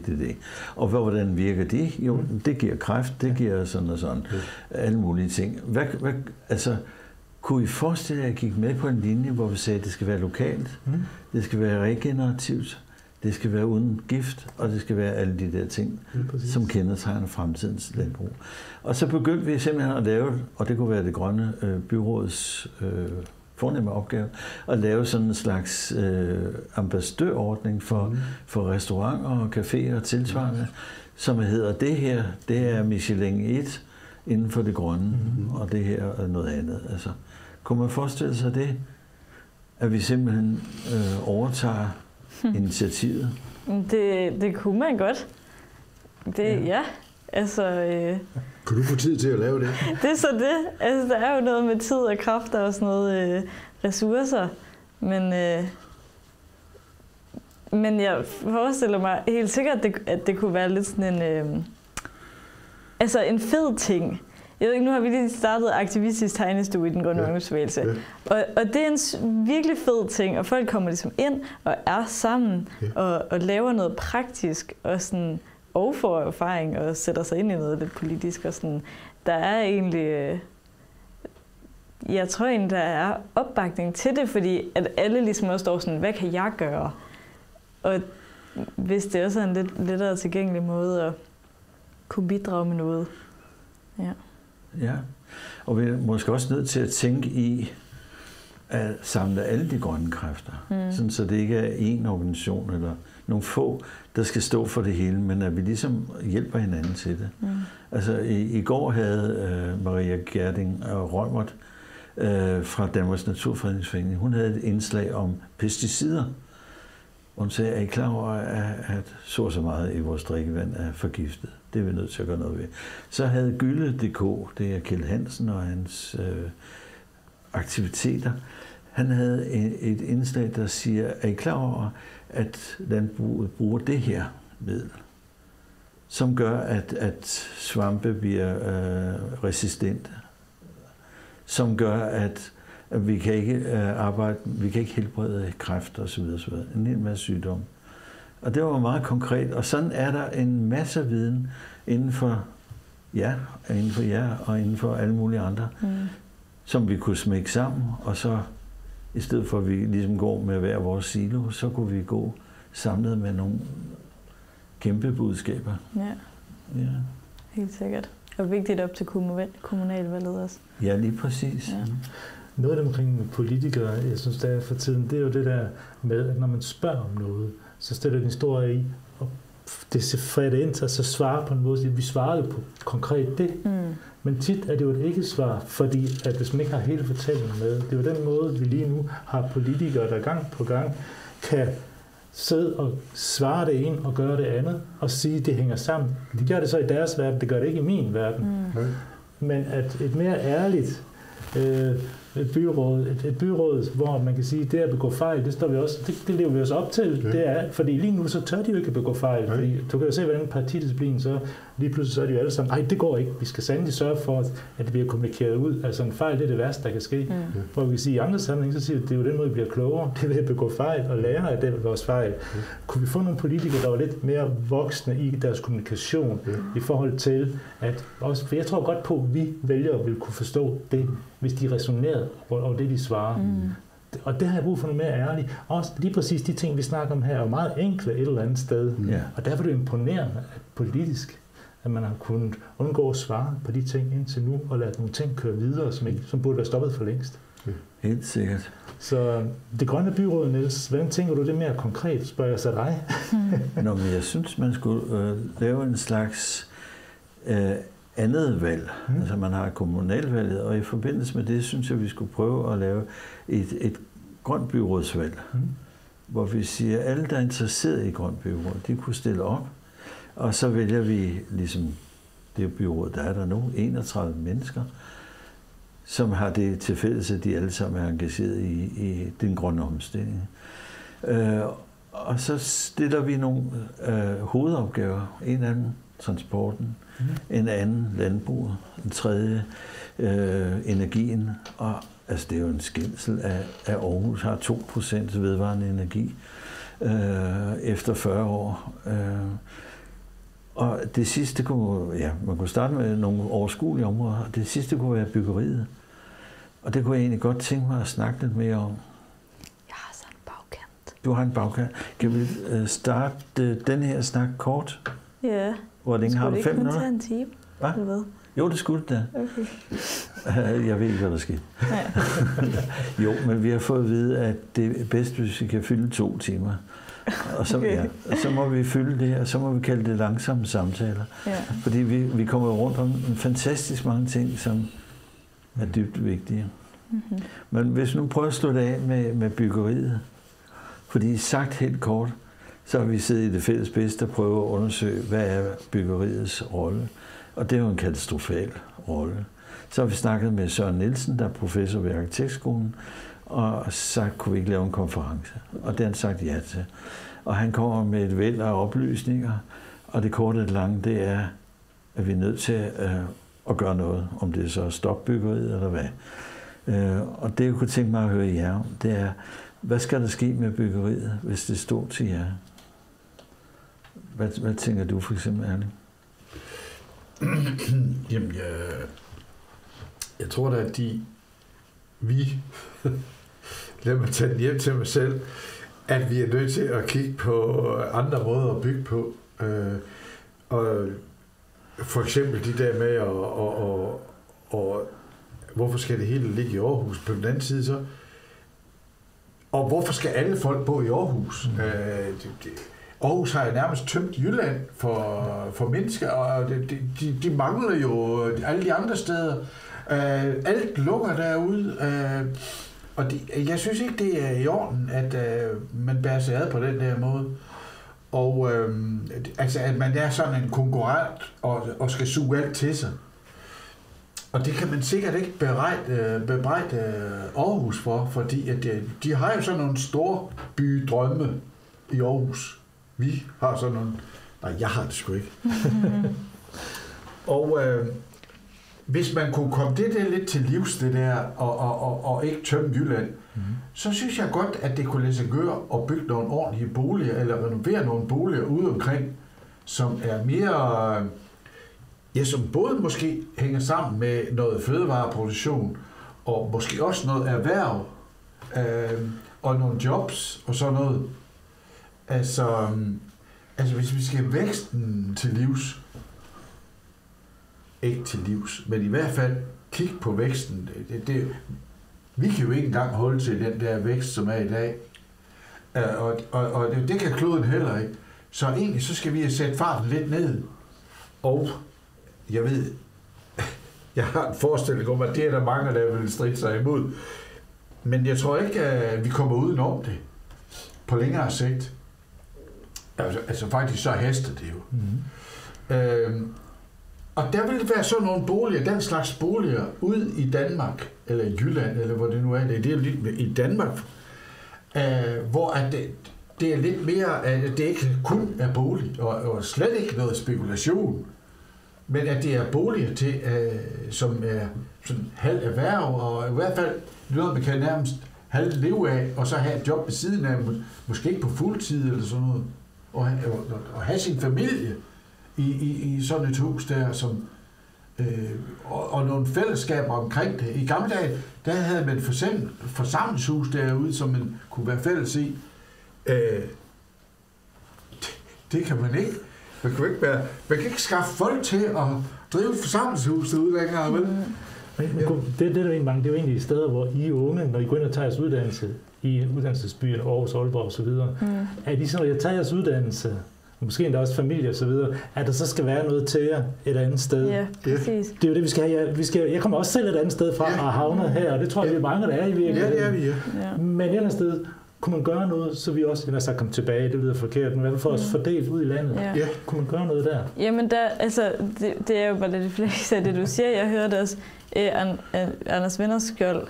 det. Og hvordan virker det? Jo, det giver kræft, det giver sådan og sådan, alle mulige ting. Altså, kunne I forestille jer, at jeg gik med på en linje, hvor vi sagde, at det skal være lokalt, det skal være regenerativt, det skal være uden gift, og det skal være alle de der ting, som kendetegner fremtidens landbrug. Og så begyndte vi simpelthen at lave, og det kunne være det grønne byråds fornemme opgave, at lave sådan en slags ambassadørordning for restauranter og caféer og tilsvarende, som hedder det her, det er Michelin 1 inden for det grønne. og det her er noget andet. Altså, kunne man forestille sig det, at vi simpelthen overtager initiativet? Det kunne man godt. Ja. Altså, Kan du få tid til at lave det? Det er så det. Altså, der er jo noget med tid og kræfter og sådan noget ressourcer. Men jeg forestiller mig helt sikkert, at det kunne være lidt sådan en fed ting. Jeg ved ikke, nu har vi lige startet aktivistisk tegnestue i den grønne ungdomsbevægelse. Ja. Og det er en virkelig fed ting, og folk kommer ligesom ind og er sammen og laver noget praktisk og sådan og får erfaring og sætter sig ind i noget lidt politisk og sådan. Der er egentlig, jeg tror egentlig, der er opbakning til det, fordi at alle ligesom også står sådan, hvad kan jeg gøre? Og hvis det også er en lidt lettere tilgængelig måde at kunne bidrage med noget. Ja, og vi er måske også nødt til at tænke i at samle alle de grønne kræfter, sådan så det ikke er én organisation eller nogle få, der skal stå for det hele, men at vi ligesom hjælper hinanden til det. Altså i går havde Maria Gjerding Reumert fra Danmarks Naturfredningsforening, hun havde et indslag om pesticider. Hun sagde, er I klar over, at så meget i vores drikkevand er forgiftet? Det er vi nødt til at gøre noget ved. Så havde Gylde.dk, det er Kjeld Hansen og hans aktiviteter, han havde et indslag, der siger, er I klar over, at landbruget bruger det her middel, som gør, at svampe bliver resistente, som gør, at vi kan ikke helbrede kræft og så videre, en hel masse sygdomme. Og det var meget konkret, og sådan er der en masse viden inden for jer og inden for alle mulige andre, som vi kunne smække sammen, og så i stedet for at vi ligesom går med hver vores silo, så kunne vi gå samlet med nogle kæmpe budskaber. Ja. Helt sikkert. Og vigtigt op til kommunalvalget også. Ja, lige præcis. Ja. Noget af det omkring politikere, jeg synes, der er for tiden, det er jo det der med, at når man spørger om noget, så stiller den historie i, og det ser ind til at så svare på en måde, at vi svarer på konkret det. Men tit er det jo et ikke-svar, fordi at hvis man ikke har hele fortællingen med, det er jo den måde, vi lige nu har politikere, der gang på gang kan sidde og svare det ind og gøre det andet, og sige, at det hænger sammen. De gør det så i deres verden, det gør det ikke i min verden. Men at et mere ærligt et byråd, hvor man kan sige, at det at begå fejl, det står vi også, det lever vi også op til. Ja. Det er, fordi lige nu så tør de jo ikke at begå fejl. Fordi, du kan jo se, hvordan partidisciplinen så lige pludselig så er de jo alle sammen, nej, det går ikke. Vi skal sandelig sørge for, at det bliver kommunikeret ud. Altså en fejl, det er det værste, der kan ske. Hvor vi kan sige, i andre sammenhæng, så siger det er jo den måde, vi bliver klogere. Det er ved at begå fejl og lære af det vores fejl. Kunne vi få nogle politikere, der var lidt mere voksne i deres kommunikation i forhold til, at også, for jeg tror godt på, at vi vælgere vil kunne forstå det, hvis de resonerede over det, de svarer. Og det har jeg brug for noget mere ærligt. Også lige præcis de ting, vi snakker om her, er meget enkle et eller andet sted. Og derfor er det imponerende, at politisk, at man har kunnet undgå at svare på de ting indtil nu, og lade nogle ting køre videre, som burde være stoppet for længst. Helt sikkert. Så det grønne byråd, Niels, hvordan tænker du det mere konkret, spørger jeg så dig? Men jeg synes, man skulle lave en slags andet valg. Altså man har kommunalvalget, og i forbindelse med det, synes jeg, vi skulle prøve at lave et grønt byrådsvalg, hvor vi siger, at alle, der er interesseret i grønt byråd, de kunne stille op, og så vælger vi, ligesom det byråd, der er der nu, 31 mennesker, som har det til fælles, at de alle sammen er engageret i den grønne omstilling. Og så stiller vi nogle hovedopgaver. En af dem transporten, en anden landbruget, en tredje energien. Og altså, det er jo en skændsel af Aarhus har 2% vedvarende energi efter 40 år. Og det sidste kunne, man kunne starte med nogle overskuelige områder, og det sidste kunne være byggeriet. Og det kunne jeg egentlig godt tænke mig at snakke lidt mere om. Jeg har sådan en bagkant. Du har en bagkant. Kan vi starte den her snak kort? Ja. Hvor længe har du? 5 minutter? Skulle det ikke tage en time? Hvad? Jo, det skulle det da. Okay. Jeg ved ikke, hvad der sker. Jo, men vi har fået at vide, at det er bedst, hvis vi kan fylde 2 timer. Og så, Okay. så må vi fylde det her, så må vi kalde det langsomme samtaler. Ja. Fordi vi kommer rundt om fantastisk mange ting, som er dybt vigtige. Mm-hmm. Men hvis nu prøver at slutte af med byggeriet, fordi sagt helt kort, så har vi siddet i det fælles bedste og prøvet at undersøge, hvad er byggeriets rolle. Og det er jo en katastrofal rolle. Så har vi snakket med Søren Nielsen, der er professor ved Arkitektskolen, og sagt, kunne vi ikke lave en konference? Og det har han sagt ja til. Og han kommer med et væld af oplysninger, og det korte og lange, det er, at vi er nødt til at gøre noget, om det er så stopbyggeriet eller hvad. Og det, jeg kunne tænke mig at høre jer om, det er, hvad skal der ske med byggeriet, hvis det stod til jer? Hvad tænker du for eksempel, Erling? Jamen, jeg tror da, at lad mig tage den hjem til mig selv, at vi er nødt til at kigge på andre måder at bygge på. Og for eksempel de der med, og hvorfor skal det hele ligge i Aarhus? På den anden side så, og hvorfor skal alle folk bo i Aarhus? Aarhus har jo nærmest tømt Jylland for mennesker, og de mangler jo alle de andre steder. Alt lukker derude, og jeg synes ikke, det er i orden, at man bærer sig ad på den der måde. Og altså, at man er sådan en konkurrent og skal suge alt til sig. Og det kan man sikkert ikke bebrejde Aarhus for, fordi at de har jo sådan nogle store bydrømme i Aarhus. Vi har sådan nogle... Nej, jeg har det sgu ikke. Og hvis man kunne komme det der lidt til livs, det der, og ikke tømme Jylland, så synes jeg godt, at det kunne lade sig gøre at bygge nogle ordentlige boliger, eller renovere nogle boliger ude omkring, som er mere... Ja, som både måske hænger sammen med noget fødevareproduktion, og måske også noget erhverv, og nogle jobs, og sådan noget. Altså hvis vi skal væksten til livs, ikke til livs, men i hvert fald kigge på væksten. Vi kan jo ikke engang holde til den der vækst, som er i dag. Og det kan kloden heller ikke. Så egentlig så skal vi sætte farten lidt ned. Og jeg ved, jeg har en forestilling om, at det er der mange, der vil stride sig imod. Men jeg tror ikke, at vi kommer udenom det på længere sigt. Altså faktisk så haster det jo. Mm-hmm. Og der vil være sådan nogle boliger, den slags boliger, ude i Danmark, eller i Jylland, eller hvor det nu er, det er lidt i Danmark, hvor at det er lidt mere, at det ikke kun er bolig, og slet ikke noget spekulation, men at det er boliger til, som er sådan halv erhverv, og i hvert fald noget, man kan nærmest halv leve af, og så have et job ved siden af, måske ikke på fuldtid eller sådan noget, og have sin familie i sådan et hus der, som, og nogle fællesskaber omkring det. I gamle dage, der havde man for eksempel forsamlingshus derude, som man kunne være fælles i. Det kan man ikke. Man kan ikke skaffe folk til at drive et forsamlingshus derude længere, vel? Det er jo egentlig steder, hvor I unge, når I går ind og tager jeres uddannelse i uddannelsesbyen, Aarhus, Aalborg og så videre, at I så, når I tager jeres uddannelse, måske endda også familie og så videre, at der så skal være noget til jer et andet sted. Ja, præcis. Det er jo det, vi skal have. Jeg kommer også selv et andet sted fra og havner her, og det tror jeg, vi er mange, der er i virkeligheden. Ja, det er vi, ja. Men et andet sted kunne man gøre noget, så vi også, jeg har komme tilbage, det lyder forkert, men i hvert fald for os fordelt ud i landet. Ja. Kunne man gøre noget der? Jamen, det er jo bare lidt flest af det, du siger. Jeg hørte også Anders Vinderskjold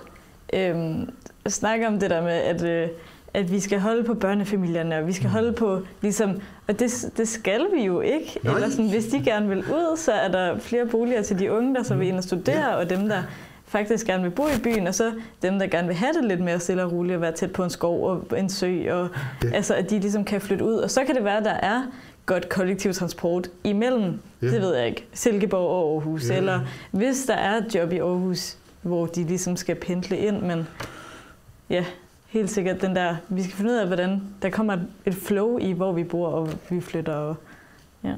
snakke om det der med, at vi skal holde på børnefamilierne, og vi skal holde på, ligesom, og det skal vi jo ikke. Nej. Eller sådan, hvis de gerne vil ud, så er der flere boliger til de unge, der så vil ind og studere, og dem, der faktisk gerne vil bo i byen, og så dem, der gerne vil have det lidt mere stille og roligt, og være tæt på en skov og en sø, og altså, at de ligesom kan flytte ud. Og så kan det være, at der er godt kollektiv transport imellem, det ved jeg ikke, Silkeborg og Aarhus, eller hvis der er et job i Aarhus, hvor de ligesom skal pendle ind, men ja, helt sikkert den der, vi skal finde ud af, hvordan der kommer et flow i, hvor vi bor, og vi flytter, og ja.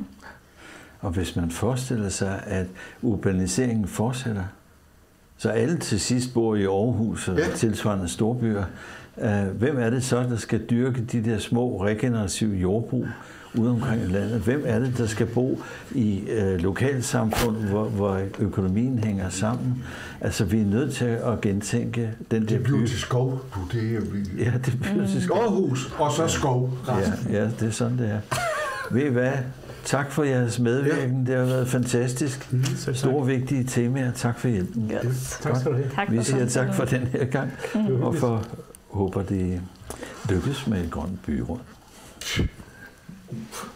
Og hvis man forestiller sig, at urbaniseringen fortsætter, Så alle til sidst bor i Aarhus og tilsvarende storbyer. Hvem er det så, der skal dyrke de der små regenerative jordbrug ude omkring i landet? Hvem er det, der skal bo i lokalsamfund, hvor økonomien hænger sammen? Altså, vi er nødt til at gentænke den der by. Det bliver til skov. Ja, det bliver til skov. Aarhus, og så skov. Ja, det er sådan, det er. Ved I hvad? Tak for jeres medvirken. Det har været fantastisk. Store, vigtige temaer. Tak for hjælpen. Yes. Tak skal du have. Vi siger tak for den her gang, og håber, det lykkes med et grønt byråd.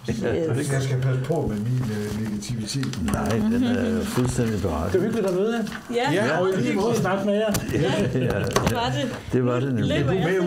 Jeg skal passe på med min negativitet. Nej, den er fuldstændig berettet. Det er hyggeligt at møde jer. Ja, Og i lige måde snakke med jer. det var det. Det var det nemlig. Lidt, hvor jeg